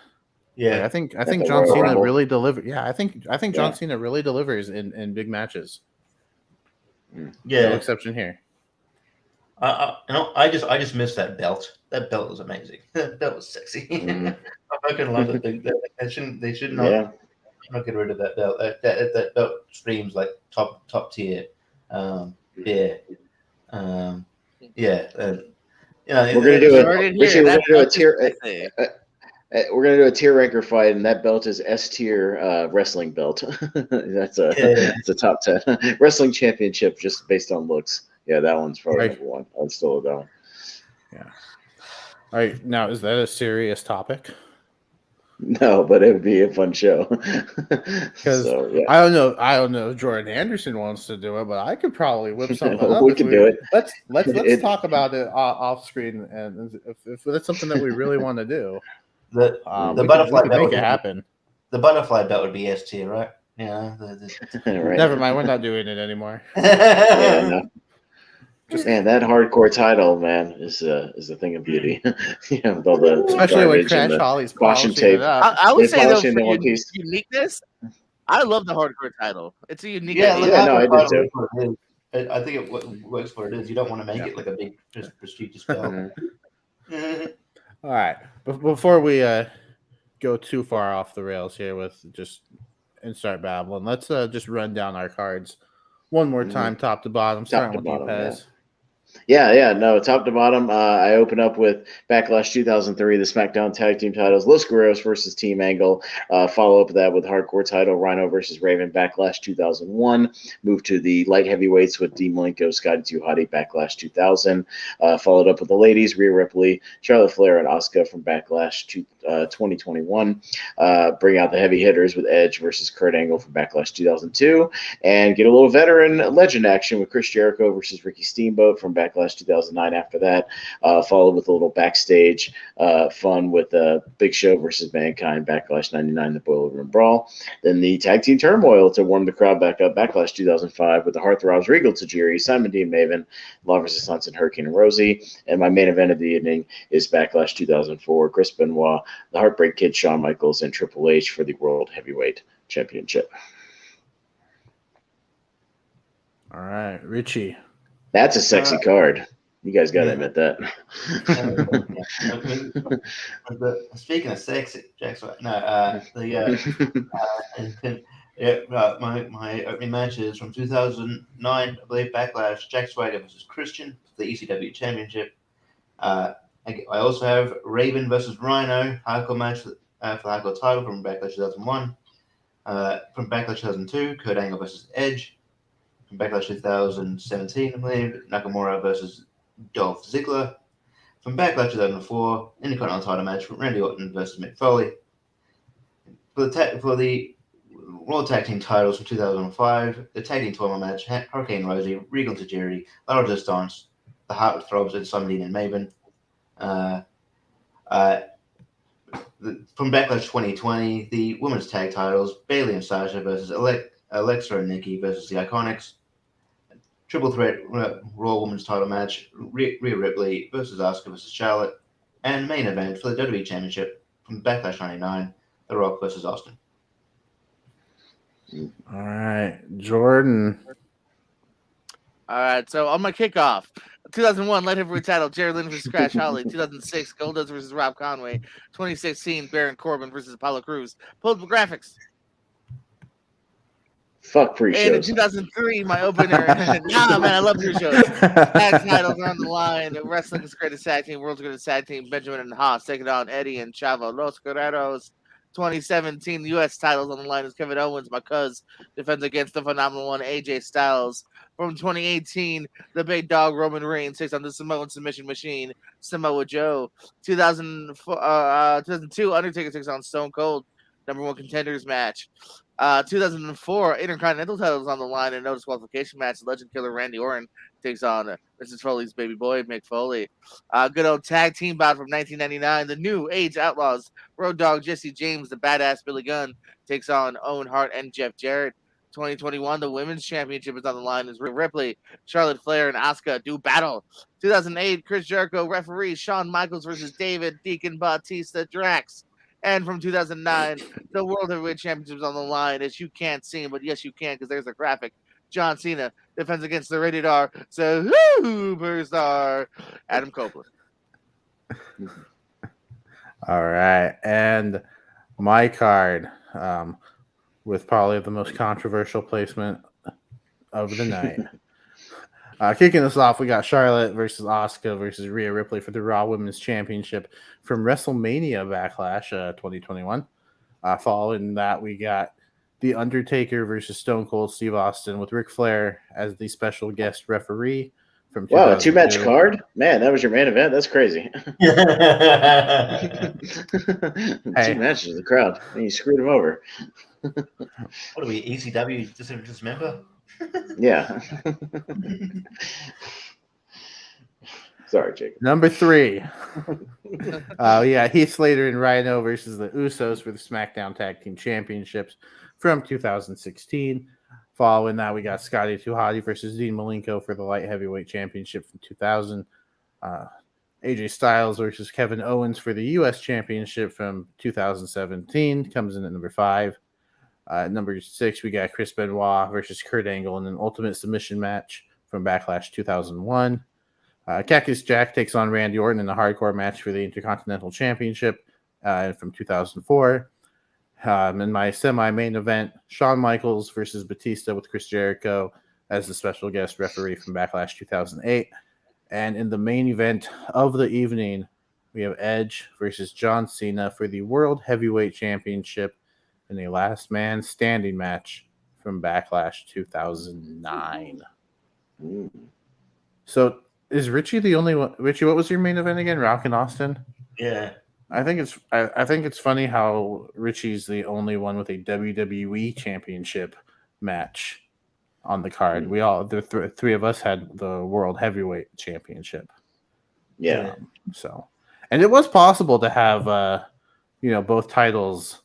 Yeah, I think John Cena really delivered. Yeah, I think John Cena really delivers in big matches. Yeah, no exception here. I just missed that belt. That belt was amazing. That belt was sexy. I fucking love it. They should not. Yeah. Not get rid of that belt. That belt screams like top tier. We're gonna do a tier. We're gonna do a tier ranker fight, and that belt is S tier wrestling belt. It's a top 10 wrestling championship, just based on looks. Yeah, that one's probably number one. I'd still have that one. Yeah. All right, now is that a serious topic? No, but it would be a fun show. Because I don't know if Jordan Anderson wants to do it, but I could probably whip something up. We can do it. Let's talk about it off screen, and if that's something that we really want to do, the butterfly belt make it happen. The butterfly belt would be S tier, right? Yeah. Right. Never mind, we're not doing it anymore. No. Man, that hardcore title, man, is a thing of beauty. With all the especially when Crash Holly's caution tape. I would say though, for uniqueness, I love the hardcore title. It's a unique. I did too. I think it works for it is. You don't want to make it like a big, just prestigious belt. All right. Before we go too far off the rails here and start babbling, let's just run down our cards one more time, top to bottom, starting with you, Pez. Yeah. No, top to bottom. I open up with Backlash 2003, the SmackDown Tag Team titles, Los Guerreros versus Team Angle. Follow up that with Hardcore title, Rhino versus Raven, Backlash 2001. Move to the light heavyweights with Dean Malenko, Scotty 2 Hottie, Backlash 2000. Followed up with the ladies, Rhea Ripley, Charlotte Flair, and Asuka from Backlash 2021. Bring out the heavy hitters with Edge versus Kurt Angle from Backlash 2002. And get a little veteran legend action with Chris Jericho versus Ricky Steamboat from Backlash 2009 after that, followed with a little backstage fun with Big Show versus Mankind, Backlash 99, the Boiler Room Brawl. Then the Tag Team Turmoil to warm the crowd back up, Backlash 2005 with the Heartthrobs, Regal Tajiri, Simon Dean Maven, Law vs. Johnson, Hurricane and Rosie. And my main event of the evening is Backlash 2004, Chris Benoit, the Heartbreak Kid, Shawn Michaels, and Triple H for the World Heavyweight Championship. All right, Richie. That's a sexy card. You guys got to admit that. Speaking of sexy, Jack's right. No, my opening matches from 2009, I believe, Backlash, Jack Swagger versus Christian, the ECW Championship. I also have Raven versus Rhino, hardcore match for the hardcore title from Backlash 2001. From Backlash 2002, Kurt Angle versus Edge. From Backlash 2017, I believe, Nakamura versus Dolph Ziggler. From Backlash 2004, Intercontinental title match from Randy Orton versus Mick Foley. For the World Tag Team titles from 2005, the Tag Team tournament match, Hurricane Rosie, Regal Tajiri, La Resistance, the Heartthrobs, and Simon Dean and Maven. From Backlash 2020, the women's tag titles, Bayley and Sasha versus Alexa and Nikki versus the Iconics. Triple threat Raw Women's title match, Rhea Ripley versus Asuka versus Charlotte. And main event for the WWE Championship from Backlash 99, The Rock versus Austin. All right, Jordan. All right, so on my kickoff, 2001 light heavyweight title, Jerry Lynn versus Scratch Holly. 2006 Goldust versus Rob Conway. 2016 Baron Corbin versus Apollo Crews. Pulled up graphics. Fuck pre-shows. And in 2003, my opener. Nah, man, I love pre-shows. Tag titles are on the line. Wrestling's greatest tag team, world's greatest tag team. Benjamin and Haas taking on Eddie and Chavo. Los Guerreros. 2017 U.S. titles on the line as Kevin Owens, my cuz, defends against the phenomenal one AJ Styles. From 2018, the big dog Roman Reigns takes on the Samoan submission machine Samoa Joe. 2002, Undertaker takes on Stone Cold, #1 contenders match. 2004, Intercontinental titles on the line and no disqualification match. Legend killer Randy Orton takes on Mrs. Foley's baby boy, Mick Foley. Good old tag team bout from 1999. The New Age Outlaws, Road Dogg Jesse James, the badass Billy Gunn takes on Owen Hart and Jeff Jarrett. 2021, the Women's Championship is on the line as Ripley, Charlotte Flair, and Asuka do battle. 2008, Chris Jericho referee, Shawn Michaels versus David Deacon Batista Drax. And from 2009, the World Heavyweight Championship is on the line, as you can't see him, but yes, you can, because there's a graphic. John Cena defends against the rated R superstar Adam Copeland. All right, and my card, with probably the most controversial placement of the night. Kicking us off, we got Charlotte versus Asuka versus Rhea Ripley for the Raw Women's Championship from WrestleMania Backlash 2021. Following that, we got The Undertaker versus Stone Cold Steve Austin with Ric Flair as the special guest referee. From wow, a 2-match card? Man, that was your main event? That's crazy. 2 matches of the crowd. And you screwed him over. What are we, ECW just member? Yeah. Sorry, Jacob. Number 3. Yeah, Heath, Slater, and Rhino versus the Usos for the SmackDown Tag Team Championships from 2016. Following that, we got Scotty 2 Hottie versus Dean Malenko for the Light Heavyweight Championship from 2000. AJ Styles versus Kevin Owens for the U.S. Championship from 2017 comes in at number 5. Number 6, we got Chris Benoit versus Kurt Angle in an Ultimate Submission match from Backlash 2001. Cactus Jack takes on Randy Orton in a hardcore match for the Intercontinental Championship from 2004. In my semi-main event, Shawn Michaels versus Batista with Chris Jericho as the special guest referee from Backlash 2008. And in the main event of the evening, we have Edge versus John Cena for the World Heavyweight Championship in a last man standing match from Backlash 2009. So is Richie the only one? Richie, what was your main event again? Rock and Austin? Yeah. I think it's funny how Richie's the only one with a WWE Championship match on the card. We all three of us had the World Heavyweight Championship. Yeah. And it was possible to have both titles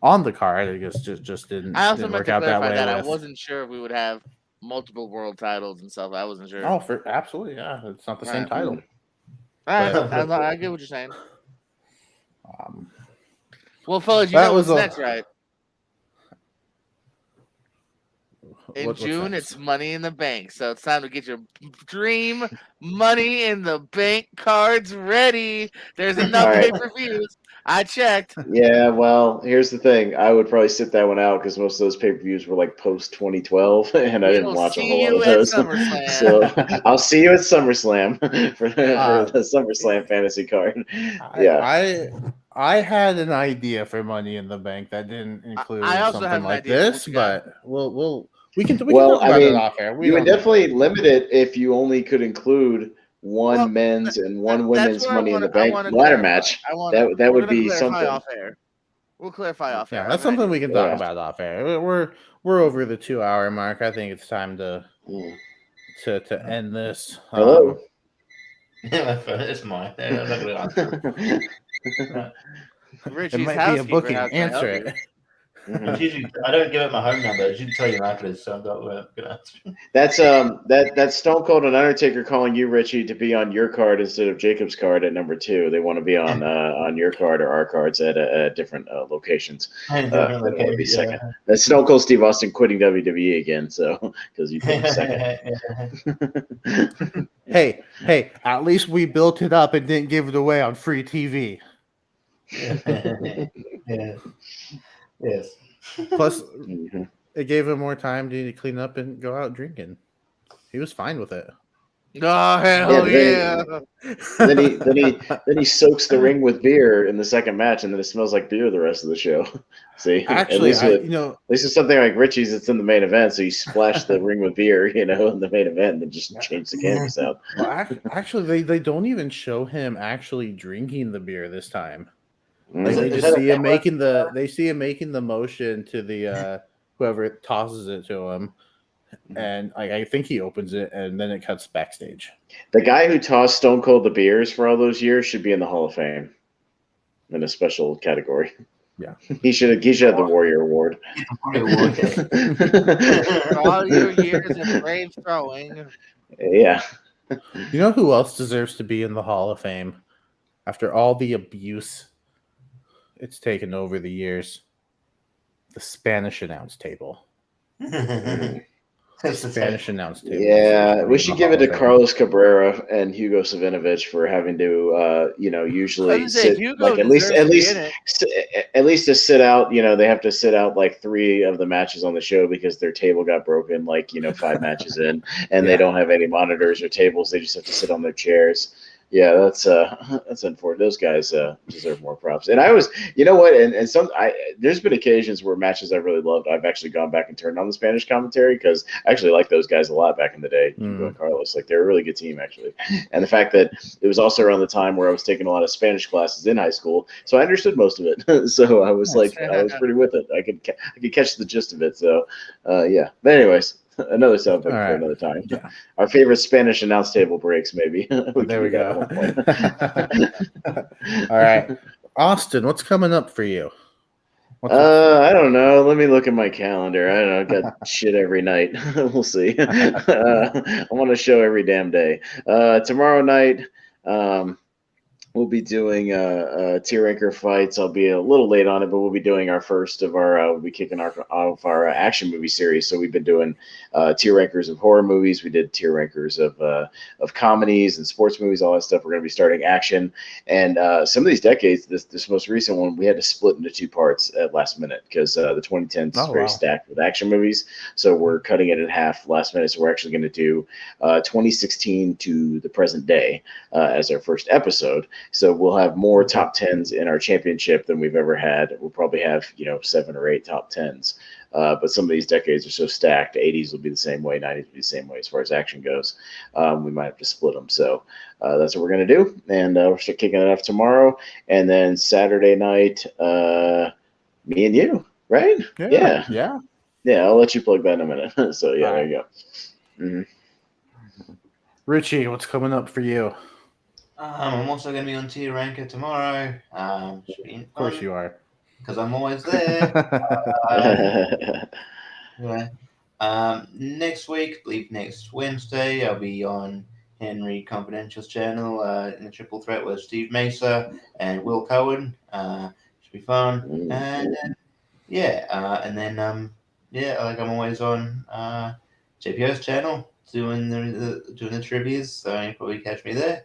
on the card. I guess just didn't. I also didn't meant work to out that clarify way. that I wasn't sure if we would have multiple world titles and stuff. I wasn't sure. Oh, absolutely, yeah. It's not the same title. All right, I get what you're saying. Well, fellas, you know what's next, right? In June, it's Money in the Bank. So it's time to get your dream Money in the Bank cards ready. There's enough pay-per-views. I checked. Yeah, well, here's the thing. I would probably sit that one out because most of those pay-per-views were like post-2012, and I didn't watch a whole lot of those. So I'll see you at SummerSlam for the SummerSlam fantasy card. I had an idea for Money in the Bank that didn't include something like this, but we can talk about it off air. You would definitely limit it if you only could include one men's and one women's Money in the Bank ladder match. That would be something. Off air. We'll clarify off air. Yeah, that's something we can talk about off air. We're over the 2-hour mark. I think it's time to end this. Hello. It's mine. It might be a booking. Answer it. I don't give it my home number. I should tell you after, so I'm not going to answer. That's Stone Cold and Undertaker calling you, Richie, to be on your card instead of Jacob's card at number 2. They want to be on your card or our cards at different locations. That would be second. That's Stone Cold Steve Austin quitting WWE again, so because you came second. Hey! At least we built it up and didn't give it away on free TV. Yeah. Yes. Plus, it gave him more time to clean up and go out drinking. He was fine with it. Oh hell yeah! Then he soaks the ring with beer in the second match, and then it smells like beer the rest of the show. See, actually, at least it's something like Richie's. It's in the main event, so you splash the ring with beer, in the main event, and just change the canvas out. Well, actually, they don't even show him actually drinking the beer this time. Like they just see him making the motion to the whoever tosses it to him, and I think he opens it, and then it cuts backstage. The guy who tossed Stone Cold the beers for all those years should be in the Hall of Fame in a special category. Yeah, he should have the Warrior Award. For all your years of brave throwing. Yeah. You know who else deserves to be in the Hall of Fame after all the abuse it's taken over the years? The Spanish announce table. Spanish announce table. Yeah, we should give it to Carlos Cabrera and Hugo Savinovich for having to, usually sit like at least to sit out. They have to sit out like 3 of the matches on the show because their table got broken, 5 matches in, and they don't have any monitors or tables. They just have to sit on their chairs. Yeah, that's unfortunate. Those guys deserve more props. And I was, there's been occasions where matches I really loved, I've actually gone back and turned on the Spanish commentary because I actually liked those guys a lot back in the day. Hugo and Carlos, they're a really good team actually. And the fact that it was also around the time where I was taking a lot of Spanish classes in high school, so I understood most of it. So I was I was pretty with it. I could catch the gist of it. So yeah. But anyways. Another subject for another time. Yeah. Our favorite Spanish announce table breaks, maybe. There we go. All right. Austin, what's coming up for you? I don't know. Let me look at my calendar. I don't know. I've got shit every night. We'll see. I'm on a show every damn day. Tomorrow night, We'll be doing tier ranker fights. I'll be a little late on it, but we'll be doing our first of our. We'll be kicking off our action movie series. So we've been doing tier rankers of horror movies. We did tier rankers of comedies and sports movies, all that stuff. We're going to be starting action, and some of these decades. This most recent one, we had to split into 2 parts at last minute because the 2010s is very stacked with action movies. So we're cutting it in half last minute. So we're actually going to do 2016 to the present day as our first episode. So we'll have more top 10s in our championship than we've ever had. We'll probably have 7 or 8 top 10s. But some of these decades are so stacked. 80s will be the same way. 90s will be the same way as far as action goes. We might have to split them. So that's what we're going to do. And we'll start kicking it off tomorrow. And then Saturday night, me and you, right? Yeah. Yeah, I'll let you plug that in a minute. So, yeah, there you go. Mm-hmm. Richie, what's coming up for you? I'm also going to be on Tier Ranker tomorrow. Of course you are. Because I'm always there. Next week, I believe next Wednesday, I'll be on Henry Confidential's channel in a triple threat with Steve Mesa and Will Cohen. Should be fun. And I'm always on JPO's channel doing the trivias, so you probably catch me there.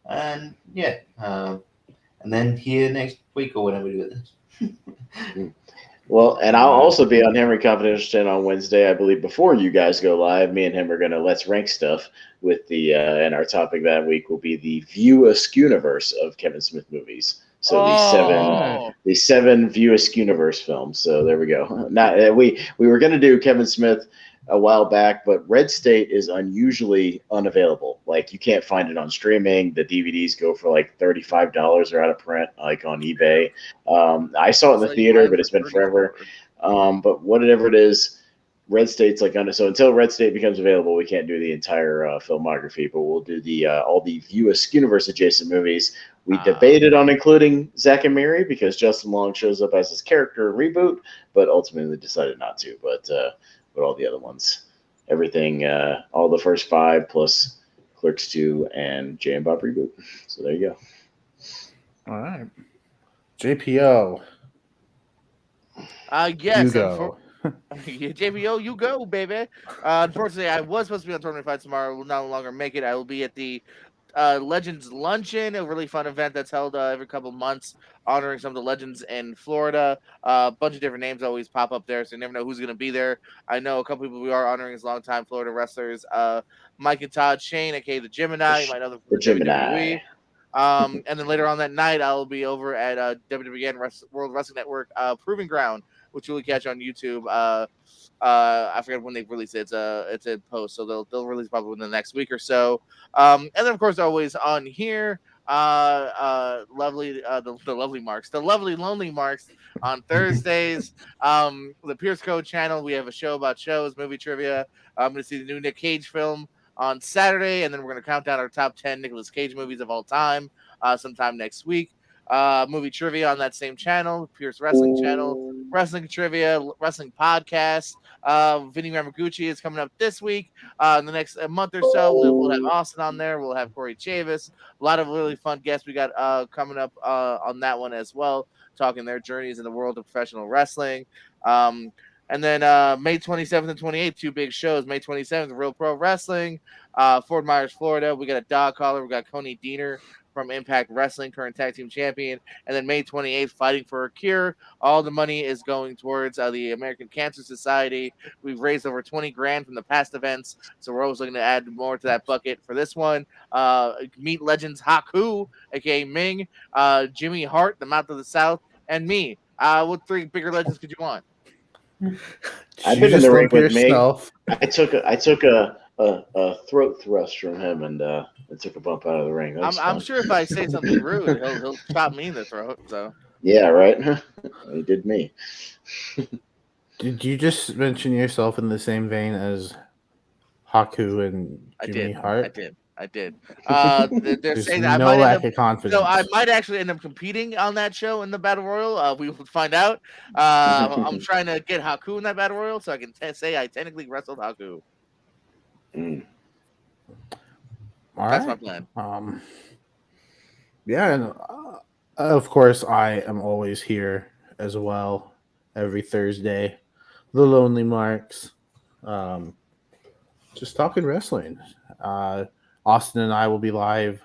And and then here next week or whenever we do this. Well, and I'll also be on Henry Confidential channel on Wednesday, I believe, before you guys go live. Me and him are going to let's rank stuff with the and our topic that week will be the View Askewniverse of Kevin Smith movies. So the seven View Askewniverse films. So there we go. Now we were going to do Kevin Smith a while back, but Red State is unusually unavailable. Like you can't find it on streaming. The DVDs go for like $35 or out of print, like on eBay. I saw it in the theater, but it's been forever. But whatever it is, Red State's like under. So until Red State becomes available, we can't do the entire filmography. But we'll do the all the View Askewniverse adjacent movies. We debated on including Zack and Miri because Justin Long shows up as his character in Reboot, but ultimately decided not to. But all the other ones, everything, all the first 5 plus Clerks 2 and Jay and Bob Reboot. So there you go. All right. JPO. Yes. You go. JPO, you go, baby. Unfortunately, I was supposed to be on Tournament Fights tomorrow. I will no longer make it. I will be at the Legends Luncheon, a really fun event that's held every couple months, honoring some of the legends in Florida. A bunch of different names always pop up there, so you never know who's going to be there. I know a couple people we are honoring as longtime Florida wrestlers, Mike and Todd Shane, aka the Gemini. You might know them from the WWE. And then later on that night, I'll be over at WWN World Wrestling Network Proving Ground, which you'll catch on YouTube. I forget when they release it. It's a post, so they'll release probably within the next week or so. And then of course always on here, the lovely Marks, the lovely lonely Marks on Thursdays. The Pierce Code channel, we have a show about shows, movie trivia. I'm going to see the new Nick Cage film on Saturday, and then we're going to count down our top 10 Nicolas Cage movies of all time sometime next week. Movie trivia on that same channel, Pierce Wrestling channel, wrestling trivia, wrestling podcast. Vinny Ramaguchi is coming up this week. In the next month or so, we'll have Austin on there. We'll have Corey Chavis. A lot of really fun guests we got coming up on that one as well, talking their journeys in the world of professional wrestling. And then May 27th and 28th, 2 big shows. May 27th, Real Pro Wrestling, Fort Myers, Florida. We got a dog collar. We got Coney Diener from Impact Wrestling, current tag team champion. And then May 28th, Fighting for a Cure. All the money is going towards the American Cancer Society. We've raised over $20,000 from the past events, so we're always looking to add more to that bucket for this one. Meet legends Haku, aka Ming, Jimmy Hart, the Mouth of the South, and me. What 3 bigger legends could you want? I've been in the ring with Ming. I took a throat thrust from him and it took a bump out of the ring. I'm sure if I say something rude, he'll chop me in the throat. So yeah, right. He did me. Did you just mention yourself in the same vein as Haku and Jimmy Hart? I did. They're saying that no lack of confidence. So I might actually end up competing on that show in the Battle Royal. We will find out. I'm trying to get Haku in that Battle Royal so I can say I technically wrestled Haku. That's my plan. Yeah, and of course, I am always here as well every Thursday. The Lonely Marks, um, just talking wrestling. Uh, Austin and I will be live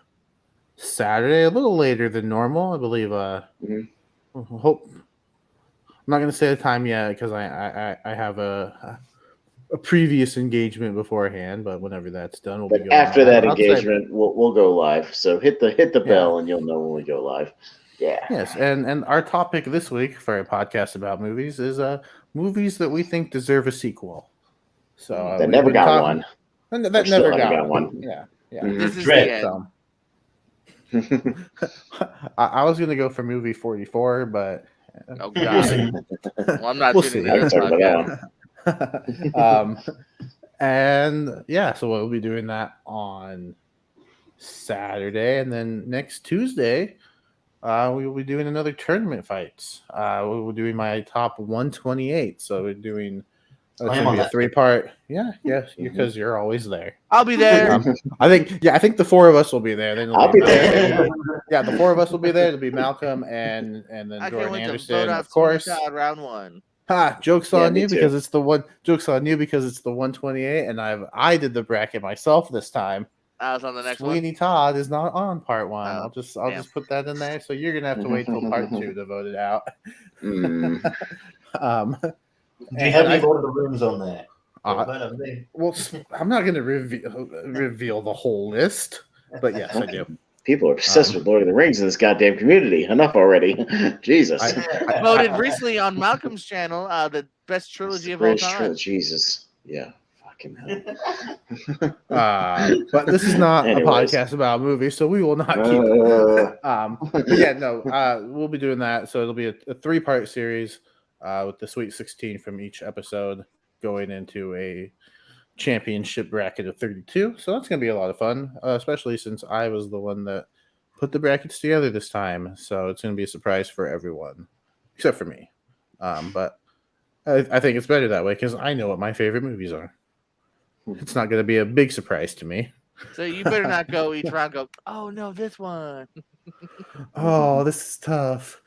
Saturday, a little later than normal, I believe. Mhm. Hope I'm not going to say the time yet because I have a previous engagement beforehand, but whenever that's done, we'll be But going after live. that engagement, we'll go live. So hit the bell, and you'll know when we go live. Yeah. Yes, and our topic this week for a podcast about movies is movies that we think deserve a sequel. So That we've never been got talking, one. and Or that still never haven't got got one. one. Yeah, yeah. Mhm. This is Dread. the end. So I was gonna go for movie 44, but Oh we'll God. see. Well, I'm not We'll tuning see. in I to can this talk about podcast. that one. And yeah, so we'll be doing that on Saturday, and then next Tuesday, we will be doing another tournament fights. We will be doing my top 128. So we're doing. It's I am gonna on be a that. 3-part. Yeah, Mhm. because you're always there. I'll be there. I think the four of us will be there. Then it'll I'll be Malcolm. there. Yeah, the four of us will be there. It'll be Malcolm and then I can't Jordan wait to vote Anderson, out of course. Sweeney Todd round 1. Ha! Jokes Yeah, on me you too. because it's the one. Jokes on you because it's the 128, and I did the bracket myself this time. I was on the next Sweeney Todd is not on part 1. Oh, I'll damn. just put that in there. So you're gonna have to wait till part 2 to vote it out. Mm. Um, Do you and have I- any Lord of the Rings on there? Uh, well, I'm not going to reveal the whole list, but yes, I do. People are obsessed with Lord of the Rings in this goddamn community. Enough already. Jesus. I voted recently on Malcolm's channel, the best trilogy of all British time. trilogy. Jesus. Yeah. Fucking hell. But this is not Anyways. a podcast about movies, so we will not keep. But yeah, no, we'll be doing that. So it'll be a 3-part series with the Sweet 16 from each episode going into a championship bracket of 32. So that's going to be a lot of fun, especially since I was the one that put the brackets together this time. So it's going to be a surprise for everyone, except for me. But I think it's better that way because I know what my favorite movies are. It's not going to be a big surprise to me. So you better not go each round go, oh no, this one. Oh, this is tough.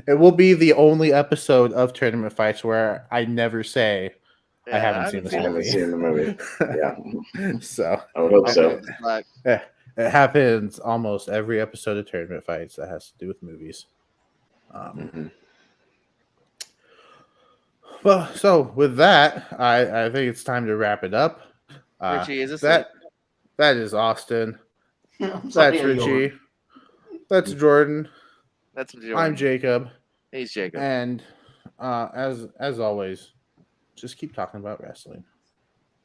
It will be the only episode of Tournament Fights where I never say I haven't seen this I haven't movie. seen the movie. Yeah. So I would hope so. it happens almost every episode of Tournament Fights that has to do with movies. Well, so with that, I think it's time to wrap it up. Richie, is this that is Austin. I'm That's Richie. That's Jordan. That's Jordan. I'm Jacob. He's Jacob. And as always, just keep talking about wrestling.